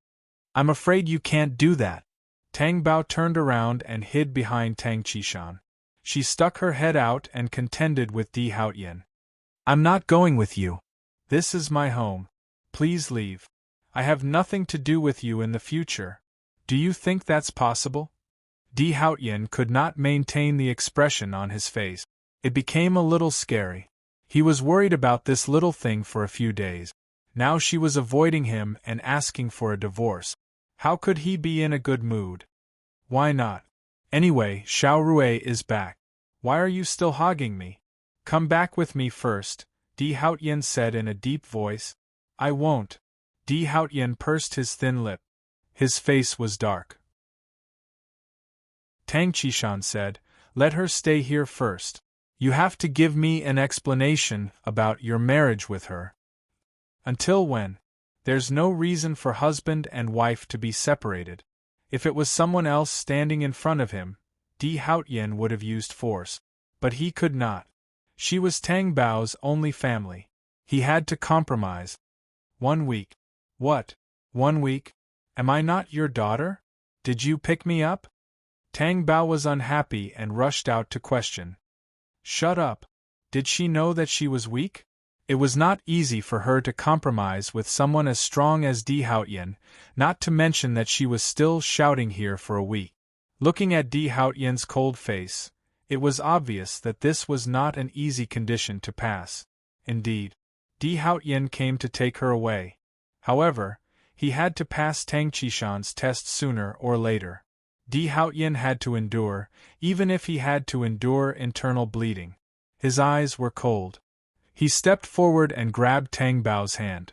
I'm afraid you can't do that. Tang Bao turned around and hid behind Tang Qishan. She stuck her head out and contended with Di Haotian. I'm not going with you. This is my home. Please leave. I have nothing to do with you in the future. Do you think that's possible? Di Haotian could not maintain the expression on his face. It became a little scary. He was worried about this little thing for a few days. Now she was avoiding him and asking for a divorce. How could he be in a good mood? Why not? Anyway, Xiao Rui is back. Why are you still hogging me? Come back with me first, Di Haotian said in a deep voice. I won't. Di Haotian pursed his thin lip. His face was dark. Tang Qishan said, Let her stay here first. You have to give me an explanation about your marriage with her. Until when? There's no reason for husband and wife to be separated. If it was someone else standing in front of him, Di Haotian would have used force. But he could not. She was Tang Bao's only family. He had to compromise. 1 week. What? 1 week? Am I not your daughter? Did you pick me up? Tang Bao was unhappy and rushed out to question. Shut up. Did she know that she was weak? It was not easy for her to compromise with someone as strong as Di Haotian, not to mention that she was still shouting here for a week. Looking at Di Haotian's cold face, it was obvious that this was not an easy condition to pass. Indeed, Di Haotian came to take her away. However, he had to pass Tang Qishan's test sooner or later. Di Haotian had to endure, even if he had to endure internal bleeding. His eyes were cold. He stepped forward and grabbed Tang Bao's hand.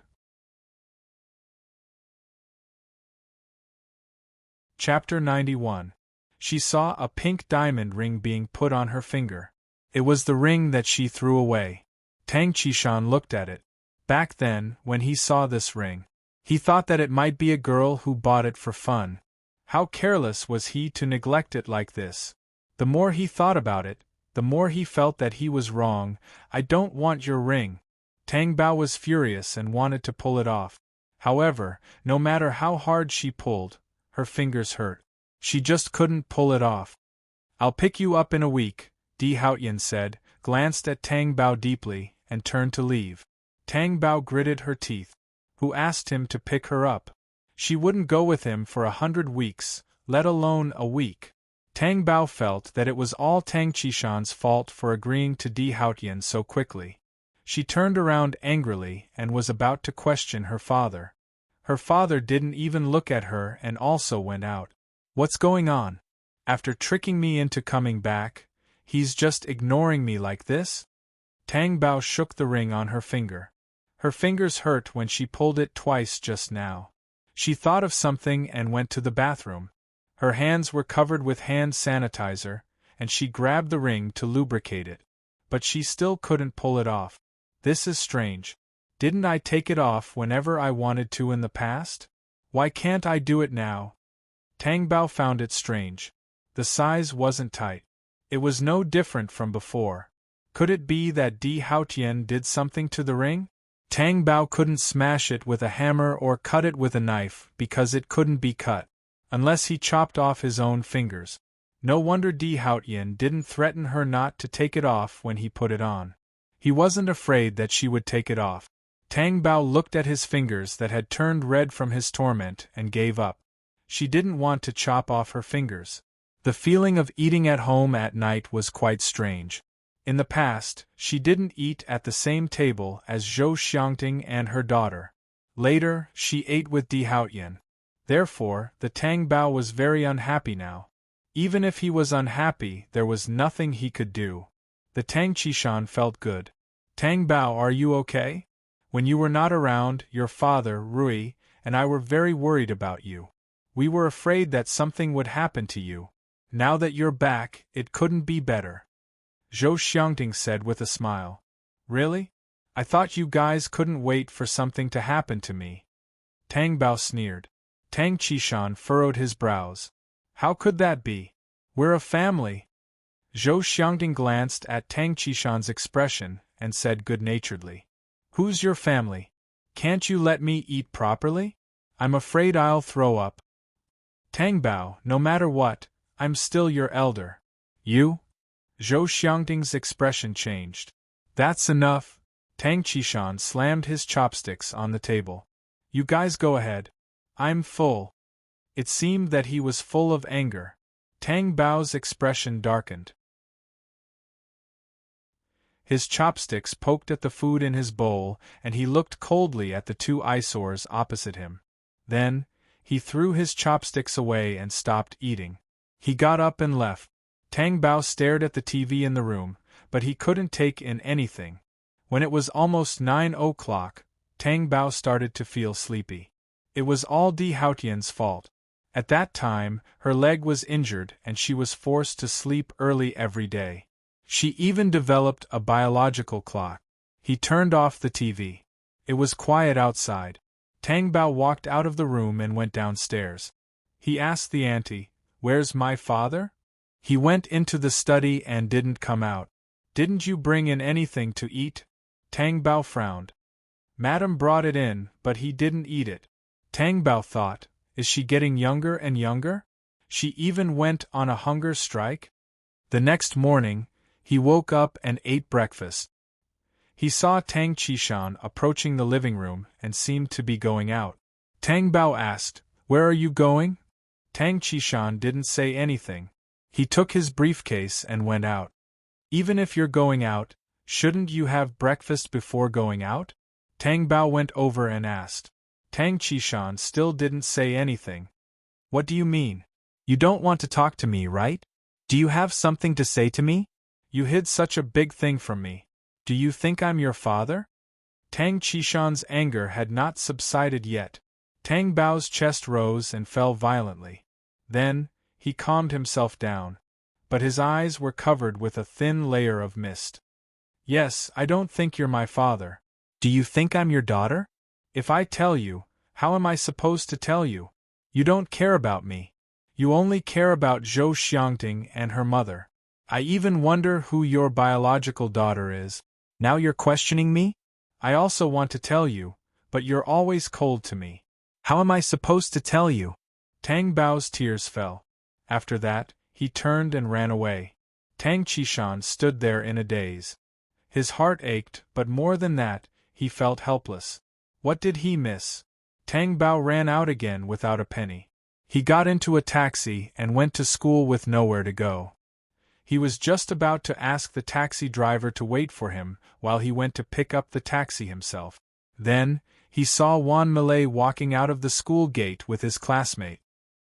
Chapter 91. She saw a pink diamond ring being put on her finger. It was the ring that she threw away. Tang Qishan looked at it. Back then, when he saw this ring, he thought that it might be a girl who bought it for fun. How careless was he to neglect it like this? The more he thought about it, the more he felt that he was wrong. I don't want your ring. Tang Bao was furious and wanted to pull it off. However, no matter how hard she pulled, her fingers hurt. She just couldn't pull it off. I'll pick you up in a week, Di Haotian said, glanced at Tang Bao deeply, and turned to leave. Tang Bao gritted her teeth. Who asked him to pick her up? She wouldn't go with him for 100 weeks, let alone a week. Tang Bao felt that it was all Tang Qishan's fault for agreeing to Di Haotian so quickly. She turned around angrily and was about to question her father. Her father didn't even look at her and also went out. What's going on? After tricking me into coming back, he's just ignoring me like this? Tang Bao shook the ring on her finger. Her fingers hurt when she pulled it twice just now. She thought of something and went to the bathroom. Her hands were covered with hand sanitizer, and she grabbed the ring to lubricate it. But she still couldn't pull it off. This is strange. Didn't I take it off whenever I wanted to in the past? Why can't I do it now? Tang Bao found it strange. The size wasn't tight. It was no different from before. Could it be that Di Haotian did something to the ring? Tang Bao couldn't smash it with a hammer or cut it with a knife because it couldn't be cut, unless he chopped off his own fingers. No wonder Di Haotian didn't threaten her not to take it off when he put it on. He wasn't afraid that she would take it off. Tang Bao looked at his fingers that had turned red from his torment and gave up. She didn't want to chop off her fingers. The feeling of eating at home at night was quite strange. In the past, she didn't eat at the same table as Zhou Xiangting and her daughter. Later, she ate with Di Haotian. Therefore, the Tang Bao was very unhappy now. Even if he was unhappy, there was nothing he could do. The Tang Qishan felt good. Tang Bao, are you okay? When you were not around, your father, Rui, and I were very worried about you. We were afraid that something would happen to you. Now that you're back, it couldn't be better. Zhou Xiangting said with a smile. Really? I thought you guys couldn't wait for something to happen to me. Tang Bao sneered. Tang Qishan furrowed his brows. How could that be? We're a family. Zhou Xiangting glanced at Tang Qishan's expression and said good-naturedly. Who's your family? Can't you let me eat properly? I'm afraid I'll throw up. Tang Bao, no matter what, I'm still your elder. You? Zhou Xiangting's expression changed. That's enough. Tang Qishan slammed his chopsticks on the table. You guys go ahead. I'm full. It seemed that he was full of anger. Tang Bao's expression darkened. His chopsticks poked at the food in his bowl, and he looked coldly at the two eyesores opposite him. Then, he threw his chopsticks away and stopped eating. He got up and left. Tang Bao stared at the TV in the room, but he couldn't take in anything. When it was almost 9 o'clock, Tang Bao started to feel sleepy. It was all Di Haotian's fault. At that time, her leg was injured and she was forced to sleep early every day. She even developed a biological clock. He turned off the TV. It was quiet outside. Tang Bao walked out of the room and went downstairs. He asked the auntie, "Where's my father?" He went into the study and didn't come out. "Didn't you bring in anything to eat?" Tang Bao frowned. Madam brought it in, but he didn't eat it. Tang Bao thought, is she getting younger and younger? She even went on a hunger strike? The next morning, he woke up and ate breakfast. He saw Tang Qishan approaching the living room and seemed to be going out. Tang Bao asked, "Where are you going?" Tang Qishan didn't say anything. He took his briefcase and went out. "Even if you're going out, shouldn't you have breakfast before going out?" Tang Bao went over and asked. Tang Qishan still didn't say anything. "What do you mean? You don't want to talk to me, right? Do you have something to say to me? You hid such a big thing from me. Do you think I'm your father?" Tang Qishan's anger had not subsided yet. Tang Bao's chest rose and fell violently. Then, he calmed himself down, but his eyes were covered with a thin layer of mist. "Yes, I don't think you're my father. Do you think I'm your daughter? If I tell you, how am I supposed to tell you? You don't care about me. You only care about Zhou Xiangting and her mother. I even wonder who your biological daughter is. Now you're questioning me? I also want to tell you, but you're always cold to me. How am I supposed to tell you?" Tang Bao's tears fell. After that, he turned and ran away. Tang Qishan stood there in a daze. His heart ached, but more than that, he felt helpless. What did he miss? Tang Bao ran out again without a penny. He got into a taxi and went to school with nowhere to go. He was just about to ask the taxi driver to wait for him while he went to pick up the taxi himself. Then, he saw Wan Millet walking out of the school gate with his classmate.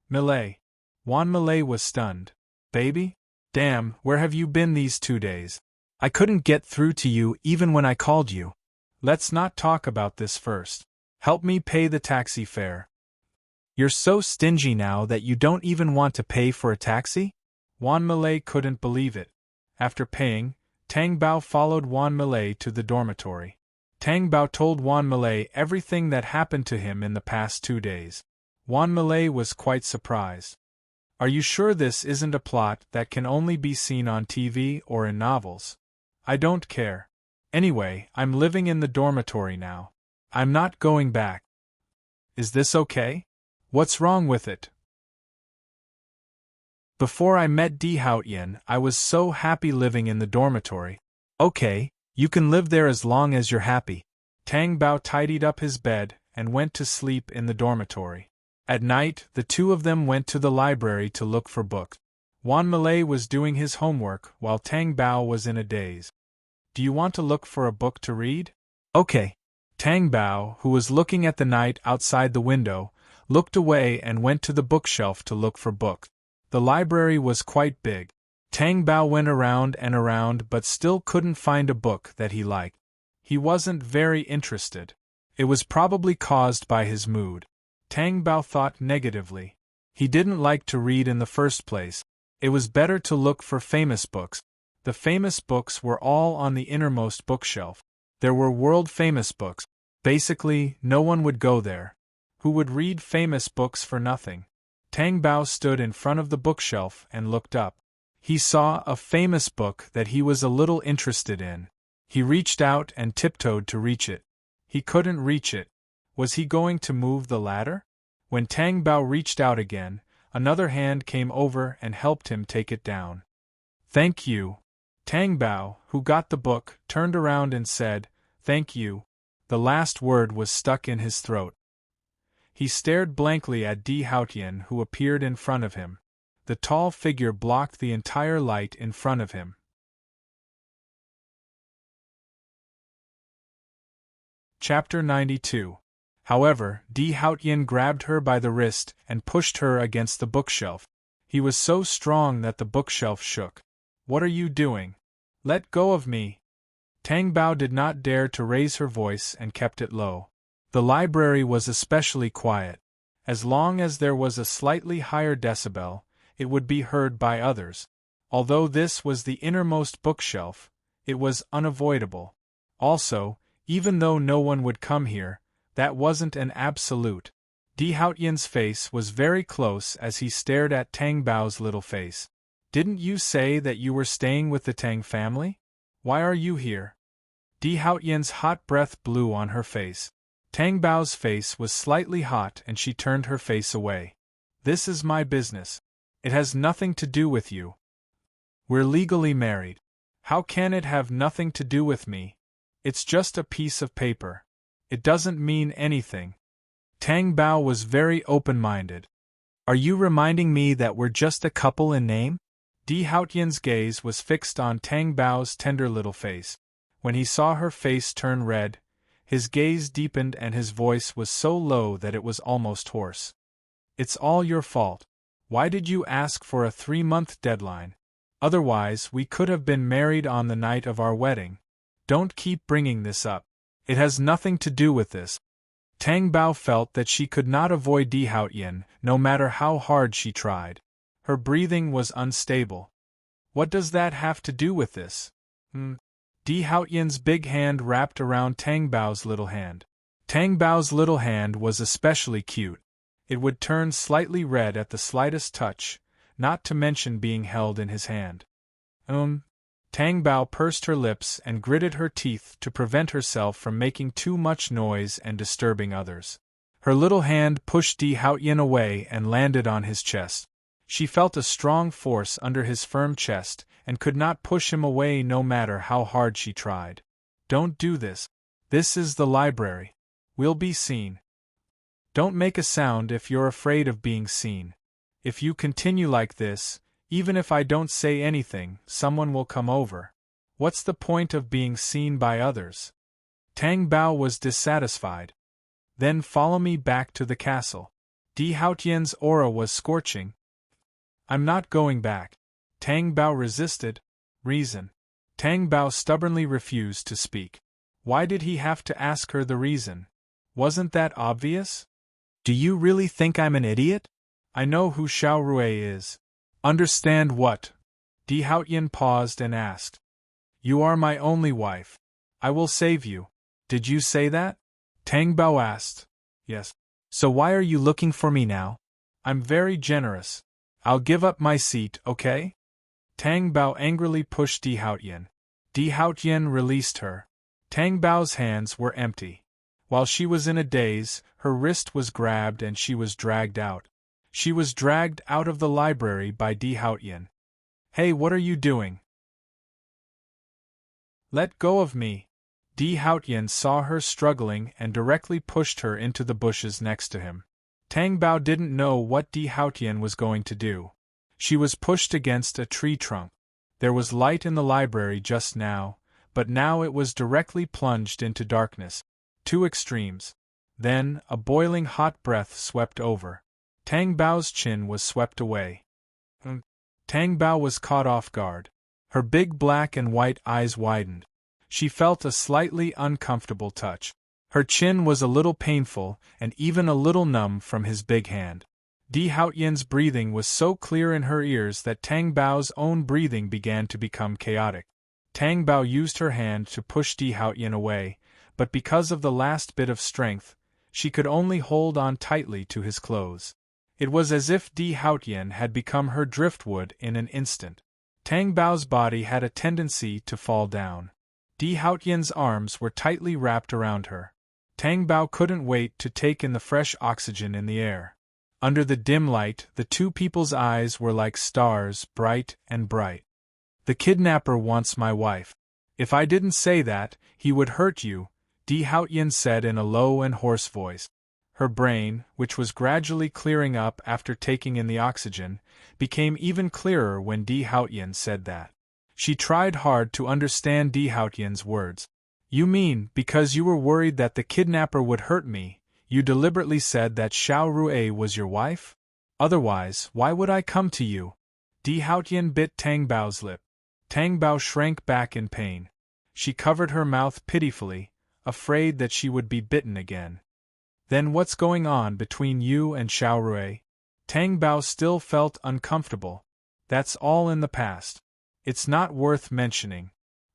"Millet." Wan Millet was stunned. "Baby? Damn, where have you been these 2 days? I couldn't get through to you even when I called you. Let's not talk about this first. Help me pay the taxi fare." "You're so stingy now that you don't even want to pay for a taxi?" Wan Millet couldn't believe it. After paying, Tang Bao followed Wan Millet to the dormitory. Tang Bao told Wan Millet everything that happened to him in the past 2 days. Wanmale was quite surprised. Are you sure this isn't a plot that can only be seen on TV or in novels? I don't care. Anyway, I'm living in the dormitory now. I'm not going back. Is this okay? What's wrong with it? Before I met Di Haotian, I was so happy living in the dormitory. Okay, you can live there as long as you're happy. Tang Bao tidied up his bed and went to sleep in the dormitory. At night, the two of them went to the library to look for books. Wanmale was doing his homework while Tang Bao was in a daze. Do you want to look for a book to read? Okay. Tang Bao, who was looking at the night outside the window, looked away and went to the bookshelf to look for books. The library was quite big. Tang Bao went around and around but still couldn't find a book that he liked. He wasn't very interested. It was probably caused by his mood. Tang Bao thought negatively. He didn't like to read in the first place. It was better to look for famous books. The famous books were all on the innermost bookshelf. There were world-famous books. Basically, no one would go there. Who would read famous books for nothing? Tang Bao stood in front of the bookshelf and looked up. He saw a famous book that he was a little interested in. He reached out and tiptoed to reach it. He couldn't reach it. Was he going to move the ladder? When Tang Bao reached out again, another hand came over and helped him take it down. Thank you. Tang Bao, who got the book, turned around and said, "Thank you." The last word was stuck in his throat. He stared blankly at Di Haotian, who appeared in front of him. The tall figure blocked the entire light in front of him. Chapter 92. However, Di Haotian grabbed her by the wrist and pushed her against the bookshelf. He was so strong that the bookshelf shook. What are you doing? Let go of me. Tang Bao did not dare to raise her voice and kept it low. The library was especially quiet. As long as there was a slightly higher decibel, it would be heard by others. Although this was the innermost bookshelf, it was unavoidable. Also, even though no one would come here, that wasn't an absolute. Di Haotian's face was very close as he stared at Tang Bao's little face. Didn't you say that you were staying with the Tang family? Why are you here? Di Haotian's hot breath blew on her face. Tang Bao's face was slightly hot and she turned her face away. This is my business. It has nothing to do with you. We're legally married. How can it have nothing to do with me? It's just a piece of paper. It doesn't mean anything. Tang Bao was very open-minded. Are you reminding me that we're just a couple in name? Di Haotian's gaze was fixed on Tang Bao's tender little face. When he saw her face turn red, his gaze deepened and his voice was so low that it was almost hoarse. It's all your fault. Why did you ask for a 3-month deadline? Otherwise, we could have been married on the night of our wedding. Don't keep bringing this up. It has nothing to do with this. Tang Bao felt that she could not avoid Di Haotian, no matter how hard she tried. Her breathing was unstable. What does that have to do with this? Di Haotian's big hand wrapped around Tang Bao's little hand. Tang Bao's little hand was especially cute. It would turn slightly red at the slightest touch, not to mention being held in his hand. Tang Bao pursed her lips and gritted her teeth to prevent herself from making too much noise and disturbing others. Her little hand pushed Di Haotian away and landed on his chest. She felt a strong force under his firm chest and could not push him away no matter how hard she tried. Don't do this. This is the library. We'll be seen. Don't make a sound if you're afraid of being seen. If you continue like this, even if I don't say anything, someone will come over. What's the point of being seen by others? Tang Bao was dissatisfied. Then follow me back to the castle. Di Haotian's aura was scorching. I'm not going back. Tang Bao resisted. Reason. Tang Bao stubbornly refused to speak. Why did he have to ask her the reason? Wasn't that obvious? Do you really think I'm an idiot? I know who Xiao Rue is. Understand what? Di Haotian paused and asked. You are my only wife. I will save you. Did you say that? Tang Bao asked. Yes. So why are you looking for me now? I'm very generous. I'll give up my seat, okay? Tang Bao angrily pushed Di Haotian. Di Haotian released her. Tang Bao's hands were empty. While she was in a daze, her wrist was grabbed and she was dragged out. She was dragged out of the library by Di Haotian. Hey, what are you doing? Let go of me. Di Haotian saw her struggling and directly pushed her into the bushes next to him. Tang Bao didn't know what Di Haotian was going to do. She was pushed against a tree trunk. There was light in the library just now, but now it was directly plunged into darkness. Two extremes. Then, a boiling hot breath swept over. Tang Bao's chin was swept away. Tang Bao was caught off guard. Her big black and white eyes widened. She felt a slightly uncomfortable touch. Her chin was a little painful and even a little numb from his big hand. Di Haotian's breathing was so clear in her ears that Tang Bao's own breathing began to become chaotic. Tang Bao used her hand to push Di Haotian away, but because of the last bit of strength, she could only hold on tightly to his clothes. It was as if Di Haotian had become her driftwood in an instant. Tang Bao's body had a tendency to fall down. Di Haotian's arms were tightly wrapped around her. Tang Bao couldn't wait to take in the fresh oxygen in the air. Under the dim light, the two people's eyes were like stars, bright and bright. The kidnapper wants my wife. If I didn't say that, he would hurt you, Di Haotian said in a low and hoarse voice. Her brain, which was gradually clearing up after taking in the oxygen, became even clearer when Di Haotian said that. She tried hard to understand Di Haotian's words. You mean, because you were worried that the kidnapper would hurt me, you deliberately said that Xiao Rue was your wife? Otherwise, why would I come to you? Di Haotian bit Tang Bao's lip. Tang Bao shrank back in pain. She covered her mouth pitifully, afraid that she would be bitten again. Then what's going on between you and Xiao Rue? Tang Bao still felt uncomfortable. That's all in the past. It's not worth mentioning.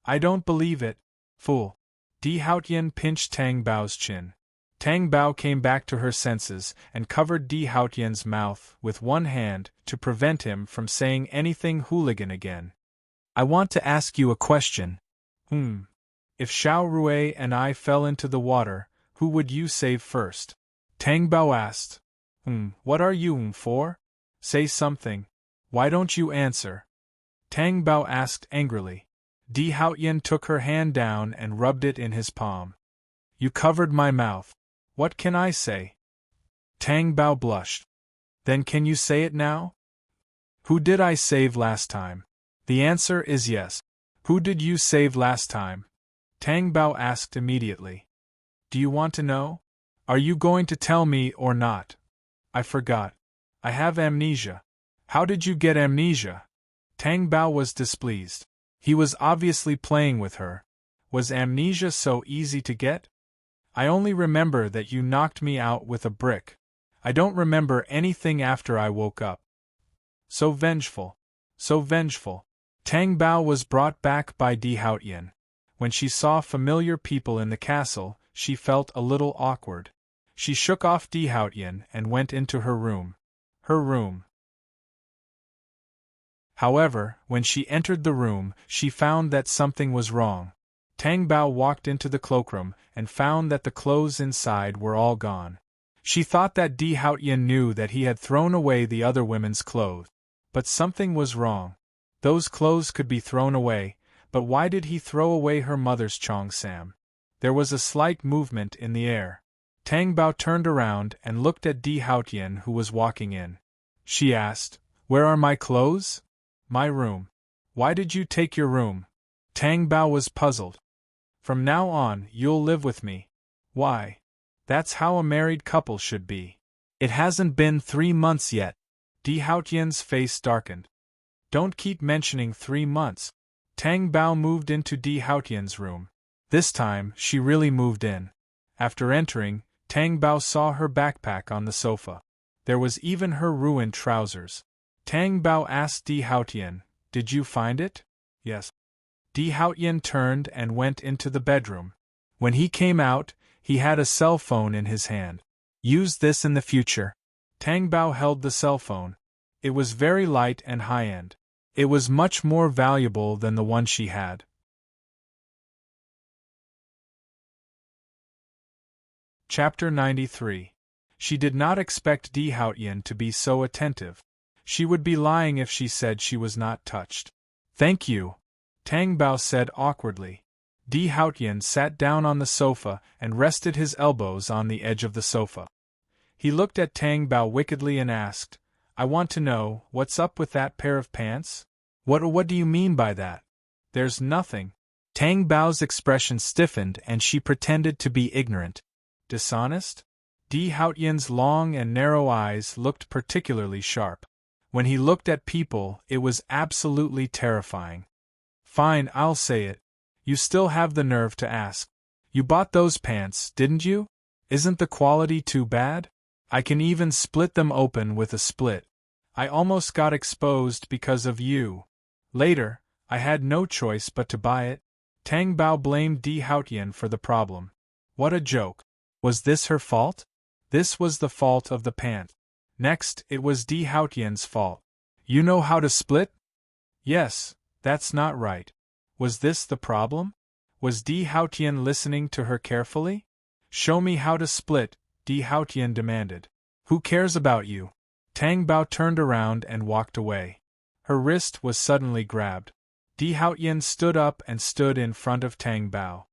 I don't believe it, fool. Di Haotian pinched Tang Bao's chin. Tang Bao came back to her senses and covered Di Haotian's mouth with one hand to prevent him from saying anything hooligan again. I want to ask you a question. If Xiao Rue and I fell into the water, who would you save first? Tang Bao asked. What are you for? Say something. Why don't you answer? Tang Bao asked angrily. Di Haotian took her hand down and rubbed it in his palm. You covered my mouth. What can I say? Tang Bao blushed. Then can you say it now? Who did I save last time? The answer is yes. Who did you save last time? Tang Bao asked immediately. Do you want to know? Are you going to tell me or not? I forgot. I have amnesia. How did you get amnesia? Tang Bao was displeased. He was obviously playing with her. Was amnesia so easy to get? I only remember that you knocked me out with a brick. I don't remember anything after I woke up. So vengeful. So vengeful. Tang Bao was brought back by Di Haotian. When she saw familiar people in the castle, she felt a little awkward. She shook off Di Haotian and went into her room. Her room. However, when she entered the room, she found that something was wrong. Tang Bao walked into the cloakroom and found that the clothes inside were all gone. She thought that Di Haotian knew that he had thrown away the other women's clothes. But something was wrong. Those clothes could be thrown away, but why did he throw away her mother's cheongsam? There was a slight movement in the air. Tang Bao turned around and looked at Di Haotian, who was walking in. She asked, Where are my clothes? My room. Why did you take your room? Tang Bao was puzzled. From now on, you'll live with me. Why? That's how a married couple should be. It hasn't been 3 months yet. Di Haotian's face darkened. Don't keep mentioning 3 months. Tang Bao moved into Di Haotian's room. This time, she really moved in. After entering, Tang Bao saw her backpack on the sofa. There was even her ruined trousers. Tang Bao asked Di Haotian, Did you find it? Yes. Di Haotian turned and went into the bedroom. When he came out, he had a cell phone in his hand. Use this in the future. Tang Bao held the cell phone. It was very light and high-end. It was much more valuable than the one she had. Chapter 93. She did not expect Di Haotian to be so attentive. She would be lying if she said she was not touched. Thank you, Tang Bao said awkwardly. Di Haotian sat down on the sofa and rested his elbows on the edge of the sofa. He looked at Tang Bao wickedly and asked, I want to know, what's up with that pair of pants? What do you mean by that? There's nothing. Tang Bao's expression stiffened and she pretended to be ignorant. Dishonest? Di Haotian's long and narrow eyes looked particularly sharp. When he looked at people, it was absolutely terrifying. Fine, I'll say it. You still have the nerve to ask. You bought those pants, didn't you? Isn't the quality too bad? I can even split them open with a split. I almost got exposed because of you. Later, I had no choice but to buy it. Tang Bao blamed Di Haotian for the problem. What a joke. Was this her fault? This was the fault of the pant. Next, it was Di Haotian's fault. You know how to split? Yes, that's not right. Was this the problem? Was Di Haotian listening to her carefully? Show me how to split, Di Haotian demanded. Who cares about you? Tang Bao turned around and walked away. Her wrist was suddenly grabbed. Di Haotian stood up and stood in front of Tang Bao.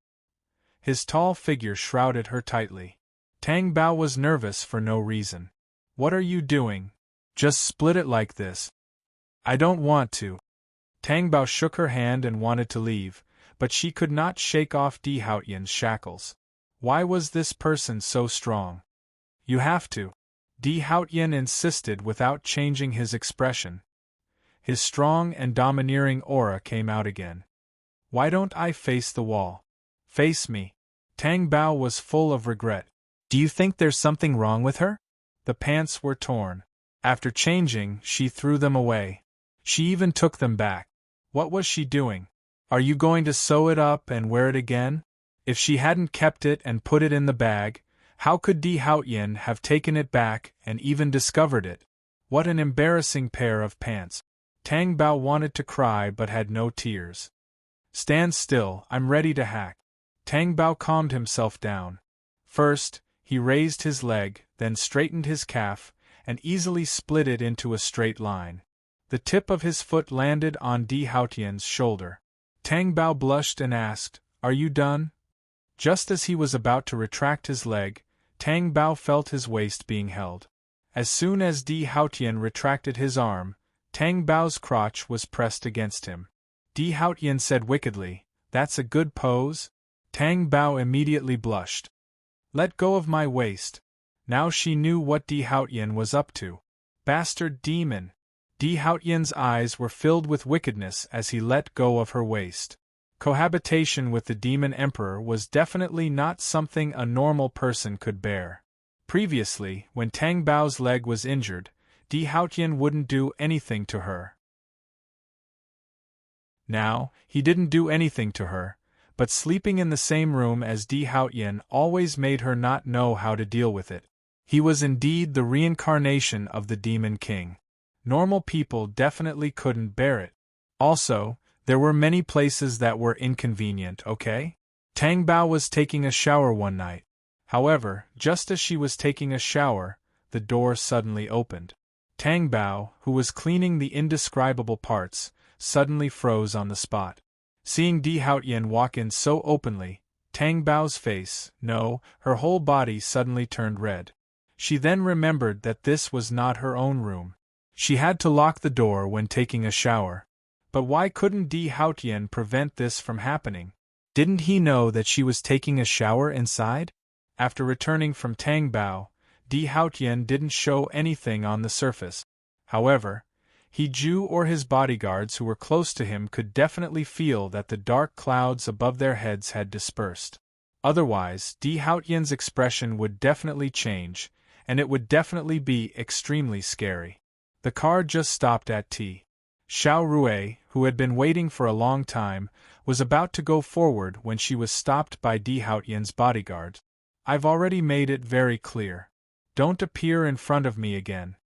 His tall figure shrouded her tightly. Tang Bao was nervous for no reason. What are you doing? Just split it like this. I don't want to. Tang Bao shook her hand and wanted to leave, but she could not shake off Di Haotian's shackles. Why was this person so strong? You have to. Di Haotian insisted without changing his expression. His strong and domineering aura came out again. Why don't I face the wall? Face me. Tang Bao was full of regret. Do you think there's something wrong with her? The pants were torn. After changing, she threw them away. She even took them back. What was she doing? Are you going to sew it up and wear it again? If she hadn't kept it and put it in the bag, how could Di Haotian have taken it back and even discovered it? What an embarrassing pair of pants. Tang Bao wanted to cry but had no tears. Stand still, I'm ready to hack. Tang Bao calmed himself down. First, he raised his leg, then straightened his calf, and easily split it into a straight line. The tip of his foot landed on Di Haotian's shoulder. Tang Bao blushed and asked, Are you done? Just as he was about to retract his leg, Tang Bao felt his waist being held. As soon as Di Haotian retracted his arm, Tang Bao's crotch was pressed against him. Di Haotian said wickedly, That's a good pose? Tang Bao immediately blushed. Let go of my waist. Now she knew what Di Haotian was up to. Bastard demon! Di Haotian's eyes were filled with wickedness as he let go of her waist. Cohabitation with the demon emperor was definitely not something a normal person could bear. Previously, when Tang Bao's leg was injured, Di Haotian wouldn't do anything to her. Now, he didn't do anything to her, but sleeping in the same room as Di Haotian always made her not know how to deal with it. He was indeed the reincarnation of the Demon King. Normal people definitely couldn't bear it. Also, there were many places that were inconvenient, okay? Tang Bao was taking a shower one night. However, just as she was taking a shower, the door suddenly opened. Tang Bao, who was cleaning the indescribable parts, suddenly froze on the spot. Seeing Di Haotian walk in so openly, Tang Bao's face, no, her whole body suddenly turned red. She then remembered that this was not her own room. She had to lock the door when taking a shower. But why couldn't Di Haotian prevent this from happening? Didn't he know that she was taking a shower inside? After returning from Tang Bao, Di Haotian didn't show anything on the surface. However, he Ju or his bodyguards who were close to him could definitely feel that the dark clouds above their heads had dispersed. Otherwise, Di Haotian's expression would definitely change, and it would definitely be extremely scary. The car just stopped at T. Xiao Rui, who had been waiting for a long time, was about to go forward when she was stopped by Di Haotian's bodyguard. I've already made it very clear. Don't appear in front of me again.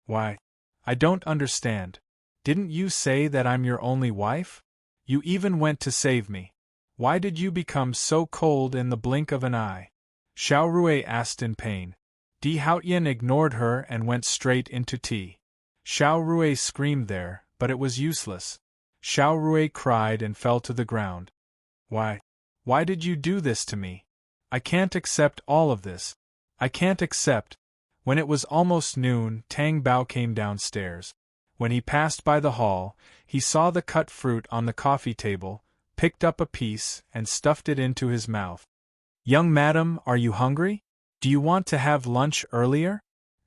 Why? I don't understand. Didn't you say that I'm your only wife? You even went to save me. Why did you become so cold in the blink of an eye? Xiao Rui asked in pain. Di Haotian ignored her and went straight into tea. Xiao Rui screamed there, but it was useless. Xiao Rui cried and fell to the ground. Why? Why did you do this to me? I can't accept all of this. I can't accept. When it was almost noon, Tang Bao came downstairs. When he passed by the hall, he saw the cut fruit on the coffee table, picked up a piece, and stuffed it into his mouth. Young madam, are you hungry? Do you want to have lunch earlier?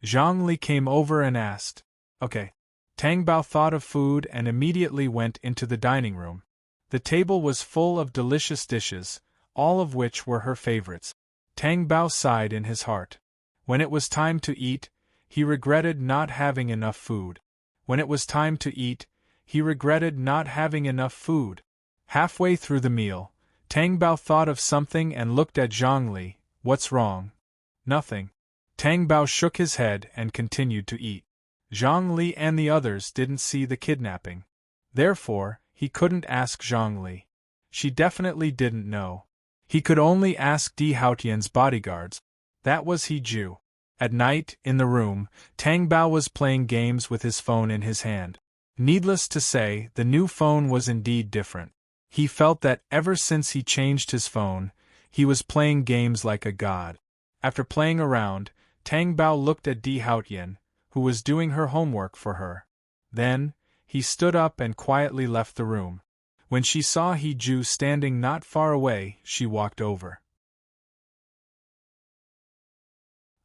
Zhang Li came over and asked. Okay. Tang Bao thought of food and immediately went into the dining room. The table was full of delicious dishes, all of which were her favorites. Tang Bao sighed in his heart. When it was time to eat, he regretted not having enough food. When it was time to eat, he regretted not having enough food. Halfway through the meal, Tang Bao thought of something and looked at Zhang Li. What's wrong? Nothing. Tang Bao shook his head and continued to eat. Zhang Li and the others didn't see the kidnapping. Therefore, he couldn't ask Zhang Li. She definitely didn't know. He could only ask Di Haotian's bodyguards. That was He Ju. At night, in the room, Tang Bao was playing games with his phone in his hand. Needless to say, the new phone was indeed different. He felt that ever since he changed his phone, he was playing games like a god. After playing around, Tang Bao looked at Di Haotian, who was doing her homework for her. Then, he stood up and quietly left the room. When she saw He Ju standing not far away, she walked over.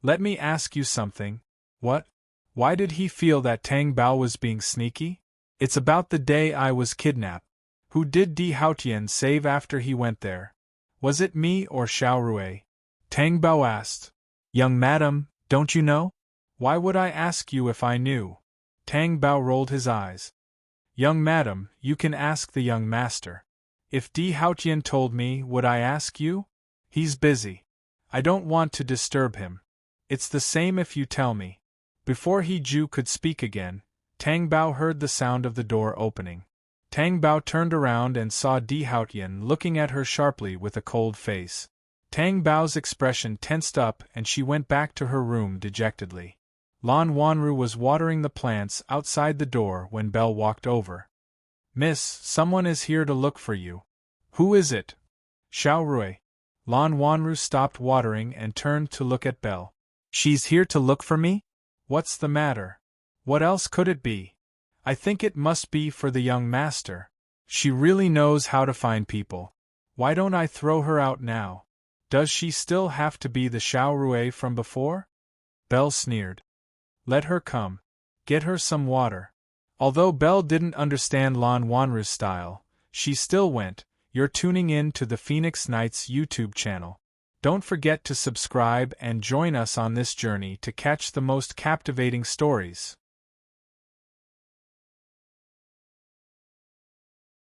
Let me ask you something. What? Why did he feel that Tang Bao was being sneaky? It's about the day I was kidnapped. Who did Di Haotian save after he went there? Was it me or Xiao Rui? Tang Bao asked. Young madam, don't you know? Why would I ask you if I knew? Tang Bao rolled his eyes. Young madam, you can ask the young master. If Di Haotian told me, would I ask you? He's busy. I don't want to disturb him. It's the same if you tell me. Before He Ju could speak again, Tang Bao heard the sound of the door opening. Tang Bao turned around and saw Di Haotian looking at her sharply with a cold face. Tang Bao's expression tensed up and she went back to her room dejectedly. Lan Wanru was watering the plants outside the door when Belle walked over. Miss, someone is here to look for you. Who is it? Xiao Rui. Lan Wanru stopped watering and turned to look at Belle. She's here to look for me? What's the matter? What else could it be? I think it must be for the young master. She really knows how to find people. Why don't I throw her out now? Does she still have to be the Xiao Rui from before? Belle sneered. Let her come. Get her some water. Although Belle didn't understand Lan Wanru's style, she still went. You're tuning in to the Phoenix Nights YouTube channel. Don't forget to subscribe and join us on this journey to catch the most captivating stories.